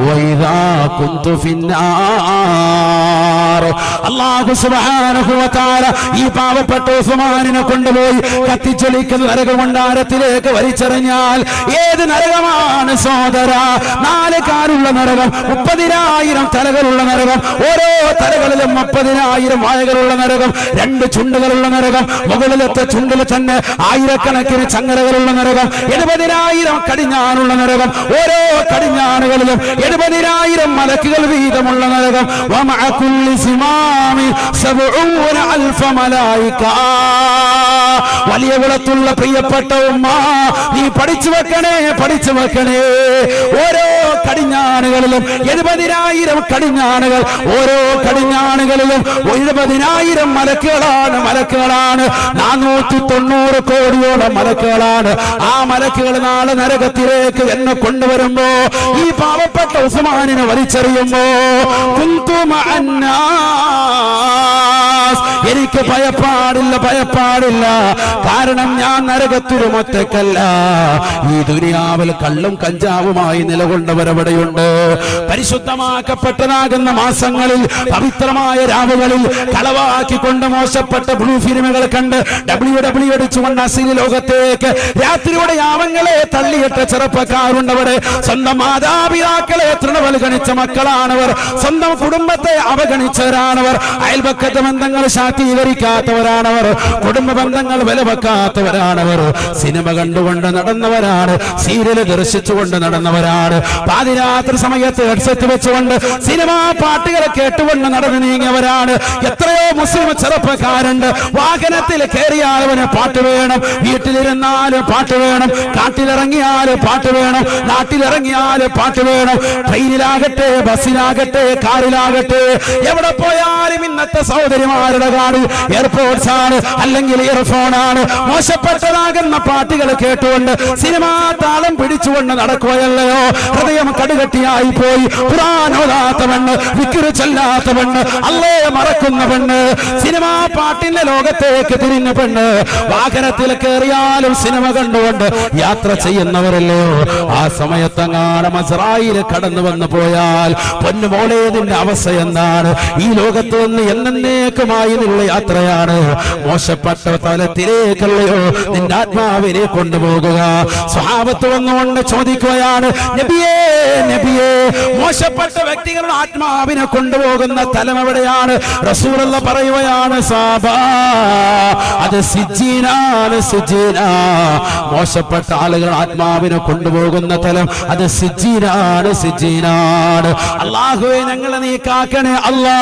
വൈദാ കുന്തു ഫിന്നാർ അല്ലാഹു സുബ്ഹാനഹു വ തആല ഈ പാവപ്പെട്ട ഉസ്മാനിനെ കൊണ്ടുപോയി കത്തിച്ചൊലിക്കുന്ന നരകമണ്ഡാരത്തിലേക്ക് വലിച്ചെറിഞ്ഞാൽ ഏത് നരകമാണ് സഹോദര 4 കാലുള്ള നരകം 30,000 തലകളുള്ള നരകം ഓരോ തലകളിലും 30,000 വായകളുള്ള നരകം 2 ചുണ്ടുകളുള്ള നരകം മുകളിലത്തെ ചുണ്ടിൽ തന്നെ ആയിരക്കണക്കിന് ചങ്ങലകളുള്ള നരകം 70,000 കടിഞ്ഞാനുള്ള നരകം ഓരോ കടിഞ്ഞാനുകളിലും 70,000 മലക്കുകൾ വീതമുള്ള നരകം വമഅ കുല്ലി സിമാമി 70,000 മലായിക വലിയ കുളത്തുള്ള പ്രിയപ്പെട്ട ഉമ്മ നീ പഠിച്ചു വെക്കണേ ഓരോ കടിഞ്ഞാനുകളിലും 70,000 കടിഞ്ഞാനുകൾ ഓരോ കടിഞ്ഞാനുകളിലും 70,000 മലക്കുകളാണ് 490 കോടിയോളം മലക്കുകളാണ് ആ മലക്കുകൾ നാളെ നരകത്തിലേക്ക് എന്നെ കൊണ്ടുവരുമ്പോ ഈ പാവപ്പെട്ട ഉസ്മാനിനെ വലിച്ചെറിയുമ്പോ എനിക്ക് ഭയപ്പാടില്ല കാരണം ഞാൻ നരകത്തിലും ഒറ്റക്കല്ല ഈ ദുനിയാവിൽ കള്ളും കഞ്ചാവുമായി നിലകൊണ്ടവരവിടെയുണ്ട് പരിശുദ്ധമാക്കപ്പെട്ടതാകുന്ന മാസങ്ങളിൽ പവിത്രമായ രാവുകളിൽ കളവാക്കിക്കൊണ്ട് മോശപ്പെട്ട ബ്ലൂ ഫിലിമുകൾ കണ്ട് WWE അടിച്ചുകൊണ്ട് അശ്ലീല ലോകത്തേക്ക് രാത്രിയുടെ യാമങ്ങളെ തള്ളിയിട്ട ചെറുപ്പക്കാരുണ്ടവിടെ സ്വന്തം മാതാപിതാക്കളെ തൃണവൽഗണിച്ച മക്കളാണവർ സ്വന്തം കുടുംബത്തെ അവഗണിച്ചവരാണവർ അയൽപക്കത്തെ ബന്ധങ്ങൾ ശാക്തീകരിക്കാത്തവരാണവർ കുടുംബ ബന്ധങ്ങൾ വില വെക്കാത്തവരാണവർ സിനിമ കണ്ടുകൊണ്ട് നടന്നവരാണ് സീരിയൽ ദർശിച്ചുകൊണ്ട് നടന്നവരാണ് പാതിരാത്രി സമയത്ത് ഹെഡ്സെറ്റ് വെച്ചുകൊണ്ട് സിനിമാ പാട്ടുകൾ കേട്ടുകൊണ്ട് നടന്നു നീങ്ങിയവരാണ് എത്രയോ മുസ്ലിം ചെറുപ്പക്കാരുണ്ട് വാഹനത്തിൽ കയറിയാലവന് പാട്ട് വേണം വീട്ടിലിരുന്നാലും പാട്ട് വേണം കാട്ടിലിറങ്ങിയാലും പാട്ട് വേണം നാട്ടിലിറങ്ങിയാലും പാട്ട് വേണം ട്രെയിനിലാകട്ടെ ബസ്സിലാകട്ടെ കാറിലാകട്ടെ എവിടെ പോയാലും ഇന്നത്തെ സഹോദരിമാരുടെ കാട് എയർപോർട്സ് ആണ് അല്ലെങ്കിൽ ഇയർഫോൺ ആണ് മോശപ്പെട്ടതാകുന്ന പാട്ടുകൾ കേട്ടുകൊണ്ട് സിനിമാ താളം പിടിച്ചുകൊണ്ട് നടക്കുകയല്ലയോ ഹൃദയം കടുകട്ടിയായി പോയി ഖുർആൻ ഓതാത്ത പെണ്ണ് വിക്ർ ചൊല്ലാത്ത പെണ്ണ് അല്ലാഹയെ മറക്കുന്ന പെണ്ണ് സിനിമാ പാട്ടിന്റെ ലോകത്തേക്ക് തിരിഞ്ഞ പെണ്ണ് വാഹനത്തിൽ കയറിയാലും സിനിമ കണ്ടുകൊണ്ട് യാത്ര ചെയ്യുന്നവരല്ലയോ ആ സമയത്തെങ്ങാണ് അസ്രായീൽ കടന്നു വന്നു പോയാൽ പൊന്നുമോളെ നിന്റെ അവസ്ഥ എന്താണ് ഈ ലോകത്ത് നിന്ന് എന്നേക്കുമായി നിന്നുള്ള യാത്രയാണ് മോശപ്പെട്ട തലത്തിലേക്കല്ലയോ നിന്റെ ആത്മാവിനെ കൊണ്ടുപോകുക സ്വഹാബത്ത് വന്നുകൊണ്ട് ചോദിക്കുകയാണ് നബിയേ മോശപ്പെട്ട വ്യക്തികളുടെ ആത്മാവിനെ കൊണ്ടുപോകുന്ന തലം എവിടെയാണ് റസൂലുള്ള പറയുകയാണ് സാബാ അത് സിജ്ജീനാണ് മോശപ്പെട്ട ആളുകൾ ആത്മാവിനെ കൊണ്ടുപോകുന്ന തലം അത് സിജ്ജീനാണ് അല്ലാഹുവേ ഞങ്ങളെ നീ കാക്കണേ അല്ലാ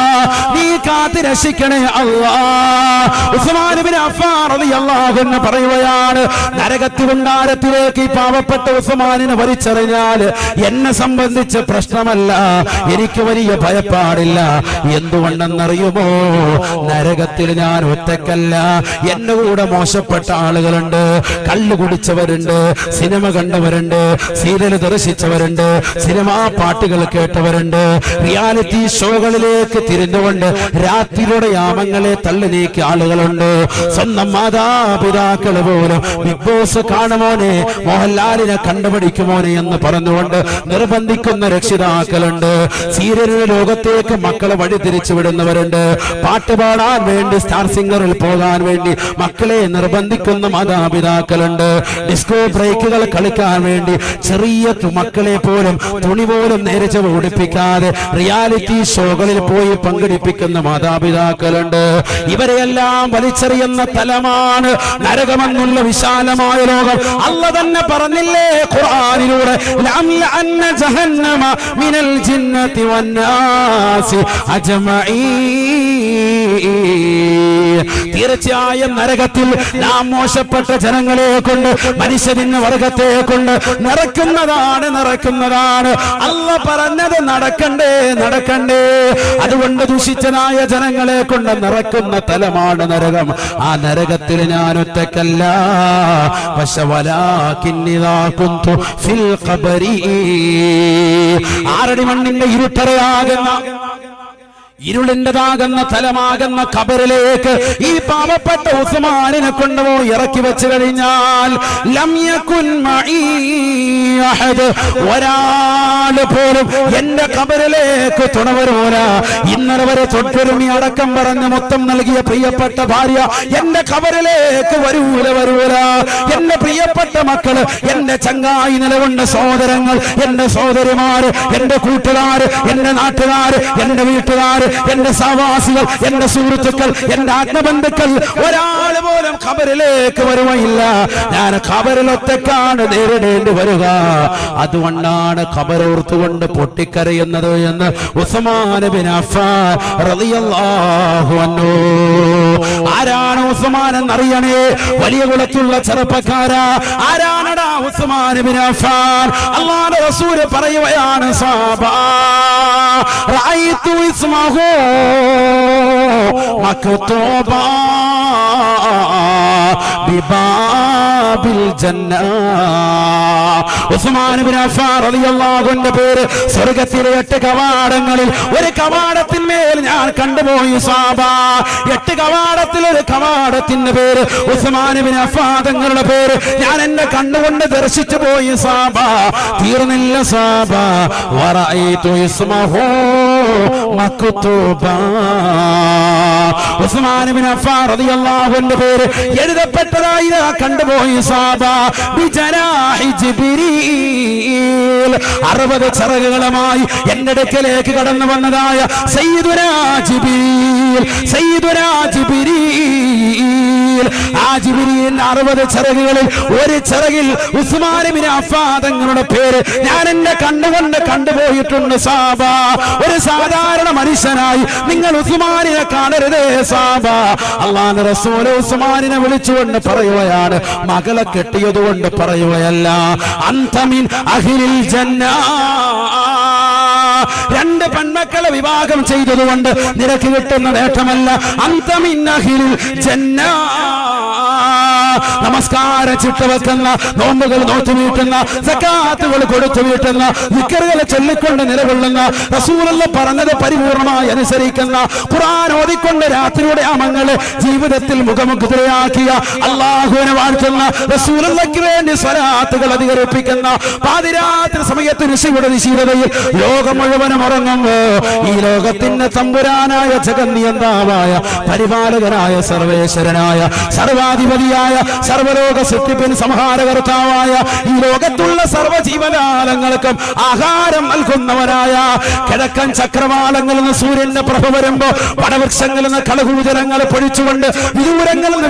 നീ കാത്ത് രക്ഷിക്കണേ അല്ലാ ഉസ്മാൻ ഇബ്നു അഫ്ഫാൻ റളിയല്ലാഹു അൻഹു പറയുകയാണ് നരകത്തി കൊണ്ടാരത്തിലേക്ക് ഈ പാവപ്പെട്ട ഉസ്മാനിനെ വലിച്ചെറിഞ്ഞാൽ എന്നെ സംബന്ധിച്ച് പ്രശ്നമല്ല എനിക്ക് വലിയ ഭയപ്പാടില്ല എന്തുകൊണ്ടെന്നറിയുമോ നരകത്തിൽ ഞാൻ ഒറ്റക്കല്ല എന്റെ കൂടെ മോശപ്പെട്ട ആളുകളുണ്ട് കള്ളു കുടിച്ചവരുണ്ട് സിനിമ കണ്ടവരുണ്ട് സീരിയൽ ദർശിച്ചവരുണ്ട് സിനിമാ പാട്ടുകൾ കേട്ടവരുണ്ട് റിയാലിറ്റി ഷോകളിലേക്ക് തിരിഞ്ഞുകൊണ്ട് രാത്രിയുടെ യാമങ്ങളെ തള്ളി നീക്കിയ ആളുകളുണ്ട് സ്വന്തം മാതാപിതാക്കൾ പോലും ബിഗ് ബോസ് കാണുമോനെ മോഹൻലാലിനെ കണ്ടുപിടിക്കുമോനെ എന്ന് പറഞ്ഞുകൊണ്ട് നിർബന്ധിക്കുന്ന രക്ഷിതാക്കളുണ്ട് സീരിയലിന്റെ ലോകത്തേക്ക് മക്കളെ വഴിതിരിച്ചു വിടുന്നവരുണ്ട് പാട്ട് പാടാൻ വേണ്ടി സ്റ്റാർ സിംഗറിൽ പോകാൻ വേണ്ടി മക്കളെ നിർബന്ധിക്കുന്ന മാതാപിതാക്കളുണ്ട് ഡിസ്കോ ബ്രേക്കുകൾ കളിക്കാൻ വേണ്ടി ചെറിയ മക്കളെ പോലും തുണി പോലും നേരെ ഉടിപ്പിക്കാതെ റിയാലിറ്റി ഷോകളിൽ പോയി പങ്കെടുപ്പിക്കുന്ന മാതാപിതാക്കളുണ്ട് വിഭാഗങ്ങളുണ്ട്. ഇവരെയെല്ലാം വലിച്ചെറിയുന്ന തലമാണ് നരകമെന്നുള്ള വിശാലമായ ലോകം. അല്ലാഹു തന്നെ പറഞ്ഞില്ലേ ഖുർആനിലൂടെ, ലഅംലഅന്ന ജഹന്നമ മിനൽ ജിന്നതി വന്നാസി അജ്മഈൻ. തീർച്ചയായും നരകത്തിൽ നാം മോശപ്പെട്ട ജനങ്ങളെ കൊണ്ട്, മനുഷ്യരിന് വർഗത്തെ കൊണ്ട് നിറയ്ക്കുന്നതാണ്. അല്ലാഹു പറഞ്ഞത് നടക്കണ്ടേ. അതുകൊണ്ട് ദുഷിച്ചനായ ജനങ്ങളെ കൊണ്ട് നിറയ്ക്കുന്ന തലമാണ് നരകം. ആ നരകത്തിൽ ഞാൻ ഒറ്റക്കല്ല. പക്ഷേ വലാകിന്നിദാ കുന്തു ഫിൽ ഖബരി, ആറടി മണ്ണിന്റെ ഇരുളിൻ്റെതാകുന്ന തലമാകുന്ന ഖബറിലേക്ക് ഈ പാവപ്പെട്ട ഉസ്മാനിനെ കൊണ്ടുപോയി ഇറക്കി വെച്ച് കഴിഞ്ഞാൽ ലം യകുൻ മഈ അഹദ്, ഒരാള് പോലും എന്റെ ഖബറിലേക്ക് തുണ വരൂല. ഇന്നലെ വരെ തൊട്ടുരുമി അടക്കം പറഞ്ഞ് മൊത്തം നൽകിയ പ്രിയപ്പെട്ട ഭാര്യ എന്റെ ഖബറിലേക്ക് വരൂല. എന്റെ പ്രിയപ്പെട്ട മക്കള്, എന്റെ ചങ്ങായി നിലകൊണ്ട സഹോദരങ്ങൾ, എന്റെ സഹോദരിമാര്, എന്റെ കൂട്ടുകാര്, എന്റെ നാട്ടുകാര്, എന്റെ വീട്ടുകാര്, എന്റെ സഹവാസികൾ, എന്റെ സുഹൃത്തുക്കൾ, എന്റെ ആത്മബന്ധുക്കൾ, ഒരാൾ പോലും ഖബറിലേക്ക് വരുകയില്ല. ഞാൻ ഖബറിൽ ഒറ്റക്കാണ് നേരിടേണ്ടി വരിക. അതുകൊണ്ടാണ് ഖബറോർത്തുകൊണ്ട് പൊട്ടിക്കരയുന്നത് എന്ന് ഉസ്മാൻ ബിൻ അഫ്ഫാൻ റളിയല്ലാഹു അൻഹു. ആരാണ് ഉസ്മാൻ എന്നറിയണേ? വലിയ കുളത്തുള്ള ചെറുപ്പക്കാരാ, ആരാണടാ ഉസ്മാൻ ബിൻ അഫ്ഫാൻ? അല്ലാഹുവിന്റെ റസൂൽ പറയുകയാണ്, സഹാബാ റഅയ്തു ഇസ്മഹു മക്തൂബാ ബിബാബിൽ ജന്ന. ഉസ്മാൻ ബിൻ അഫ്ഫാൻ റളിയല്ലാഹു അൻഹുവിന്റെ പേര് സ്വർഗ്ഗത്തിലെ 8 കവാടങ്ങളിൽ ഒരു കവാടത്തിന്മേൽ ഞാൻ കണ്ടുപോയി സഹാബ. 8 കവാടത്തിൽ ഒരു കവാടത്തിന്റെ പേര് ഉസ്മാൻ ബിൻ അഫ്ഫാൻ തങ്ങളുടെ പേര് ഞാൻ എന്റെ കണ്ണുകൊണ്ട് ദർശിച്ചു പോയി സഹാബ. തീർന്നില്ല സഹാബ. വറഅയ്തു ഇസ്മഹു മക്തൂബാ. ഉസ്മാൻ ബിൻ അഫ്ഫാൻ റളിയല്ലാഹു അൻഹുവിന്റെ പേര് എഴുതപ്പെട്ടതായി കണ്ടുപോയി സഹാബ. ബിജനാഹി ജിബ്രീൽ, 60 ചിറകുകളുമായി എന്റെ അടുക്കലേക്ക് കടന്നു വന്നതായ സയ്യിദുനാ ജിബ്രീൽ. ആ ജിബ്രീലിന്റെ 60 ചിറകുകളിൽ ഒരു ചിറകിൽ ഉസ്മാൻ ബിൻ അഫ്ഫാൻ തങ്ങളുടെ പേര് ഞാൻ എന്റെ കണ്ണുകൊണ്ട് കണ്ടുപോയിട്ടുണ്ട് സഹാബ. ഒരു സാധാരണ മനുഷ്യനായി നിങ്ങൾ ഉസ്മാനിനെ കാണരുതേ സഹാബ. അല്ലാഹുവിന്റെ റസൂൽ ഉസ്മാനിനെ വിളിച്ചുകൊണ്ട് പറയുകയാണ്, മകളെ കെട്ടിയതുകൊണ്ട് പറയുകയല്ല, അന്ത മിൻ അഹ്ലിൽ ജന്ന. 2 പെൺമക്കളെ വിവാഹം ചെയ്തതുകൊണ്ട് നിനക്ക് കിട്ടുന്ന നേട്ടമല്ല, അന്ത മിൻ അഹ്ലിൽ ജന്ന. നമസ്കാരം ചിട്ടവെക്കുന്ന, നോമ്പുകൾ നോറ്റുവീട്ടുന്ന, സകാത്തുകൾ കൊടുത്തു വീട്ടുന്ന, ദിക്റുകൾ ചൊല്ലിക്കൊണ്ട് നിലകൊള്ളുന്ന, റസൂലുള്ളാഹി പറഞ്ഞത് പരിപൂർണമായി അനുസരിക്കുന്ന, ഖുർആൻ ഓതിക്കൊണ്ട് രാത്രിയുടെ അമങ്ങളെ ജീവിതത്തിൽ മുഖമുദ്രയാക്കിയ, അല്ലാഹുവിനെ വാഴ്ത്തുന്ന, റസൂലുള്ളാഹിക്ക് വേണ്ടി സ്വലാത്തുകൾ അധികരിപ്പിക്കുന്ന, പാതിരാത്രി സമയത്ത് ഋഷിയുടെ നിശീലതയിൽ ലോകം മുഴുവനും ഉറങ്ങുമ്പോ ഈ ലോകത്തിന്റെ തമ്പുരാനായ ജഗന്നിയന്താവായ പരിപാലകനായ സർവേശ്വരനായ സർവാധിപതിയായ സർവലോക സൃഷ്ടിപ്പിന് സംഹാരകർത്താവായ ഈ ലോകത്തുള്ള സർവ്വജീവജാലങ്ങൾക്കും ആഹാരം നൽകുന്നവനായ, കിഴക്കൻ ചക്രവാളങ്ങളിൽ നിന്ന് സൂര്യന്റെ പ്രഭ വരുമ്പോ വനവൃക്ഷങ്ങളിൽ നിന്ന് കളകൂജലങ്ങൾ പൊഴിച്ചുകൊണ്ട്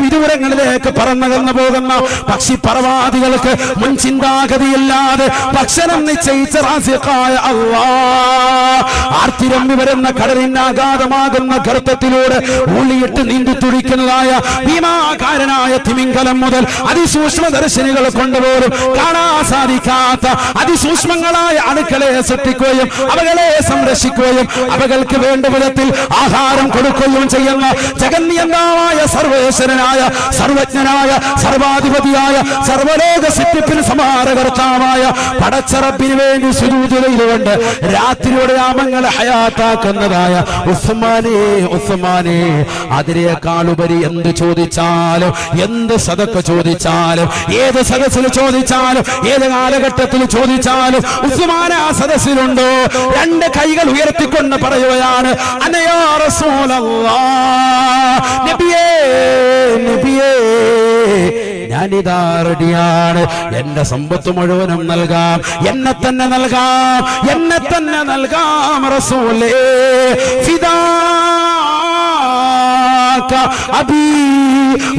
വിദൂരങ്ങളിലേക്ക് പറന്നകന്നു പോകുന്ന പക്ഷിപർവാദികൾക്ക് മുൻ ചിന്താഗതിയില്ലാതെ ഭക്ഷണം നിശ്ചയിച്ച റാസിഖായ അല്ലാഹ് ആർത്തിരമ്പി വരുന്ന കടലിന്റെ അഗാധമാകുന്ന ഗർത്തത്തിലൂടെ ഊളിയിട്ട് നീന്തി തുടിക്കുന്നതായ ഭീമാകാരനായ തിമിംഗലം മുതൽ അതിസൂക്ഷ്മ ദർശനികൾ കൊണ്ടുപോലും കാണാൻ സാധിക്കാത്ത അതിസൂക്ഷ്മങ്ങളായ അണുക്കളെ സൃഷ്ടിക്കുകയും അവകളെ സംരക്ഷിക്കുകയും അവകൾക്ക് വേണ്ട വിധത്തിൽ ആഹാരം കൊടുക്കുകയും ചെയ്യുന്ന ജഗന്നിയന്താവായ സർവേശ്വരനായ സർവജ്ഞനായ സർവാധിപതിയായ സർവലോക സൃഷ്ടിപ്പിന് സമാരകർത്താവായ പടച്ചറബിന് വേണ്ടി സുജൂദിലുകൊണ്ട് രാത്രിയുടെ യാമങ്ങളെ ഹയാത്താക്കുന്നതായ ഉസ്മാനെ അതിനേക്കാളുപരി എന്ത് ചോദിച്ചാലും, എന്ത് സദഖ ചോദിച്ചാലും, ഏത് സദസ്സിൽ ചോദിച്ചാലും, ഏത് കാലഘട്ടത്തിൽ ചോദിച്ചാലും ഉസ്മാൻ ആ സദസ്സിലുണ്ടോ? 2 കൈകൾ ഉയർത്തിക്കൊണ്ട് പറയുകയാണ്, അനയാ റസൂലല്ലാഹ്, നബിയേ നബിയേ, ഞാനിതാ റെഡിയാണ്. എന്റെ സമ്പത്ത് മുഴുവനും നൽകാം, എന്നെ തന്നെ നൽകാം റസൂലേ. ഫിദാ ഫിദാക അബീ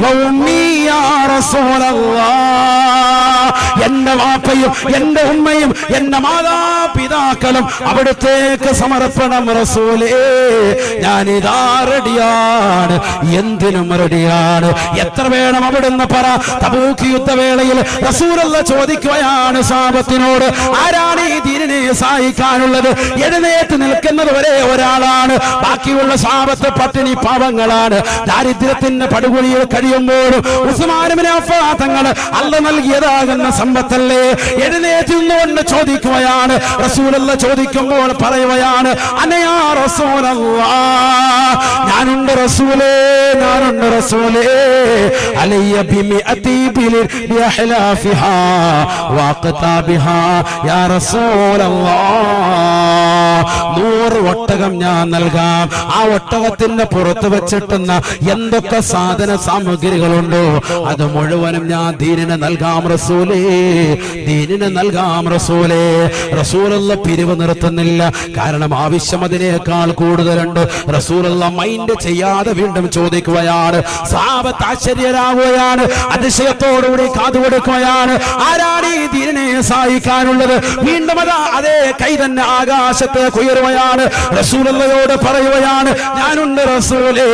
വ ഉമ്മീ യാ റസൂലല്ലാഹ്. എന്റെ വാപ്പയും എന്റെ ഉമ്മയും എന്റെ മാതാപിതാക്കളും അവിടുത്തേക്ക് സമർപ്പണം റസൂലേ. ഞാനിതാ റെഡിയാണ്, എന്തിനും റെഡിയാണ്. എത്ര വേണം അവിടുന്ന് പറ. തബൂക്ക് യുദ്ധവേളയിൽ റസൂലുള്ള ചോദിക്കുകയാണ് സഹാബത്തിനോട്, ആരാണ് ഈ ദീനിനെ സഹായിക്കാനുള്ളത്? എഴുന്നേറ്റ് നിൽക്കുന്നത് വരെ ഒരാളാണ്, ബാക്കിയുള്ള സഹാബത്ത് പട്ടിണി പാവങ്ങളാണ്. ദാരിദ്ര്യത്തിന്റെ പടുകുഴിയിൽ കഴിയുമ്പോഴും ഉസ്മാൻ ഇബ്നു അഫ്ഫാൻ തങ്ങൾ അല്ലാഹു നൽകിയതാകുന്ന സമ്പത്തല്ലേ. എഴുന്നേറ്റ് നിന്നുകൊണ്ട് ചോദിക്കുകയാണ്. റസൂലുള്ള ചോദിക്കുമ്പോൾ പറയുകയാണ്, അനയാ റസൂലല്ലാഹ്, ഞാനുണ്ട് റസൂലേ, ഞാനുണ്ട് റസൂലേ. അലയ്യ ബിമിഅതി ബിലിൻ ബിഅഹ്ലാഫിഹാ വഖതാബിഹാ യാ റസൂലല്ലാഹ്. 100 ഒട്ടകം ഞാൻ നൽകാം. ആ ഒട്ടകത്തിന്റെ പുറത്ത് വെച്ചിട്ടുന്ന എന്തൊക്കെ സാധന സാമഗ്രികളുണ്ടോ അത് മുഴുവനും ഞാൻ ദീനിന് നൽകാം റസൂലേ, ദീനിന് നൽകാം റസൂലേ. റസൂലുള്ള പിരിവ് നിർത്തുന്നില്ല, കാരണം ആവശ്യം അതിനേക്കാൾ കൂടുതലുണ്ട്. റസൂലുള്ള മൈൻഡ് ചെയ്യാതെ വീണ്ടും ചോദിക്കുകയാണ്. സഹാബത്ത് ആശ്ചര്യരാകുകയാണ്, അതിശയത്തോടുകൂടി കാതുകൊടുക്കുകയാണ്. ആരാണ് ഈ ദീനിനെ സഹായിക്കാനുള്ളത്? വീണ്ടും അതേ കൈ തന്നെ ആകാശത്തേക്ക് ഉയരുകയാണ്. റസൂലുള്ളയോട് പറയുകയാണ്, ഞാനുണ്ട് റസൂലേ,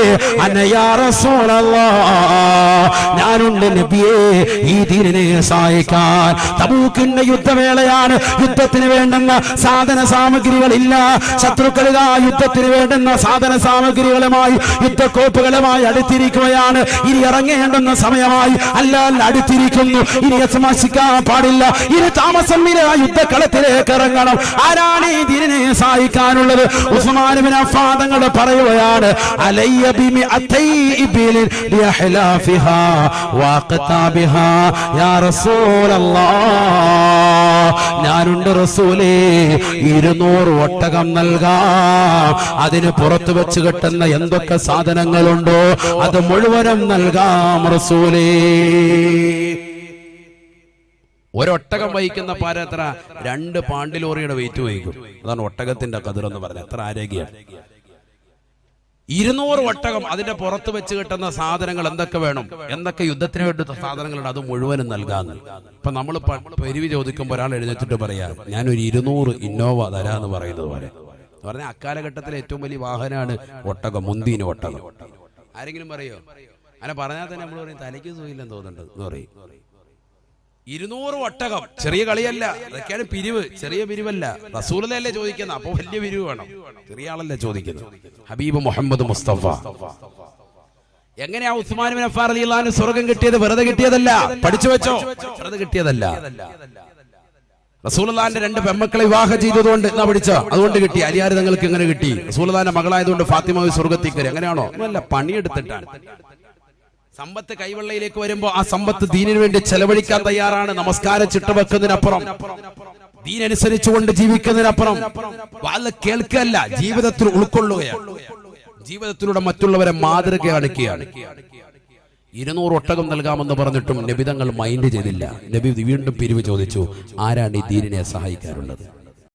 അനയാ റസൂലല്ലാഹ്, ഞാനുണ്ട് നബിയേ ഈ ദീനിനെ സഹായിക്കാൻ. തബൂക്കിന്റെ യുദ്ധവേളയാണ്, യുദ്ധത്തിന് വേണ്ടുന്ന സാധന സാമഗ്രികളില്ല. ശത്രുക്കളിതാ യുദ്ധത്തിന് വേണ്ടുന്ന സാധന സാമഗ്രികളുമായി യുദ്ധക്കോപ്പുകളുമായി അടുത്തിരിക്കുകയാണ്. ഇനി ഇറങ്ങേണ്ടുന്ന സമയമായി, അല്ല അടുത്തിരിക്കുന്നു. ഇനി താമസിക്കാൻ പാടില്ല, ഇനി താമസം ഇല്ല, യുദ്ധക്കളത്തിലേക്ക് ഇറങ്ങണം. ആരാണ് ഈ ദീനിനെ സഹായിക്കാനുള്ളത്? ഉസ്മാൻ ഇബ്നു അഫ്ഫാൻ തങ്ങൾ പറയുകയാണ്, അലയ്യ ബിമിഅതൈ ഇബ്ലിൻ ബിഅഹ്ലാഫിഹാ വഖതാബിഹാ യാ റസൂലല്ലാഹ്. ഞാനുണ്ട് റസൂലേ, 200 ഒട്ടകം നൽകാം. അതിന് പുറത്തു വെച്ച് കിട്ടുന്ന എന്തൊക്കെ സാധനങ്ങളുണ്ടോ അത് മുഴുവനും നൽകാം റസൂലേ. ഒരൊട്ടകം വഹിക്കുന്ന പാര എത്ര? 2 പാണ്ടിലോറിയുടെ വെയിറ്റ് വഹിക്കും. അതാണ് ഒട്ടകത്തിന്റെ കതിർ എന്ന് പറഞ്ഞത്. എത്ര ആരോഗ്യമാണ്. 200 ഒട്ടകം, അതിന്റെ പുറത്ത് വെച്ച് കിട്ടുന്ന സാധനങ്ങൾ എന്തൊക്കെ വേണം, എന്തൊക്കെ യുദ്ധത്തിന് വേണ്ട സാധനങ്ങളുണ്ട്, അത് മുഴുവനും നൽകാന്ന്. ഇപ്പൊ നമ്മൾ പെരുവി ചോദിക്കുമ്പോൾ ഒരാൾ എഴുന്നേറ്റിട്ട് പറയാ, ഞാനൊരു 200 ഇന്നോവ തരാന്ന് പറയുന്നത് പോലെ. പറഞ്ഞാൽ അക്കാലഘട്ടത്തിലെ ഏറ്റവും വലിയ വാഹനമാണ് ഒട്ടകം, മുന്തിന് ഒട്ടകം. ആരെങ്കിലും പറയോ? അങ്ങനെ പറഞ്ഞാൽ തന്നെ നമ്മൾ പറയും തലയ്ക്ക് സുഖമില്ലെന്ന് തോന്നുന്നുണ്ട് എന്ന് പറയും. 200 ഒട്ടകം ചെറിയ കളിയല്ല, അതൊക്കെയാണ് പിരിവ്. ചെറിയ പിരിവല്ല. റസൂലല്ലേ ചോദിക്കുന്നത്, അപ്പൊ വലിയ പിരിവ് വേണം. ചെറിയ ആളല്ലേ ചോദിക്കുന്നത്. ഹബീബ് മുഹമ്മദ് മുസ്തഫ. എങ്ങനെയാ ഉസ്മാൻ ഇബ്നു അഫ്ഫാൻ റളിയല്ലാഹു അൻഹു സ്വർഗ്ഗം കിട്ടിയത്? വെറുതെ കിട്ടിയതല്ല, പഠിച്ചു വെച്ചോ, വെറുതെ കിട്ടിയതല്ല. റസൂലുള്ളാഹിന്റെ 2 പെൺമക്കളെ വിവാഹം ചെയ്തതുകൊണ്ട് എന്നാ പഠിച്ചോ, അതുകൊണ്ട് കിട്ടി. അലിയാർ തങ്ങൾക്ക് എങ്ങനെ കിട്ടി? റസൂലുള്ളാഹിന്റെ മകളായതുകൊണ്ട് ഫാത്തിമ സ്വർഗ്ഗത്തിൽ കയറി. അങ്ങനെയാണോ? അല്ല, പണിയെടുത്തിട്ടാണ്. സമ്പത്ത് കൈവെള്ളയിലേക്ക് വരുമ്പോ ആ സമ്പത്ത് ദീനിനു വേണ്ടി ചെലവഴിക്കാൻ തയ്യാറാണ്. നമസ്കാരം ചിട്ടവെക്കുന്നതിനപ്പുറം, ദീനനുസരിച്ചുകൊണ്ട് ജീവിക്കുന്നതിനപ്പുറം അത് കേൾക്കല്ല, ജീവിതത്തിൽ ഉൾക്കൊള്ളുകയാണ്. ജീവിതത്തിലൂടെ മറ്റുള്ളവരെ മാതൃക കാണിക്കുകയാണ്. 200 ഒട്ടകം നൽകാമെന്ന് പറഞ്ഞിട്ടും നബി തങ്ങൾ മൈൻഡ് ചെയ്തില്ല. നബി വീണ്ടും പിരിവ് ചോദിച്ചു, ആരാണ് ഈ ദീനിനെ സഹായിക്കാറുള്ളത്?